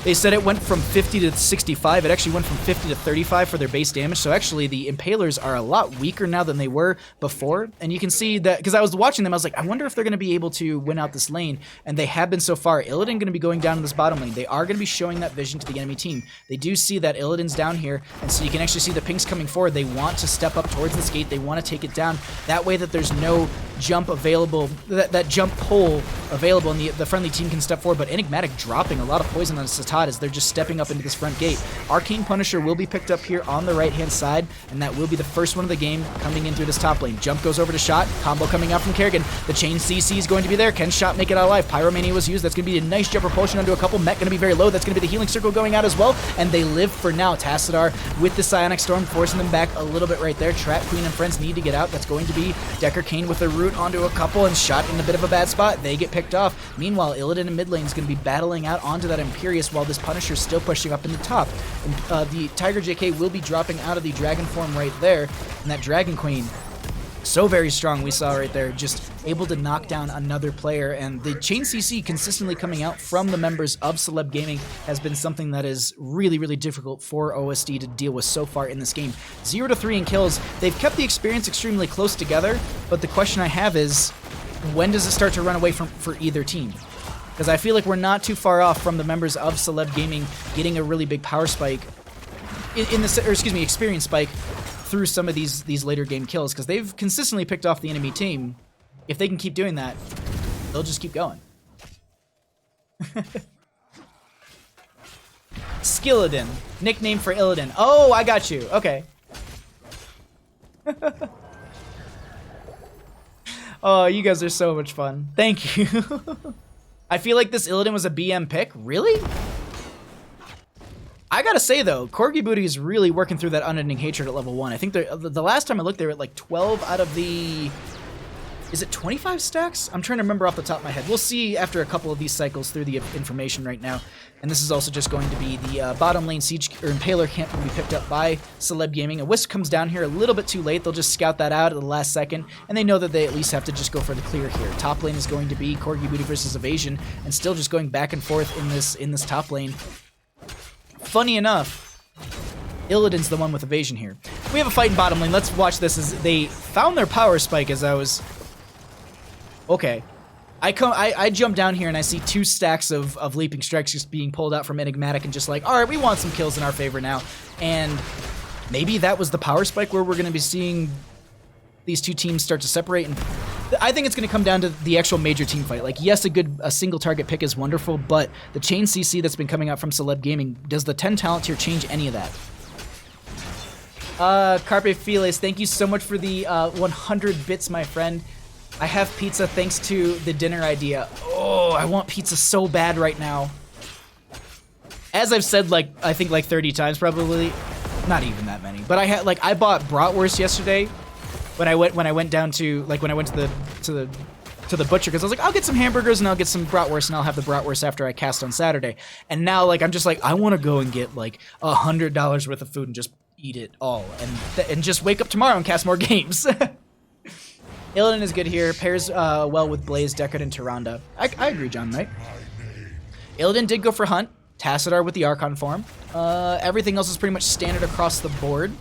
They said it went from 50 to 65. It actually went from 50 to 35 for their base damage. So actually the Impalers are a lot weaker now than they were before. And you can see that, because I was watching them, I was like, I wonder if they're going to be able to win out this lane. And they have been so far. Illidan going to be going down in this bottom lane. They are going to be showing that vision to the enemy team. They do see that Illidan's down here. And so you can actually see the pinks coming forward. They want to step up towards this gate. They want to take it down. That way that there's no jump available, that jump pole available, and the friendly team can step forward. But Enigmatic dropping a lot of poison on Satad as they're just stepping up into this front gate. Arcane Punisher will be picked up here on the right-hand side, and that will be the first one of the game coming in through this top lane. Jump goes over to Shot, combo coming out from Kerrigan. The chain CC is going to be there. Can Shot make it out alive? Pyromania was used. That's going to be a nice jump propulsion onto a couple. Mech going to be very low. That's going to be the healing circle going out as well, and they live for now. Tassadar with the Psionic Storm forcing them back a little bit right there. Trap Queen and friends need to get out. That's going to be Decker Kane with a root onto a couple, and Shot in a bit of a bad spot. They get picked off. Meanwhile, Illidan in mid lane is going to be battling out onto that Imperious while this Punisher is still pushing up in the top. And, the Tiger JK will be dropping out of the Dragon form right there, and that Dragon Queen, so very strong, we saw right there, just able to knock down another player. And the chain CC consistently coming out from the members of Celeb Gaming has been something that is really, really difficult for OSD to deal with so far in this game. 0 to 3 in kills. They've kept the experience extremely close together, but the question I have is, when does it start to run away for either team? Because I feel like we're not too far off from the members of Celeb Gaming getting a really big power spike experience spike through some of these later game kills, because they've consistently picked off the enemy team. If they can keep doing that, they'll just keep going. Skillidan, nickname for Illidan. Oh, I got you. Okay. Oh, you guys are so much fun. Thank you. I feel like this Illidan was a BM pick. Really? I gotta say though, Corgi Booty is really working through that unending hatred at level 1. I think the last time I looked, they were at like 12 out of the... Is it 25 stacks? I'm trying to remember off the top of my head. We'll see after a couple of these cycles through the information right now. And this is also just going to be the bottom lane Siege or Impaler camp will be picked up by Celeb Gaming. A Wisp comes down here a little bit too late. They'll just scout that out at the last second, and they know that they at least have to just go for the clear here. Top lane is going to be Corgi Booty versus Evasion, and still just going back and forth in this top lane. Funny enough, Illidan's the one with Evasion here. We have a fight in bottom lane. Let's watch this as they found their power spike as I was... Okay. I jump down here and I see 2 stacks of Leaping Strikes just being pulled out from Enigmatic and just like, alright, we want some kills in our favor now. And maybe that was the power spike where we're going to be seeing these two teams start to separate. And I think it's going to come down to the actual major team fight. Like, yes, a single target pick is wonderful, but the chain CC that's been coming out from Celeb Gaming, does the 10 talent tier change any of that? Carpe Files, thank you so much for the 100 bits, my friend. I have pizza thanks to the dinner idea. Oh, I want pizza so bad right now. As I've said, like, I think like 30 times probably. Not even that many. But I bought bratwurst yesterday when I went down to, like, when I went to the butcher, because I was like, I'll get some hamburgers and I'll get some bratwurst and I'll have the bratwurst after I cast on Saturday. And now, like, I'm just like, I want to go and get like $100 worth of food and just eat it all and just wake up tomorrow and cast more games. Illidan is good here. Pairs well with Blaze, Deckard, and Tyrande. I agree, John, right? Illidan did go for Hunt. Tassadar with the Archon form. Everything else is pretty much standard across the board.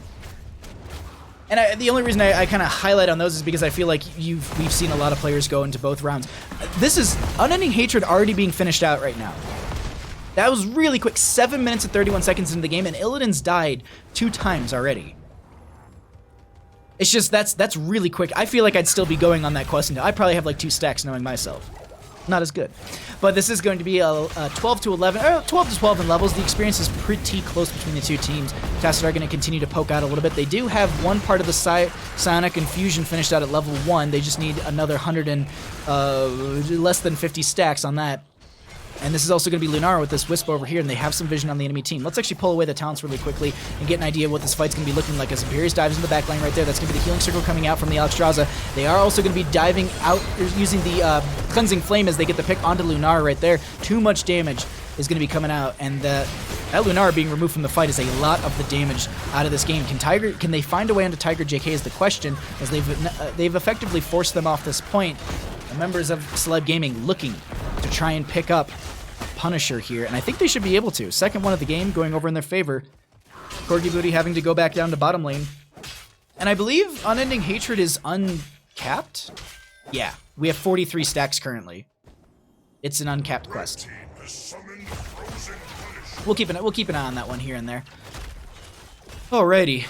And the only reason I kind of highlight on those is because I feel like we've seen a lot of players go into both rounds. This is Unending Hatred already being finished out right now. That was really quick. 7 minutes and 31 seconds into the game, and Illidan's died 2 times already. It's just, that's really quick. I feel like I'd still be going on that quest until I probably have like 2 stacks knowing myself. Not as good. But this is going to be a 12 to 11, or 12 to 12 in levels. The experience is pretty close between the two teams. Tassadar are going to continue to poke out a little bit. They do have one part of the Psionic Infusion finished out at level 1. They just need another 100 and less than 50 stacks on that. And this is also going to be Lunara with this Wisp over here, and they have some vision on the enemy team. Let's actually pull away the talents really quickly and get an idea of what this fight's going to be looking like as Imperius dives in the back line right there. That's going to be the healing circle coming out from the Alexstrasza. They are also going to be diving out using the Cleansing Flame as they get the pick onto Lunara right there. Too much damage is going to be coming out, and that Lunara being removed from the fight is a lot of the damage out of this game. Can they find a way onto Tiger JK is the question, as they've effectively forced them off this point. The members of Celeb Gaming looking to try and pick up Punisher here, and I think they should be able to. Second one of the game going over in their favor. Corgi Booty having to go back down to bottom lane. And I believe Unending Hatred is uncapped? Yeah, we have 43 stacks currently. It's an uncapped quest. We'll keep an eye on that one here and there. Alrighty.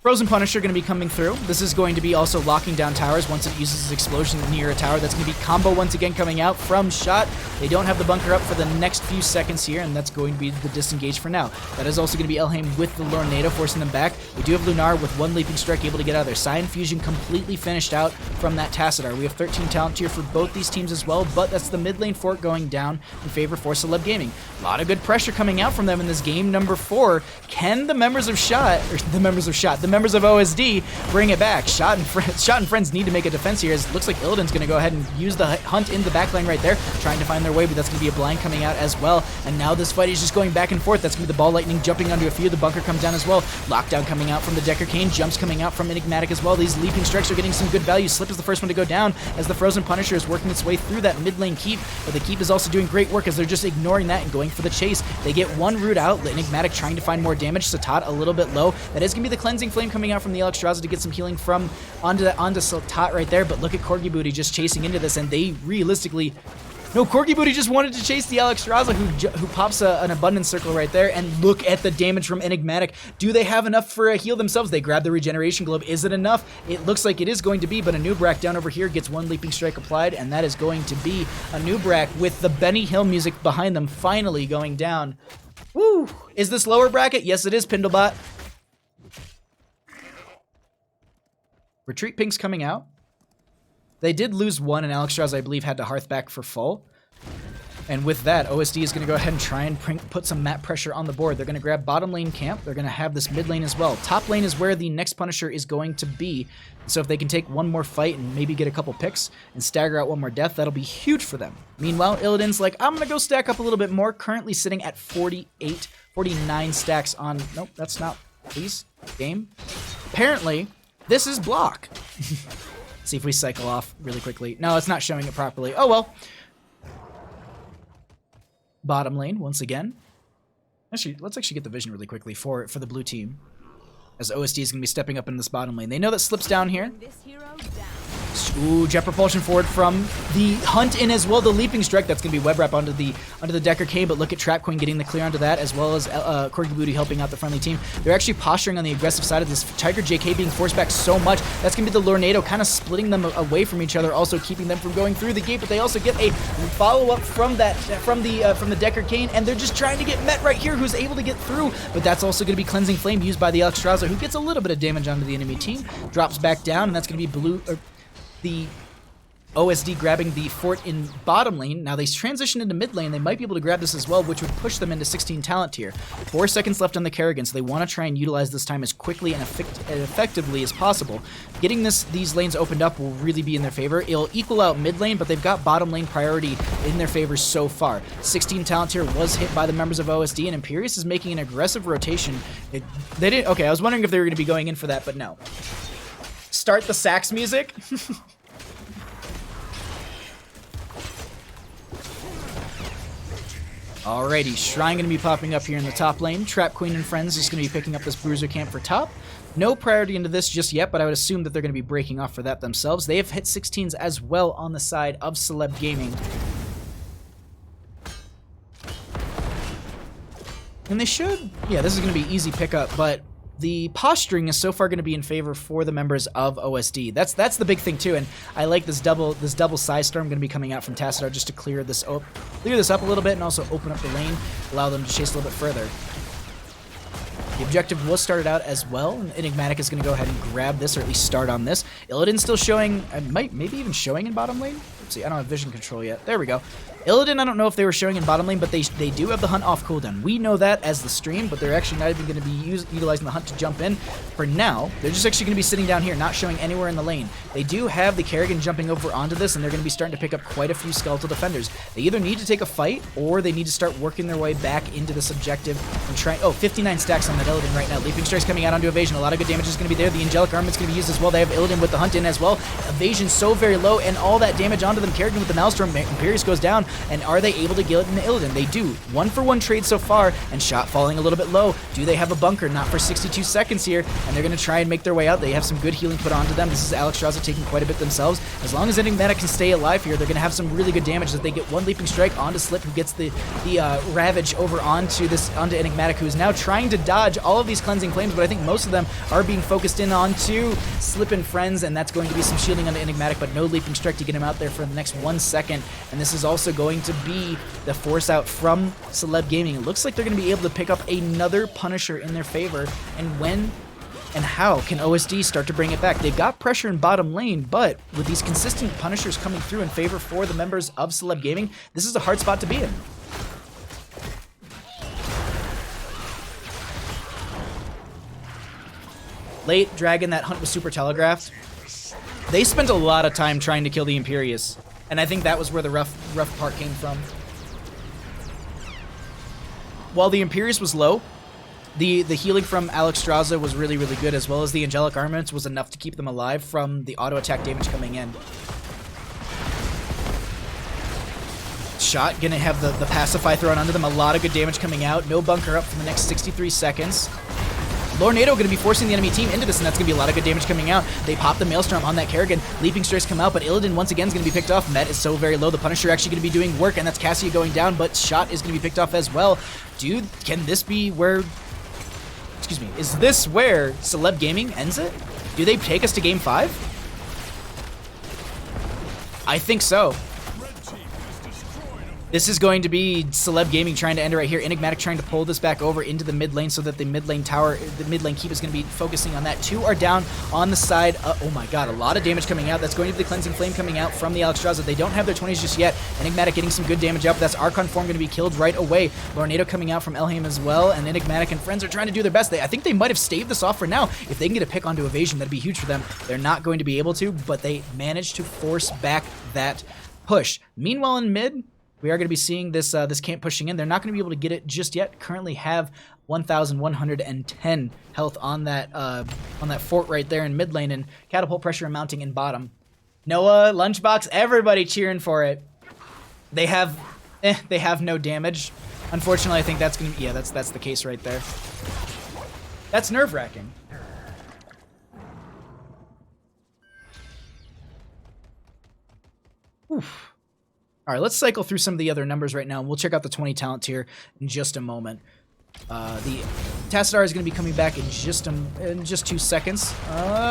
Frozen Punisher going to be coming through. This is going to be also locking down towers once it uses its explosion near a tower. That's going to be combo once again coming out from Shot. They don't have the bunker up for the next few seconds here, and that's going to be the disengage for now. That is also going to be Elheim with the Lornado forcing them back. We do have Lunar with one leaping strike able to get out of there. Cyan Fusion completely finished out from that Tassadar. We have 13 talent tier for both these teams as well, but that's the mid lane fort going down in favor for Celeb Gaming. A lot of good pressure coming out from them in this game number 4. Can the members of the members of OSD bring it back? Shot and Friends need to make a defense here. It looks like Illidan's going to go ahead and use the hunt in the backline right there, trying to find their way, but that's going to be a blind coming out as well. And now this fight is just going back and forth. That's going to be the Ball Lightning jumping onto a few. The bunker comes down as well. Lockdown coming out from the Decker Cane. Jumps coming out from Enigmatic as well. These leaping strikes are getting some good value. Slip is the first one to go down as the Frozen Punisher is working its way through that mid lane keep, but the keep is also doing great work as they're just ignoring that and going for the chase. They get one root out. Enigmatic trying to find more damage. Satat a little bit low. That is going to be the Cleansing Flame coming out from the Alexstrasza to get some healing from onto Satat right there, but look at Corgi Booty just chasing into this, and they realistically... No, Corgi Booty just wanted to chase the Alexstrasza who pops an abundance circle right there, and look at the damage from Enigmatic. Do they have enough for a heal themselves? They grab the regeneration globe. Is it enough? It looks like it is going to be, but a Nubrak down over here gets one leaping strike applied, and that is going to be a Nubrak with the Benny Hill music behind them finally going down. Woo! Is this lower bracket? Yes, it is, Pindlebot. Retreat Pink's coming out. They did lose one, and Alexstrasza, I believe, had to hearth back for full. And with that, OSD is going to go ahead and try and put some map pressure on the board. They're going to grab bottom lane camp. They're going to have this mid lane as well. Top lane is where the next Punisher is going to be. So if they can take one more fight and maybe get a couple picks and stagger out one more death, that'll be huge for them. Meanwhile, Illidan's like, I'm going to go stack up a little bit more. Currently sitting at 49 stacks on... Nope, that's not... Please? Game? Apparently, this is block. See if we cycle off really quickly. No, it's not showing it properly. Oh, well. Bottom lane, once again. Actually, let's actually get the vision really quickly for the blue team, as OSD is going to be stepping up in this bottom lane. They know that Slip's down here. Ooh, jet propulsion forward from the hunt in as well. The leaping strike, that's going to be web wrap onto the Decker K, but look at Trap Queen getting the clear onto that, as well as Corgi Booty helping out the friendly team. They're actually posturing on the aggressive side of this. Tiger JK being forced back so much. That's going to be the Lornado kind of splitting them away from each other, also keeping them from going through the gate, but they also get a follow-up from the Decker Cane, and they're just trying to get Met right here, who's able to get through, but that's also going to be Cleansing Flame used by the Alexstrasza, who gets a little bit of damage onto the enemy team, drops back down, and that's going to be the OSD grabbing the fort in bottom lane. Now they transition into mid lane. They might be able to grab this as well, which would push them into 16 talent tier. 4 seconds left on the Kerrigan, so they want to try and utilize this time as quickly and effectively as possible. Getting these lanes opened up will really be in their favor. It'll equal out mid lane, but they've got bottom lane priority in their favor so far. 16 talent tier was hit by the members of OSD, and Imperius is making an aggressive rotation. They didn't. Okay, I was wondering if they were going to be going in for that, but no. Start the sax music. Alrighty, Shrine going to be popping up here in the top lane. Trap Queen and Friends is going to be picking up this Bruiser camp for top. No priority into this just yet, but I would assume that they're going to be breaking off for that themselves. They have hit 16s as well on the side of Celeb Gaming. And they should... Yeah, this is going to be easy pickup, but the posturing is so far going to be in favor for the members of OSD. That's the big thing too, and I like this double size storm going to be coming out from Tassadar just to clear this up a little bit and also open up the lane, allow them to chase a little bit further. The objective was started out as well, and Enigmatic is going to go ahead and grab this, or at least start on this. Illidan's still showing, maybe even showing in bottom lane? Let's see, I don't have vision control yet. There we go. Illidan, I don't know if they were showing in bottom lane, but they do have the hunt off cooldown. We know that as the stream, but they're actually not even going to be utilizing the hunt to jump in. For now, they're just actually going to be sitting down here, not showing anywhere in the lane. They do have the Kerrigan jumping over onto this, and they're going to be starting to pick up quite a few skeletal defenders. They either need to take a fight, or they need to start working their way back into this objective and try... Oh, 59 stacks on that Illidan right now. Leaping Strike's coming out onto Evasion. A lot of good damage is going to be there. The Angelic Armament's going to be used as well. They have Illidan with the hunt in as well. Evasion so very low, and all that damage onto onto them. Kerrigan with the Maelstrom. Imperius goes down, and are they able to get it into Illidan? They do. 1-for-1 trade so far, and Shot falling a little bit low. Do they have a bunker? Not for 62 seconds here, and they're going to try and make their way out. They have some good healing put onto them. This is Alexstrasza taking quite a bit themselves. As long as Enigmatic can stay alive here, they're going to have some really good damage as they get one Leaping Strike onto Slip, who gets the Ravage over onto Enigmatic, who is now trying to dodge all of these Cleansing Flames, but I think most of them are being focused in onto Slip and Friends, and that's going to be some shielding onto Enigmatic, but no Leaping Strike to get him out there for the next 1 second. And this is also going to be the force out from Celeb Gaming. It looks like they're going to be able to pick up another Punisher in their favor, and when and how can OSD start to bring it back? They've got pressure in bottom lane, but with these consistent Punishers coming through in favor for the members of Celeb Gaming, this is a hard spot to be in. Late Dragon, that hunt was super telegraphed. They spent a lot of time trying to kill the Imperius, and I think that was where the rough part came from. While the Imperius was low, the healing from Alexstrasza was really, really good, as well as the Angelic Armaments was enough to keep them alive from the auto attack damage coming in. Shot gonna have the Pacify thrown onto them, a lot of good damage coming out, no bunker up for the next 63 seconds. Lornado going to be forcing the enemy team into this, and that's going to be a lot of good damage coming out. They pop the Maelstrom on that Kerrigan. Leaping Strikes come out, but Illidan once again is going to be picked off. Met is so very low. The Punisher actually going to be doing work, and that's Cassia going down, but Shot is going to be picked off as well. Dude, can this be where... Excuse me. Is this where Celeb Gaming ends it? Do they take us to Game 5? I think so. This is going to be Celeb Gaming trying to end it right here. Enigmatic trying to pull this back over into the mid lane so that the mid lane tower, the mid lane keep is going to be focusing on that. Two are down on the side. Oh my god, a lot of damage coming out. That's going to be the Cleansing Flame coming out from the Alexstrasza. They don't have their 20s just yet. Enigmatic getting some good damage out, but that's Archon Form going to be killed right away. Lornado coming out from Elheim as well, and Enigmatic and friends are trying to do their best. I think they might have staved this off for now. If they can get a pick onto Evasion, that'd be huge for them. They're not going to be able to, but they managed to force back that push. Meanwhile in mid, we are going to be seeing this this camp pushing in. They're not going to be able to get it just yet. Currently have 1,110 health on that fort right there in mid lane, and catapult pressure mounting in bottom. Noah, Lunchbox, everybody cheering for it. They have no damage. Unfortunately, I think that's going to be, that's the case right there. That's nerve-wracking. Oof. All right, let's cycle through some of the other numbers right now, and we'll check out the 20 talent tier in just a moment. The Tassadar is going to be coming back in just 2 seconds.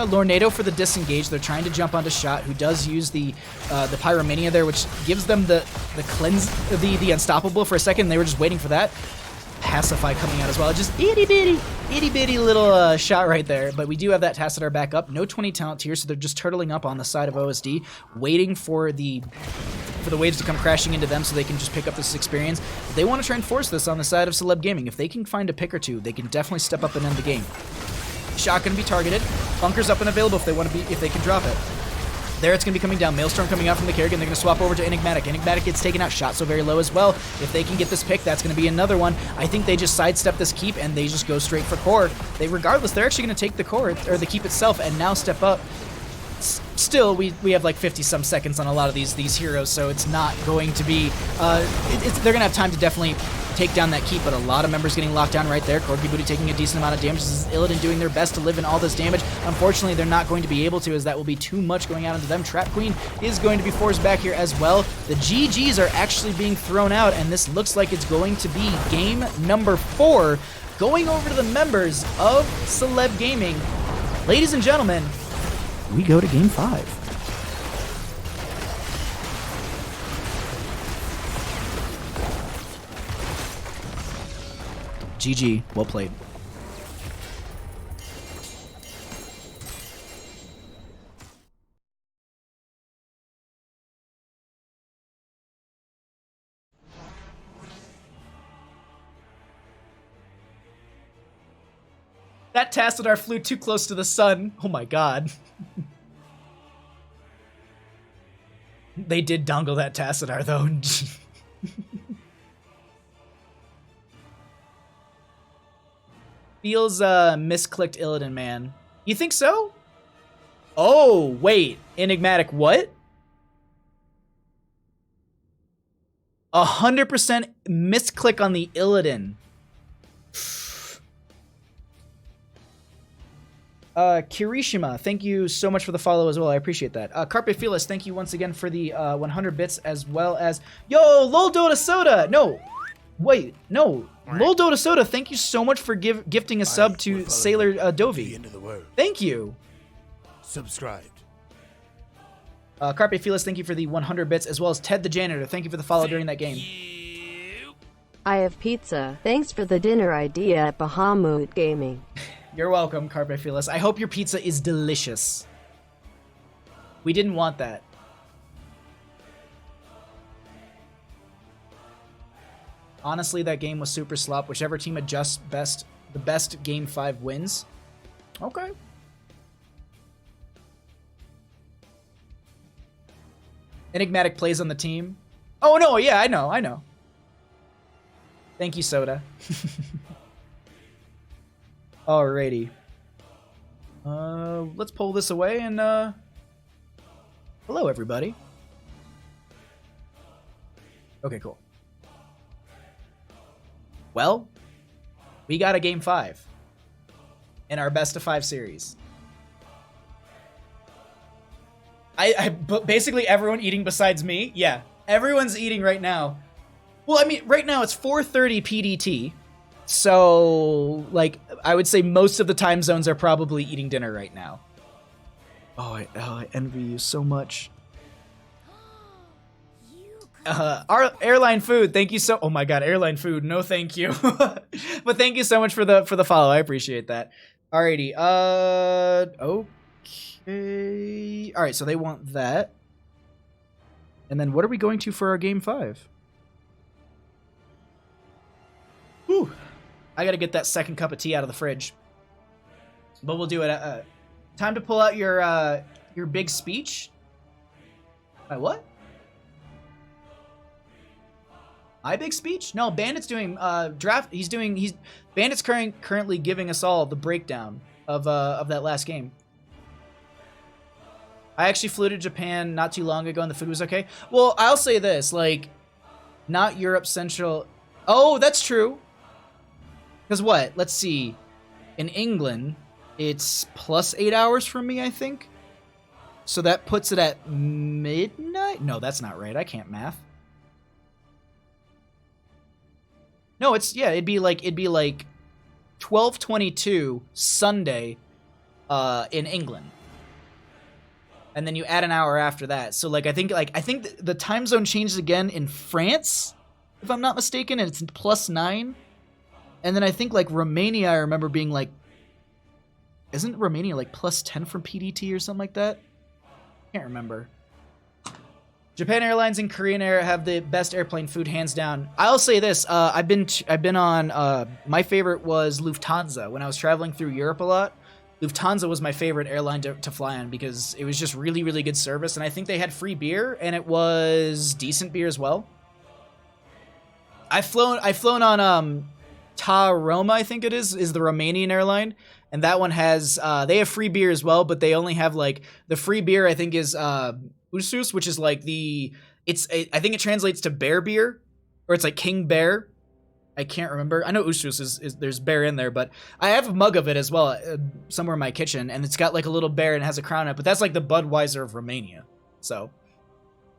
Lornado for the disengage. They're trying to jump onto Shot, who does use the Pyromania there, which gives them the cleanse, the unstoppable for a second. They were just waiting for that. Pacify coming out as well. Just itty bitty little shot right there. But we do have that Tassadar back up. No 20 talent tier, so they're just turtling up on the side of OSD, waiting for the waves to come crashing into them so they can just pick up this experience. They want to try and force this on the side of Celeb Gaming. If they can find a pick or two, they can definitely step up and end the game. Shot going to be targeted. Bunkers up and available if they can drop it. There it's going to be coming down. Maelstrom coming out from the Kerrigan. They're going to swap over to Enigmatic. Enigmatic gets taken out. Shot so very low as well. If they can get this pick, that's going to be another one. I think they just sidestep this keep and they just go straight for core. Regardless, they're actually going to take the core, or the keep itself, and now step up. Still, we have like 50-some seconds on a lot of these heroes, so it's not going to be... they're going to have time to definitely take down that keep, but a lot of members getting locked down right there. Corgi Booty taking a decent amount of damage. This is Illidan doing their best to live in all this damage. Unfortunately, they're not going to be able to, as that will be too much going out into them. Trap Queen is going to be forced back here as well. The GGs are actually being thrown out, and this looks like it's going to be game number 4, going over to the members of Celeb Gaming. Ladies and gentlemen, we go to game 5. GG, well played. That Tassadar flew too close to the sun. Oh my god. They did dongle that Tassadar though. Feels misclicked Illidan, man. You think so? Oh, wait. Enigmatic what? 100% misclick on the Illidan. Kirishima, thank you so much for the follow as well. I appreciate that. Carpe Felis, thank you once again for the 100 bits, as well as... Yo, Lol Dota Soda! No! Wait, no. Lol Dota Soda, thank you so much for gifting a sub to Sailor To the Dovey. end of the world. Thank you. Subscribed. Carpe Felis, thank you for the 100 bits, as well as Ted the Janitor. Thank you for the follow during that game. I have pizza. Thanks for the dinner idea at Bahamut Gaming. You're welcome, Carpe Felis. I hope your pizza is delicious. We didn't want that. Honestly, that game was super slop. Whichever team adjusts the best game 5 wins. Okay. Enigmatic plays on the team. Oh, no, yeah, I know. Thank you, Soda. Alrighty. Let's pull this away and, hello, everybody. Okay, cool. Well, we got a game 5 in our best of 5 series. But basically everyone eating besides me? Yeah, everyone's eating right now. Well, I mean, right now it's 4:30 PDT. So, like, I would say most of the time zones are probably eating dinner right now. Oh, I envy you so much. Our airline food, thank you so. Oh my god, airline food, no thank you. But thank you so much for the follow. I appreciate that. Alrighty, okay. Alright, so they want that. And then what are we going to for our game 5? Whew. I gotta get that second cup of tea out of the fridge. But we'll do it. Time to pull out your big speech. What? My big speech? No, Bandit's doing draft. Bandit's currently giving us all the breakdown of that last game. I actually flew to Japan not too long ago and the food was okay. Well, I'll say this, like, not Europe Central. Oh, that's true. Because what? Let's see. In England, it's plus 8 hours from me, I think. So that puts it at midnight? No, that's not right. I can't math. No, it'd be like 12:22 Sunday in England. And then you add an hour after that. So I think the time zone changes again in France, if I'm not mistaken, and it's plus 9. And then I think Romania, I remember being isn't Romania plus 10 from PDT or something like that? Can't remember. Japan Airlines and Korean Air have the best airplane food, hands down. I'll say this: I've been on. My favorite was Lufthansa when I was traveling through Europe a lot. Lufthansa was my favorite airline to fly on because it was just really, really good service, and I think they had free beer and it was decent beer as well. I've flown on Ta Roma, I think it is the Romanian airline, and that one has they have free beer as well, but they only have the free beer I think is Usus, which is I think it translates to bear beer, or it's King Bear. I can't remember. I know Usus is there's bear in there, but I have a mug of it as well somewhere in my kitchen, and it's got a little bear and it has a crown on it, but that's the Budweiser of Romania. So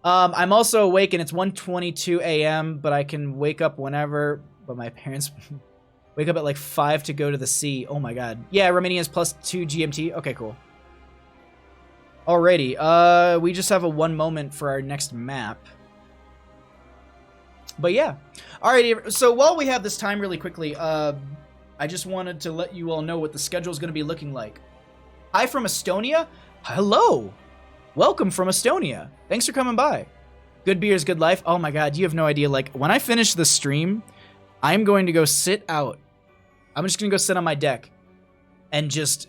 I'm also awake and it's 1:22 a.m., but I can wake up whenever, but my parents wake up at 5 to go to the sea. Oh my god. Yeah, Romania is plus 2 GMT. Okay, cool. Alrighty, we just have a one moment for our next map. But yeah. Alrighty, so while we have this time really quickly, I just wanted to let you all know what the schedule is going to be looking like. Hi from Estonia. Hello. Welcome from Estonia. Thanks for coming by. Good beers, good life. Oh my god, you have no idea. When I finish the stream, I'm going to go sit out. I'm just going to go sit on my deck and just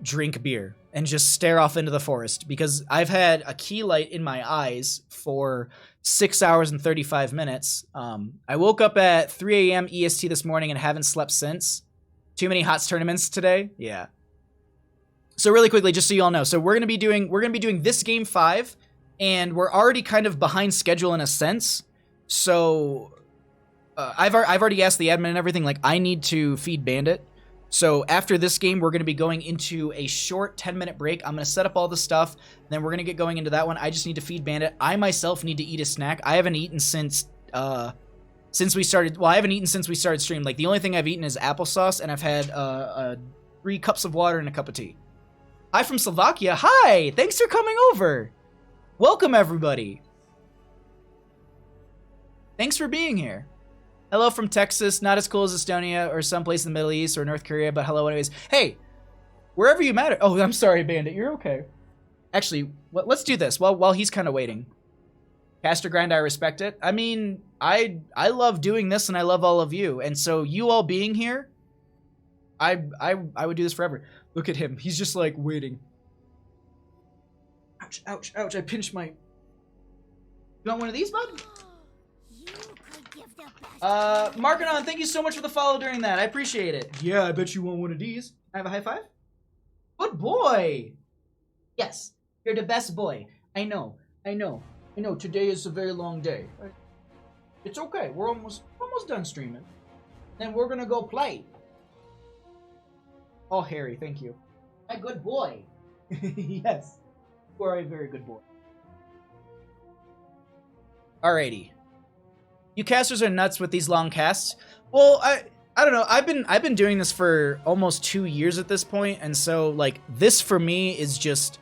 drink beer and just stare off into the forest because I've had a key light in my eyes for 6 hours and 35 minutes. I woke up at 3 a.m. EST this morning and haven't slept since. Too many HOTS tournaments today. Yeah. So really quickly, just so you all know, so we're gonna be doing this game 5, and we're already kind of behind schedule in a sense. So I've already asked the admin and everything. Like, I need to feed Bandit. So after this game, we're going to be going into a short 10-minute break. I'm going to set up all the stuff. Then we're going to get going into that one. I just need to feed Bandit. I myself need to eat a snack. I haven't eaten since we started. Well, I haven't eaten since we started stream. Like, the only thing I've eaten is applesauce, and I've had 3 cups of water and a cup of tea. Hi from Slovakia. Hi! Thanks for coming over. Welcome, everybody. Thanks for being here. Hello from Texas, not as cool as Estonia or someplace in the Middle East or North Korea, but hello anyways. Hey, wherever you matter. Oh, I'm sorry, Bandit, you're okay. Actually, let's do this while he's kind of waiting. Caster grind, I respect it. I mean, I love doing this and I love all of you. And so you all being here, I would do this forever. Look at him, he's just like waiting. Ouch, ouch, ouch, I pinched my... You want one of these, bud? Markinon, thank you so much for the follow during that. I appreciate it. Yeah, I bet you want one of these. I have a high five? Good boy! Yes, you're the best boy. I know. Today is a very long day. It's okay. We're almost done streaming. Then we're gonna go play. Oh, Harry, thank you. My good boy. Yes, you are a very good boy. Alrighty. You casters are nuts with these long casts. Well, I don't know. I've been doing this for almost 2 years at this point, and so like this for me is just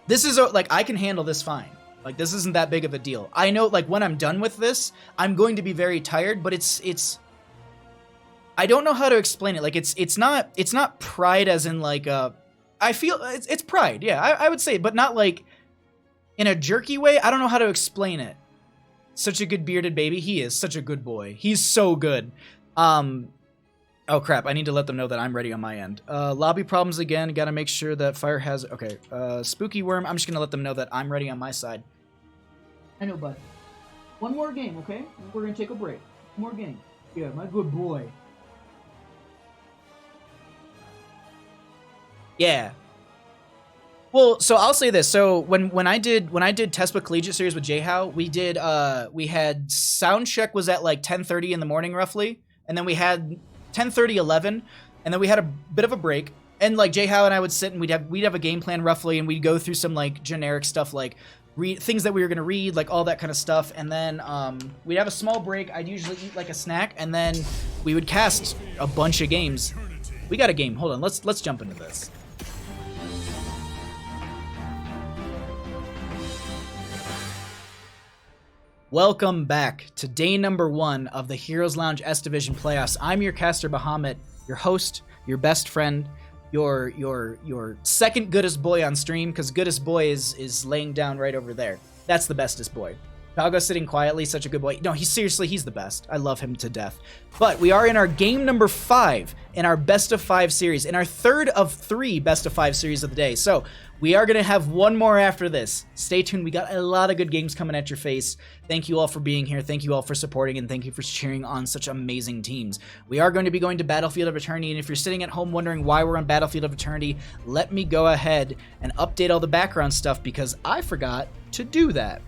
like I can handle this fine. Like this isn't that big of a deal. I know like when I'm done with this, I'm going to be very tired, but it's I don't know how to explain it. Like it's not pride as in like I feel it's pride. Yeah, I would say, but not like in a jerky way. I don't know how to explain it. Such a good bearded baby. He is such a good boy. He's so good. Oh crap, I need to let them know that I'm ready on my end. Lobby problems again. Gotta make sure that fire has... Okay, Spooky Worm. I'm just gonna let them know that I'm ready on my side. I know, bud. One more game, okay? We're gonna take a break. One more game. Yeah, my good boy. Yeah. Well, so I'll say this. So when I did Tespa Collegiate Series with Jhow, we had sound check was at like 10:30 in the morning roughly, and then we had 10:30, 11, and then we had a bit of a break. And like Jhow and I would sit and we'd have a game plan roughly, and we'd go through some like generic stuff like things that we were gonna read, like all that kind of stuff. And then we'd have a small break. I'd usually eat like a snack, and then we would cast a bunch of games. We got a game. Hold on, let's jump into this. Welcome back to day number 1 of the Heroes Lounge S Division playoffs. I'm your caster Bahamut, your host, your best friend, your second goodest boy on stream, because goodest boy is laying down right over there. That's the bestest boy. Doggo sitting quietly, such a good boy. No, he's the best. I love him to death. But we are in our game number 5 in our best of 5 series, in our third of 3 best of 5 series of the day. So we are going to have one more after this. Stay tuned. We got a lot of good games coming at your face. Thank you all for being here. Thank you all for supporting, and thank you for cheering on such amazing teams. We are going to be going to Battlefield of Eternity, and if you're sitting at home wondering why we're on Battlefield of Eternity, let me go ahead and update all the background stuff because I forgot to do that.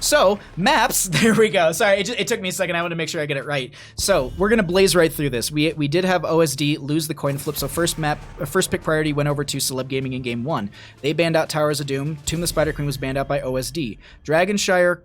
So, maps, there we go. Sorry, it took me a second. I want to make sure I get it right. So, we're going to blaze right through this. We did have OSD lose the coin flip, so first pick priority went over to Celeb Gaming in Game 1. They banned out Towers of Doom. Tomb the Spider Queen was banned out by OSD. Dragonshire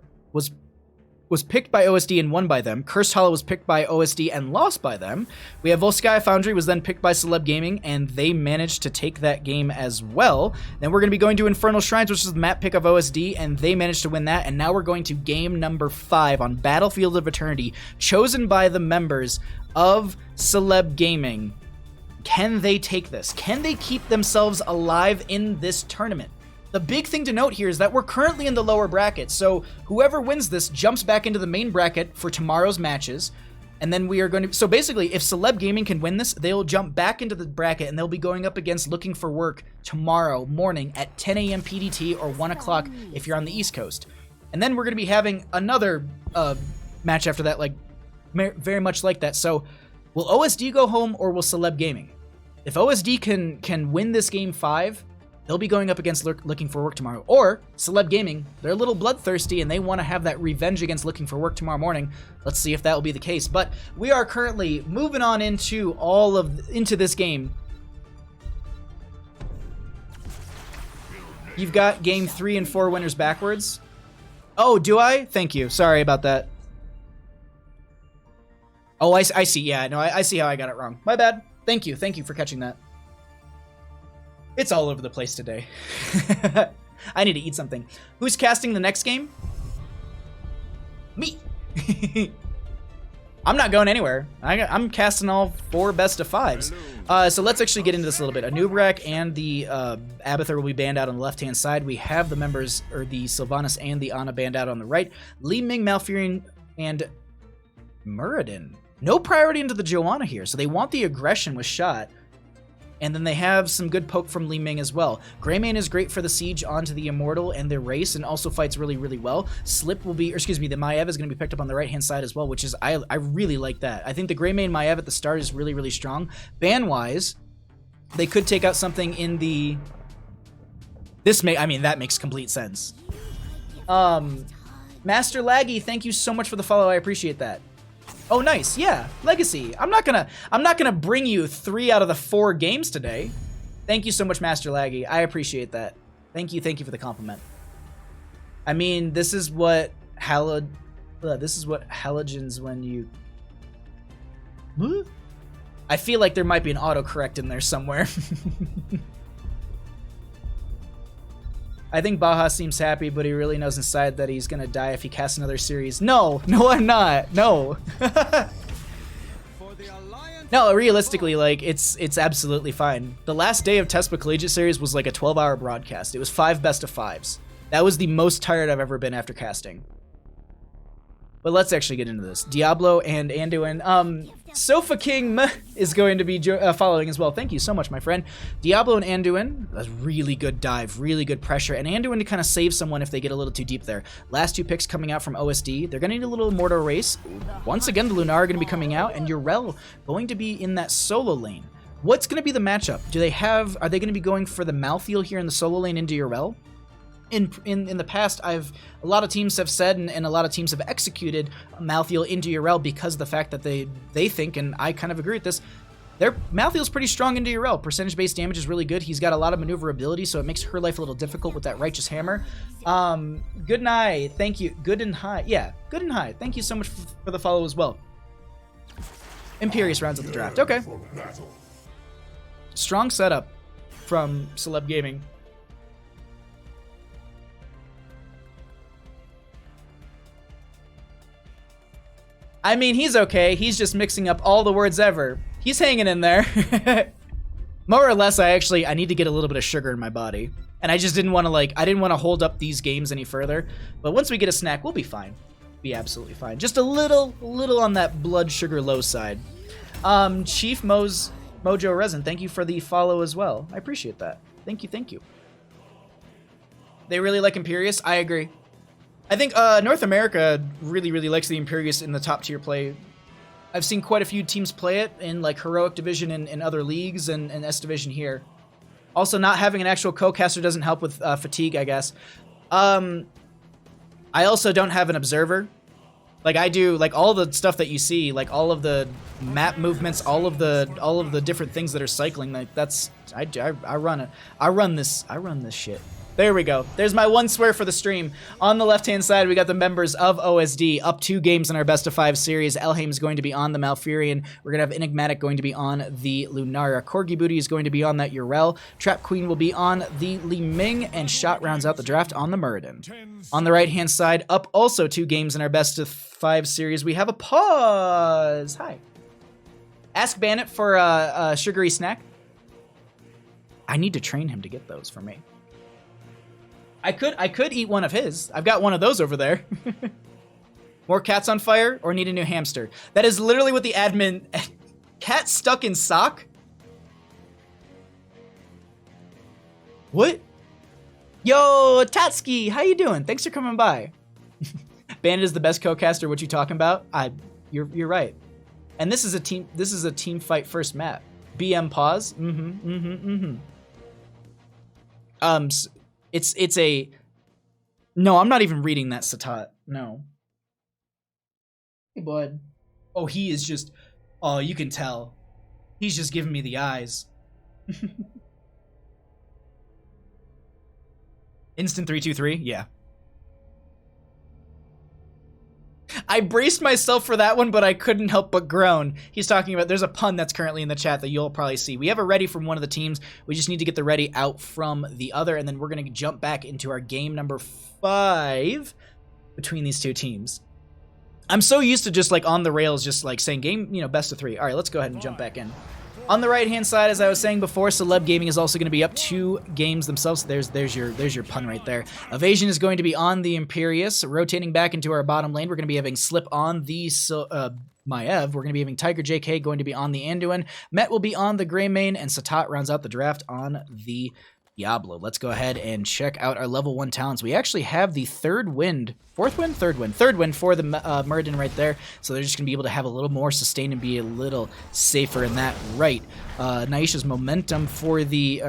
was picked by OSD and won by them. Cursed Hollow was picked by OSD and lost by them. We have Volskaya Foundry was then picked by Celeb Gaming, and they managed to take that game as well. Then we're going to be going to Infernal Shrines, which is the map pick of OSD, and they managed to win that. And now we're going to game number 5 on Battlefield of Eternity, chosen by the members of Celeb Gaming. Can they take this? Can they keep themselves alive in this tournament? The big thing to note here is that we're currently in the lower bracket, so whoever wins this jumps back into the main bracket for tomorrow's matches, and then we are going to... So basically, if Celeb Gaming can win this, they'll jump back into the bracket, and they'll be going up against Looking for Work tomorrow morning at 10 a.m. PDT or 1 o'clock if you're on the East Coast. And then we're going to be having another match after that, like very much like that. So will OSD go home or will Celeb Gaming? If OSD can win this game 5... they'll be going up against Looking for Work tomorrow. Or Celeb Gaming, they're a little bloodthirsty and they want to have that revenge against Looking for Work tomorrow morning. Let's see if that will be the case. But we are currently moving on into this game. You've got game 3 and 4 winners backwards. Oh, do I? Thank you. Sorry about that. Oh, I see. Yeah, no, I see how I got it wrong. My bad. Thank you. Thank you for catching that. It's all over the place today. I need to eat something. Who's casting the next game? Me. I'm not going anywhere. I'm casting all 4 best of 5s. So let's actually get into this a little bit. Anubarak and the Abathur will be banned out on the left-hand side. We have the members, or the Sylvanas and the Ana banned out on the right. Li Ming, Malfurion, and Muradin. No priority into the Joanna here, so they want the aggression with shot. And then they have some good poke from Li Ming as well. Greymane is great for the siege onto the Immortal and the race, and also fights really, really well. Slip will be, or excuse me, the Maiev is going to be picked up on the right-hand side as well, which is, I really like that. I think the Greymane Maiev at the start is really, really strong. Ban-wise, they could take out something in the... that makes complete sense. Master Laggy, thank you so much for the follow. I appreciate that. Oh, nice. Yeah, Legacy. I'm not gonna bring you 3 out of the 4 games today. Thank you so much, Master Laggy. I appreciate that. Thank you for the compliment. I mean, this is what halogens when you... I feel like there might be an autocorrect in there somewhere. I think Baja seems happy, but he really knows inside that he's gonna die if he casts another series. No, I'm not. No. No, realistically, like, it's absolutely fine. The last day of Tespa Collegiate Series was like a 12-hour broadcast. It was 5 best of 5s. That was the most tired I've ever been after casting. But let's actually get into this. Diablo and Anduin. Sofa King is going to be following as well. Thank you so much, my friend. Diablo and Anduin, a really good dive, really good pressure, and Anduin to kind of save someone if they get a little too deep there. Last 2 picks coming out from OSD. They're going to need a little Mortar race. Once again, the Lunar are going to be coming out, and Urel going to be in that solo lane. What's going to be the matchup? Are they going to be going for the Malthael here in the solo lane into Urel? In the past, a lot of teams have said, and a lot of teams have executed Malthael into Urel because of the fact that they think, and I kind of agree with this, Malthael's pretty strong into Urel. Percentage-based damage is really good. He's got a lot of maneuverability, so it makes her life a little difficult with that Righteous Hammer. Good night. Thank you. Good and high. Yeah, good and high. Thank you so much for the follow as well. Imperious rounds of the draft. Okay. Strong setup from Celeb Gaming. I mean, he's okay. He's just mixing up all the words ever. He's hanging in there. More or less, I need to get a little bit of sugar in my body. And I just didn't want to hold up these games any further. But once we get a snack, we'll be fine. Be absolutely fine. Just a little on that blood sugar low side. Chief Mojo Resin, thank you for the follow as well. I appreciate that. Thank you. They really like Imperious? I agree. I think North America really, really likes the Imperious in the top tier play. I've seen quite a few teams play it in like Heroic Division and other leagues and S Division here. Also, not having an actual co-caster doesn't help with fatigue, I guess. I also don't have an observer. Like I do, like all the stuff that you see, like all of the map movements, all of the different things that are cycling. Like that's I run it. I run this shit. There we go. There's my one swear for the stream. On the left-hand side, we got the members of OSD up 2 games in our best of 5 series. Elhaim's going to be on the Malfurion. We're going to have Enigmatic going to be on the Lunara. Corgi Booty is going to be on that Urel. Trap Queen will be on the Li Ming, and Shot rounds out the draft on the Muradin. On the right-hand side, up also 2 games in our best of 5 series, we have a pause. Hi. Ask Bandit for a sugary snack. I need to train him to get those for me. I could eat one of his. I've got one of those over there. More cats on fire or need a new hamster? That is literally what the admin... Cat stuck in sock? What? Yo, Tatsuki, how you doing? Thanks for coming by. Bandit is the best co-caster. What you talking about? You're right. And this is a team fight first map. BM pause. It's a... No, I'm not even reading that, Satat. No. Hey, bud. Oh, he is just... Oh, you can tell. He's just giving me the eyes. Instant 323? Yeah. I braced myself for that one, but I couldn't help but groan. He's talking about, there's a pun that's currently in the chat that you'll probably see. We have a ready from one of the teams. We just need to get the ready out from the other, and then we're going to jump back into our game number 5 between these two teams. I'm so used to just like on the rails, just like saying game, you know, best of 3. All right, let's go ahead and jump back in. On the right-hand side, as I was saying before, Celeb Gaming is also going to be up 2 games themselves. There's your pun right there. Evasion is going to be on the Imperius, rotating back into our bottom lane. We're going to be having Slip on the Maev. We're going to be having Tiger JK going to be on the Anduin. Met will be on the Greymane, and Satat rounds out the draft on the Diablo. Let's go ahead and check out our level 1 talents. We actually have the third wind for the Muradin right there, so they're just going to be able to have a little more sustain and be a little safer in that right. Naisha's Momentum for the...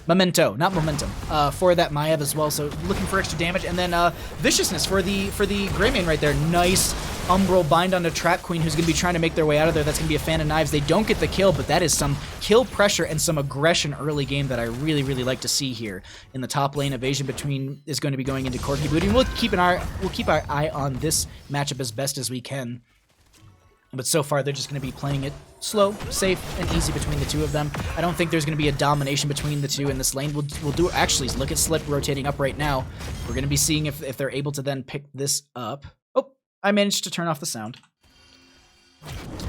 Memento, not Momentum. For that Maev as well, so looking for extra damage. And then Viciousness for the Greymane right there. Nice Umbral bind on the Trap Queen, who's going to be trying to make their way out of there. That's going to be a fan of knives. They don't get the kill, but that is some kill pressure and some aggression early game that I really, really like to see here. In the top lane, Evasion between is going to be going into Corky Booty. We'll keep our eye on this matchup as best as we can. But so far, they're just going to be playing it slow, safe, and easy between the two of them. I don't think there's going to be a domination between the two in this lane. We'll do actually look at Slip rotating up right now. We're going to be seeing if they're able to then pick this up. Oh, I managed to turn off the sound.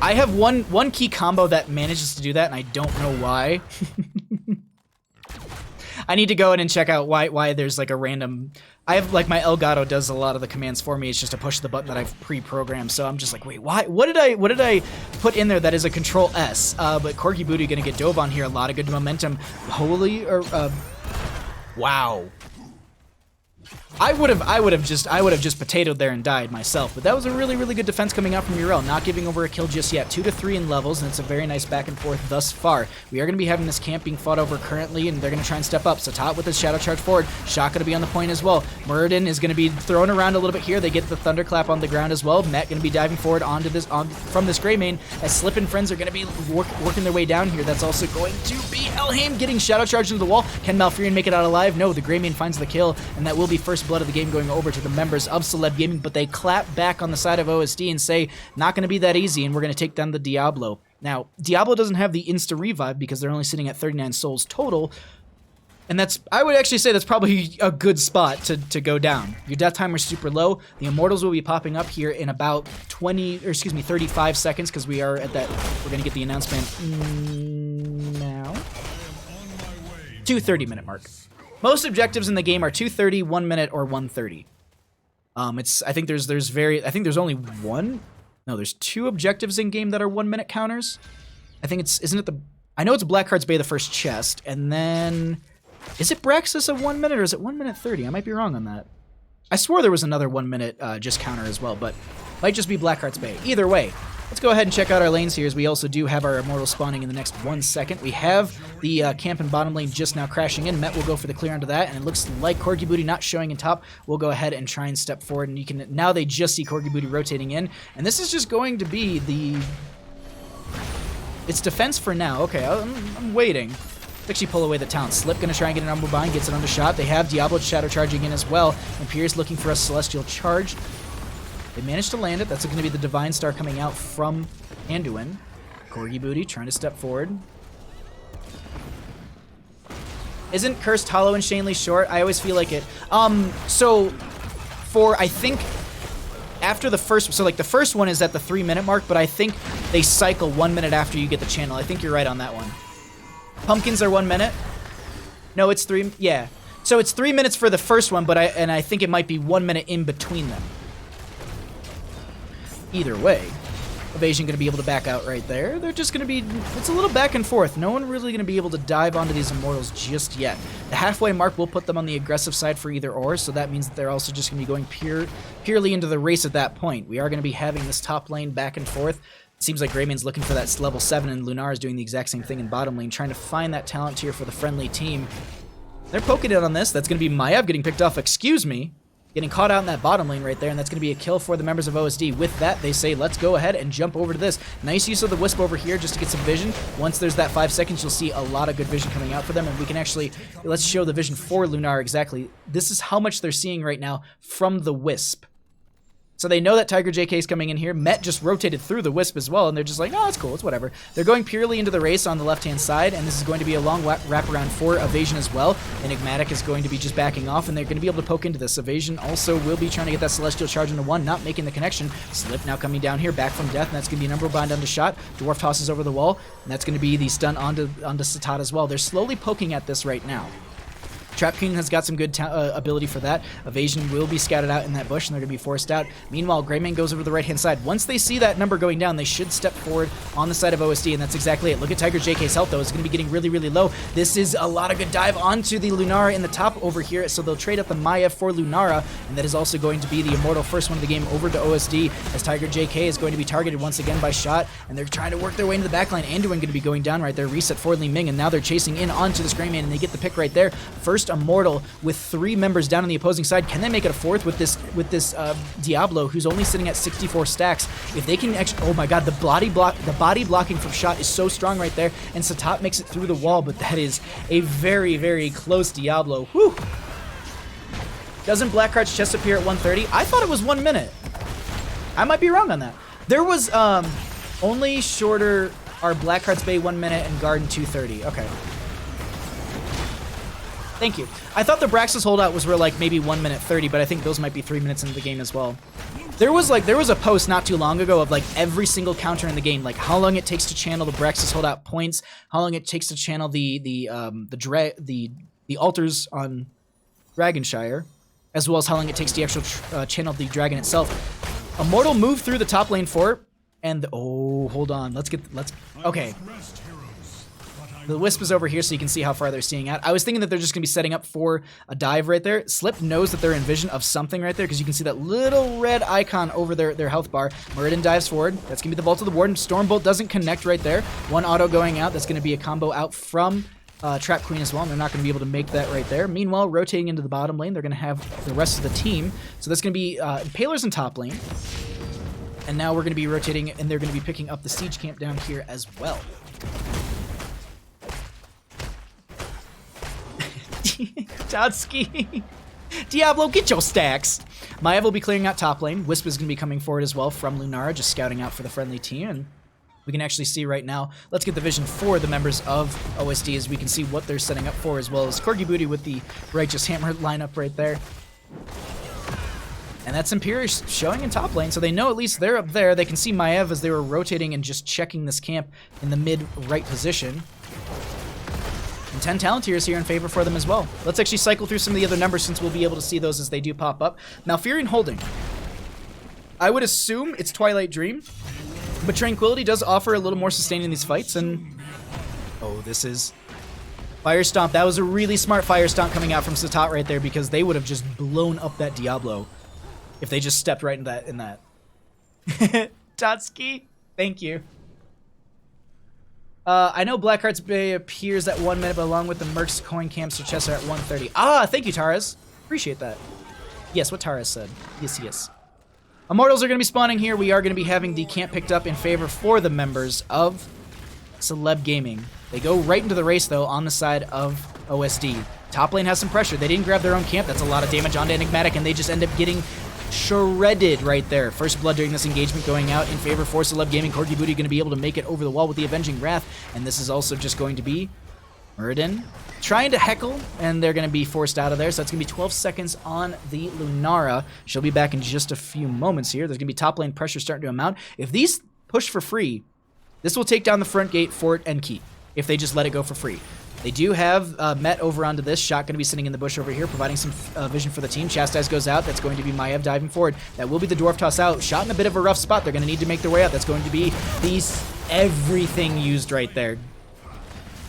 I have one key combo that manages to do that, and I don't know why. I need to go in and check out why there's like a random... I have, like, my Elgato does a lot of the commands for me. It's just to push the button that I've pre-programmed. So I'm just like, wait, why? What did I put in there that is a Control S? But Corky Booty gonna get dove on here. A lot of good momentum. Wow. I would have just potatoed there and died myself, but that was a really, really good defense coming out from Yrel, not giving over a kill just yet. 2 to 3 in levels, and it's a very nice back and forth thus far. We are going to be having this camp being fought over currently, and they're going to try and step up. Satat with his Shadow Charge forward. Shot going to be on the point as well. Muradin is going to be thrown around a little bit here. They get the Thunderclap on the ground as well. Met going to be diving forward onto this from this Greymane, as Slip and friends are going to be working their way down here. That's also going to be Elhaim getting Shadow Charge into the wall. Can Malfurion make it out alive? No, the Greymane finds the kill, and that will be first blood of the game going over to the members of Celeb Gaming, but they clap back on the side of OSD and say, not going to be that easy, and we're going to take down the Diablo. Now, Diablo doesn't have the insta-revive because they're only sitting at 39 souls total, and that's, I would actually say that's probably a good spot to go down. Your death timer is super low. The Immortals will be popping up here in about 35 seconds, because we are at that, we're going to get the announcement now. 2:30 minute mark. Most objectives in the game are 2:30, 1 minute, or 1:30. I think there's only one. No, there's 2 objectives in game that are 1 minute counters. I think I know it's Blackheart's Bay, the first chest, and then is it Braxis of 1 minute or is it 1 minute 30? I might be wrong on that. I swore there was another 1 minute just counter as well, but might just be Blackheart's Bay. Either way. Let's go ahead and check out our lanes here, as we also do have our Immortals spawning in the next 1 second. We have the camp and bottom lane just now crashing in. Met will go for the clear onto that, and it looks like Corky Booty not showing in top. We'll go ahead and try and step forward, and you can now they just see Corky Booty rotating in, and this is just going to be it's defense for now. Okay, I'm waiting. Let's actually pull away the talent. Slip gonna try and get an Umbral Bind, gets it under shot. They have Diablo Shadow charging in as well, and Pierce looking for a Celestial Charge. They managed to land it. That's going to be the Divine Star coming out from Anduin. Corky Booty trying to step forward. Isn't Cursed Hollow and Shanley short? I always feel like it. So for, I think, after the first, so like the first one is at the 3 minute mark, but I think they cycle 1 minute after you get the channel. I think you're right on that one. Pumpkins are 1 minute. No, it's 3, yeah. So it's 3 minutes for the first one, but I think it might be 1 minute in between them. Either way, Evasion going to be able to back out right there. They're just going to be, it's a little back and forth. No one really going to be able to dive onto these Immortals just yet. The halfway mark will put them on the aggressive side for either or, so that means that they're also just going to be going purely into the race at that point. We are going to be having this top lane back and forth. It seems like Greymane's looking for that level 7, and Lunar is doing the exact same thing in bottom lane, trying to find that talent tier for the friendly team. They're poking in on this. That's going to be Maiev getting picked off, excuse me. Getting caught out in that bottom lane right there, and that's going to be a kill for the members of OSD. With that, they say, let's go ahead and jump over to this. Nice use of the Wisp over here just to get some vision. Once there's that 5 seconds, you'll see a lot of good vision coming out for them, and we can actually, let's show the vision for Lunar exactly. This is how much they're seeing right now from the Wisp. So they know that Tiger JK is coming in here. Met just rotated through the Wisp as well, and they're just like, oh, it's cool, it's whatever. They're going purely into the race on the left-hand side, and this is going to be a long wraparound for Evasion as well. Enigmatic is going to be just backing off, and they're going to be able to poke into this. Evasion also will be trying to get that Celestial Charge into one, not making the connection. Slip now coming down here, back from death, and that's going to be a number bind onto shot. Dwarf tosses over the wall, and that's going to be the stun onto Satat as well. They're slowly poking at this right now. Trap King has got some good ability for that. Evasion will be scouted out in that bush, and they're going to be forced out. Meanwhile, Greymane goes over to the right-hand side. Once they see that number going down, they should step forward on the side of OSD, and that's exactly it. Look at Tiger JK's health, though. It's going to be getting really, really low. This is a lot of good dive onto the Lunara in the top over here, so they'll trade up the Maiev for Lunara, and that is also going to be the Immortal first one of the game over to OSD, as Tiger JK is going to be targeted once again by shot, and they're trying to work their way into the backline. Anduin going to be going down right there. Reset for Li Ming, and now they're chasing in onto this Greymane, and they get the pick right there. First Immortal with 3 members down on the opposing side. Can they make it a 4th with this Diablo, who's only sitting at 64 stacks? If they can actually, oh my god, the body blocking from shot is so strong right there, and Satat makes it through the wall, but that is a very, very close Diablo. Whew. Doesn't Blackheart's chest appear at 130? I thought it was 1 minute. I might be wrong on that. There was only shorter are Blackheart's Bay 1 minute and Garden 230. Okay. Thank you. I thought the Braxis holdout was like maybe 1 minute 30, but I think those might be 3 minutes into the game as well. There was a post not too long ago of like every single counter in the game, like how long it takes to channel the Braxis holdout points, how long it takes to channel the altars on Dragonshire, as well as how long it takes to actually channel the dragon itself. Immortal moved through the top lane fort, and oh, hold on, okay. The Wisp is over here, so you can see how far they're seeing out. I was thinking that they're just going to be setting up for a dive right there. Slip knows that they're in vision of something right there, because you can see that little red icon over their health bar. Muradin dives forward. That's going to be the Bolt of the Warden. Stormbolt doesn't connect right there. One auto going out. That's going to be a combo out from Trap Queen as well, and they're not going to be able to make that right there. Meanwhile, rotating into the bottom lane, they're going to have the rest of the team. So that's going to be Impalers in top lane. And now we're going to be rotating, and they're going to be picking up the Siege Camp down here as well. Todsky. Diablo, get your stacks. Maiev will be clearing out top lane. Wisp is going to be coming forward as well from Lunara, just scouting out for the friendly team. And we can actually see right now, let's get the vision for the members of OSD as we can see what they're setting up for, as well as Corgi Booty with the Righteous Hammer lineup right there. And that's Imperial showing in top lane, so they know at least they're up there. They can see Maiev as they were rotating and just checking this camp in the mid-right position. And 10 talent tiers here in favor for them as well. Let's actually cycle through some of the other numbers, since we'll be able to see those as they do pop up. Now, Malfurion holding. I would assume it's Twilight Dream, but Tranquility does offer a little more sustain in these fights, and oh, this is Fire Stomp. That was a really smart Fire Stomp coming out from Satat right there, because they would have just blown up that Diablo if they just stepped right in that. Totsky, thank you. I know Blackheart's Bay appears at 1 minute, but along with the Merc's coin camps or chests are at 130. Ah, thank you, Taras. Appreciate that. Yes, what Taras said. Yes, yes. Immortals are going to be spawning here. We are going to be having the camp picked up in favor for the members of Celeb Gaming. They go right into the race, though, on the side of OSD. Top lane has some pressure. They didn't grab their own camp. That's a lot of damage onto Enigmatic, and they just end up getting shredded right there. First blood during this engagement going out in favor for Celeb Gaming. Corgi Booty going to be able to make it over the wall with the Avenging Wrath, and this is also just going to be Muradin trying to heckle, and they're going to be forced out of there. So that's going to be 12 seconds on the Lunara. She'll be back in just a few moments here. There's going to be top lane pressure starting to amount. If these push for free, this will take down the front gate, fort, and keep, if they just let it go for free. They do have Met over onto this. Shot going to be sitting in the bush over here, providing some vision for the team. Chastise goes out. That's going to be Maiev diving forward. That will be the Dwarf Toss out. Shot in a bit of a rough spot. They're going to need to make their way out. That's going to be everything used right there.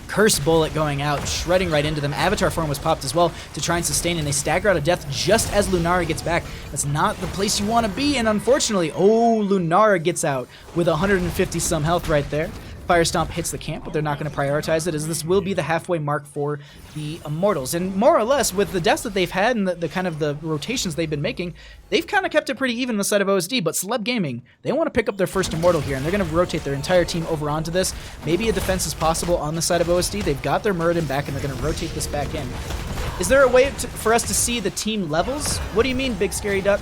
Curse Bullet going out, shredding right into them. Avatar form was popped as well to try and sustain, and they stagger out of death just as Lunara gets back. That's not the place you want to be, and unfortunately, oh, Lunara gets out with 150 some health right there. Fire Stomp hits the camp, but they're not going to prioritize it, as this will be the halfway mark for the Immortals. And more or less, with the deaths that they've had and the kind of the rotations they've been making, they've kind of kept it pretty even on the side of OSD. But Celeb Gaming, they want to pick up their first Immortal here, and they're going to rotate their entire team over onto this. Maybe a defense is possible on the side of OSD. They've got their Muradin back, and they're going to rotate this back in. Is there a way for us to see the team levels? What do you mean, Big Scary Duck?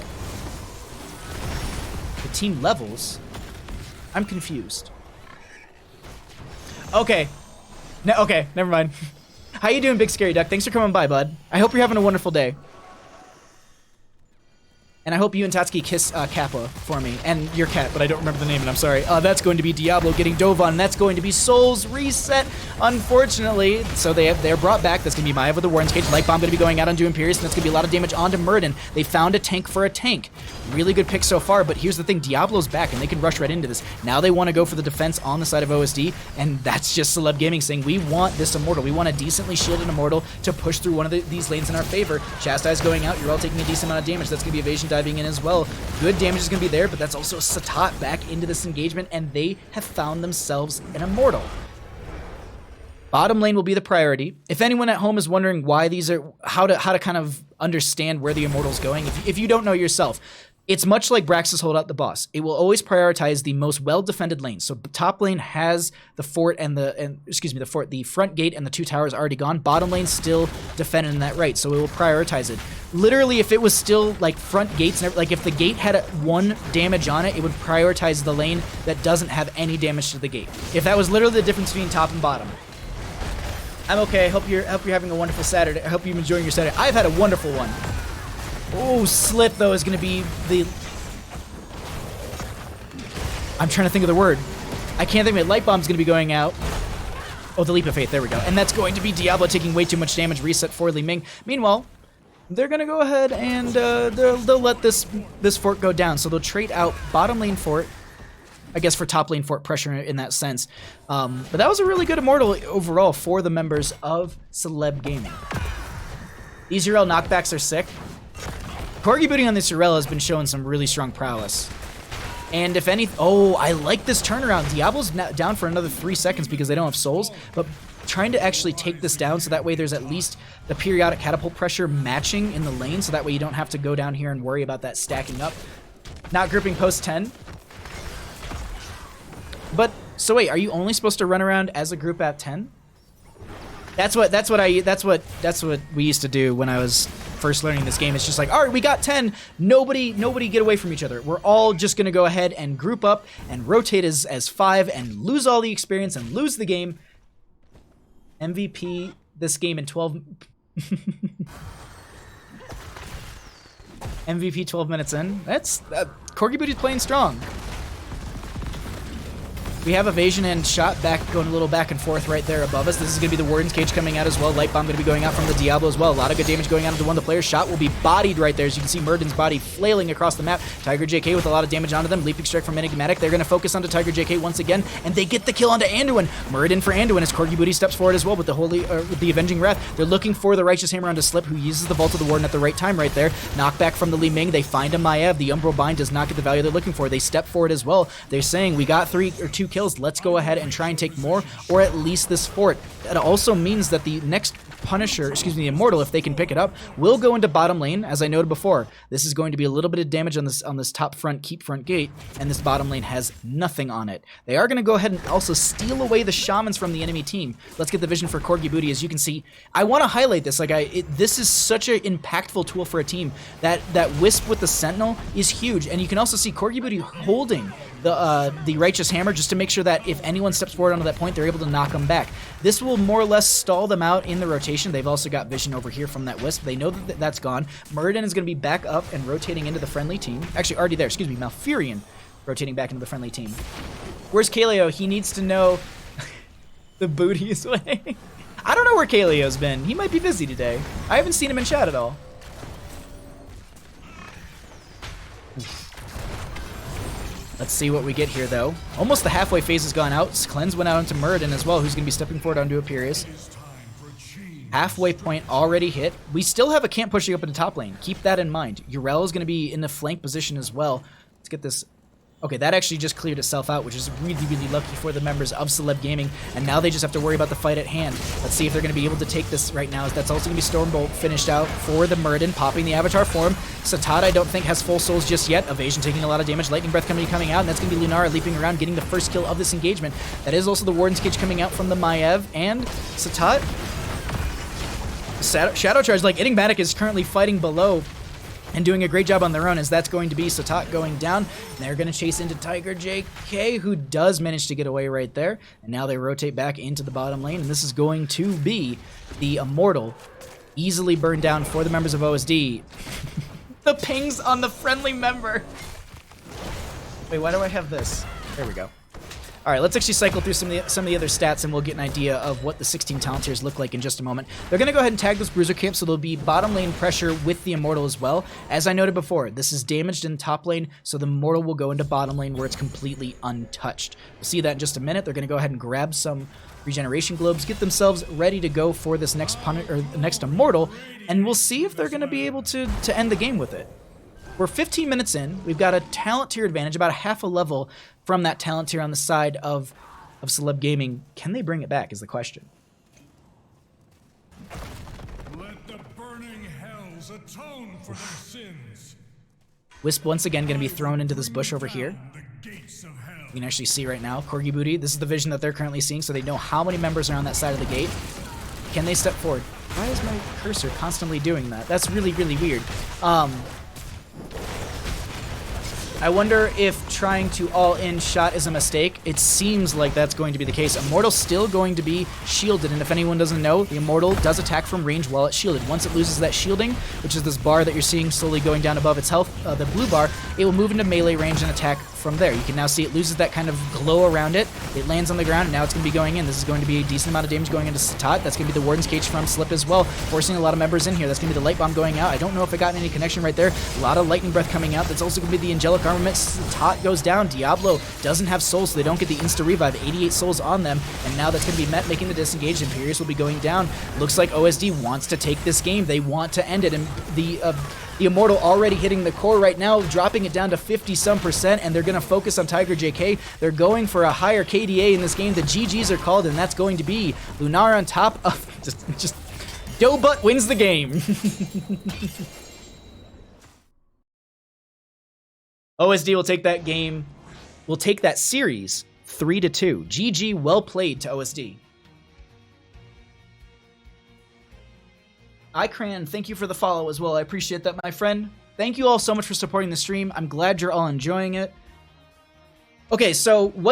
The team levels? I'm confused. Okay. No, okay, never mind. How you doing, Big Scary Duck? Thanks for coming by, bud. I hope you're having a wonderful day. And I hope you and Tatsuki kiss Kappa for me. And your cat, but I don't remember the name, and I'm sorry. That's going to be Diablo getting dove on. That's going to be Soul's Reset, unfortunately. So they're brought back. That's going to be Maya with the Warren's Cage. Light Bomb going to be going out onto Imperius, and that's going to be a lot of damage onto Muradin. They found a tank for a tank. Really good pick so far, but here's the thing. Diablo's back, and they can rush right into this. Now they want to go for the defense on the side of OSD, and that's just Celeb Gaming saying, we want this Immortal. We want a decently shielded Immortal to push through one of these lanes in our favor. Chastise going out. You're all taking a decent amount of damage. That's going to be Evasion diving in as well. Good damage is going to be there, but that's also Satat back into this engagement, and they have found themselves an Immortal. Bottom lane will be the priority. If anyone at home is wondering why these are, how to kind of understand where the Immortal's going, if you don't know yourself, it's much like Brax's Holdout the boss. It will always prioritize the most well-defended lanes. So top lane has the fort and the front gate and the 2 towers already gone. Bottom lane still defended in that right, so it will prioritize it. Literally, if it was still like front gates, and like if the gate had 1 damage on it, it would prioritize the lane that doesn't have any damage to the gate. If that was literally the difference between top and bottom. I'm okay. Hope you're having a wonderful Saturday. I hope you're enjoying your Saturday. I've had a wonderful one. Oh, Slip, though, is going to be the... I'm trying to think of the word. I can't think of it. Light Bomb's going to be going out. Oh, the Leap of Faith. There we go. And that's going to be Diablo taking way too much damage. Reset for Li Ming. Meanwhile, they're going to go ahead and they'll let this fort go down. So they'll trade out bottom lane fort, I guess, for top lane fort pressure in that sense. But that was a really good Immortal overall for the members of Celeb Gaming. These URL knockbacks are sick. Corgi booting on this URL has been showing some really strong prowess. And if any... Oh, I like this turnaround. Diablo's down for another 3 seconds because they don't have souls, but trying to actually take this down so that way there's at least the periodic catapult pressure matching in the lane, so that way you don't have to go down here and worry about that stacking up. Not grouping post 10. But, so wait, are you only supposed to run around as a group at 10? That's what we used to do when I was first learning this game. It's just like, all right, we got 10. Nobody get away from each other. We're all just gonna go ahead and group up and rotate as 5 and lose all the experience and lose the game. MVP this game in 12. MVP 12 minutes in. That's Corgi Booty's playing strong. We have Evasion and Shot back, going a little back and forth right there above us. This is going to be the Warden's Cage coming out as well. Light Bomb going to be going out from the Diablo as well. A lot of good damage going out into one of the players. Shot will be bodied right there. As you can see, Muradin's body flailing across the map. Tiger JK with a lot of damage onto them. Leaping Strike from Enigmatic. They're going to focus onto Tiger JK once again, and they get the kill onto Anduin. Muradin for Anduin as Corgi Booty steps forward as well with the with the Avenging Wrath. They're looking for the Righteous Hammer onto Slip, who uses the Vault of the Warden at the right time right there. Knockback from the Li Ming. They find a Maiev. The Umbral Bind does not get the value they're looking for. They step forward as well. They're saying, we got 3 or 2 kills. Let's go ahead and try and take more, or at least this fort. That also means that the next Punisher, the Immortal, if they can pick it up, will go into bottom lane. As I noted before, this is going to be a little bit of damage on this top front keep front gate, and this bottom lane has nothing on it. They are going to go ahead and also steal away the shamans from the enemy team. Let's get the vision for Corgi Booty. As you can see, I want to highlight this. This is such an impactful tool for a team. That Wisp with the Sentinel is huge, and you can also see Corgi Booty holding the Righteous Hammer just to make sure that if anyone steps forward onto that point, they're able to knock them back. This will more or less stall them out in the rotation. They've also got vision over here from that Wisp. They know that that's gone. Muradin is going to be back up and rotating into the friendly team. Actually, already there. Malfurion rotating back into the friendly team. Where's Kaleo? He needs to know the booty's way. I don't know where Kaleo's been. He might be busy today. I haven't seen him in chat at all. Let's see what we get here, though. Almost the halfway phase has gone out. Cleanse went out into Muradin as well, who's going to be stepping forward onto Imperius. Halfway point already hit. We still have a camp pushing up into top lane. Keep that in mind. Yrel is going to be in the flank position as well. Let's get this Okay, that actually just cleared itself out, which is really, really lucky for the members of Celeb Gaming. And now they just have to worry about the fight at hand. Let's see if they're going to be able to take this right now. That's also going to be Stormbolt finished out for the Muradin, popping the Avatar form. Satat, I don't think, has full souls just yet. Evasion taking a lot of damage. Lightning Breath coming out, and that's going to be Lunara leaping around, getting the first kill of this engagement. That is also the Warden's Cage coming out from the Maiev, and Satat. Shadow Charge, like, Enigmatic is currently fighting below and doing a great job on their own, as that's going to be Satat going down. And they're going to chase into Tiger JK, who does manage to get away right there. And now they rotate back into the bottom lane, and this is going to be the Immortal. Easily burned down for the members of OSD. The pings on the friendly member. Wait, why do I have this? There we go. All right, let's actually cycle through some of the other stats, and we'll get an idea of what the 16 talent tiers look like in just a moment. They're going to go ahead and tag this Bruiser Camp, so there'll be bottom lane pressure with the Immortal as well. As I noted before, this is damaged in top lane, so the Immortal will go into bottom lane where it's completely untouched. We'll see that in just a minute. They're going to go ahead and grab some regeneration globes, get themselves ready to go for this next next Immortal, and we'll see if they're going to be able to end the game with it. We're 15 minutes in. We've got a talent tier advantage, about a half a level from that talent tier on the side of Celeb Gaming. Can they bring it back is the question. Let the burning hells atone for their sins. Wisp once again going to be thrown into this bush over here. The gates of hell. You can actually see right now, Corgi Booty, this is the vision that they're currently seeing, so they know how many members are on that side of the gate. Can they step forward? Why is my cursor constantly doing that? That's really, really weird. I wonder if trying to all-in shot is a mistake. It seems like that's going to be the case. Immortal's still going to be shielded, and if anyone doesn't know, the Immortal does attack from range while it's shielded. Once it loses that shielding, which is this bar that you're seeing slowly going down above its health, the blue bar, it will move into melee range and attack from there. You can now see it loses that kind of glow around it. It lands on the ground, and now it's going to be going in. This is going to be a decent amount of damage going into Satat. That's going to be the Warden's Cage from Slip as well, forcing a lot of members in here. That's going to be the Light Bomb going out. I don't know if I got any connection right there. A lot of Lightning Breath coming out. That's also going to be the Angelic Armament. Satat goes down. Diablo doesn't have souls, so they don't get the insta-revive. 88 souls on them, and now that's going to be Met making the disengage. Imperius will be going down. Looks like OSD wants to take this game. They want to end it, and the Immortal already hitting the core right now, dropping it down to 50-some%, and they're going to focus on Tiger JK. They're going for a higher KDA in this game. The GGs are called, and that's going to be Lunara on top of... Just Doughbutt wins the game. OSD will take that game, will take that series 3-2. GG, well played to OSD. Ikran, thank you for the follow as well. I appreciate that, my friend. Thank you all so much for supporting the stream. I'm glad you're all enjoying it. Okay, so what's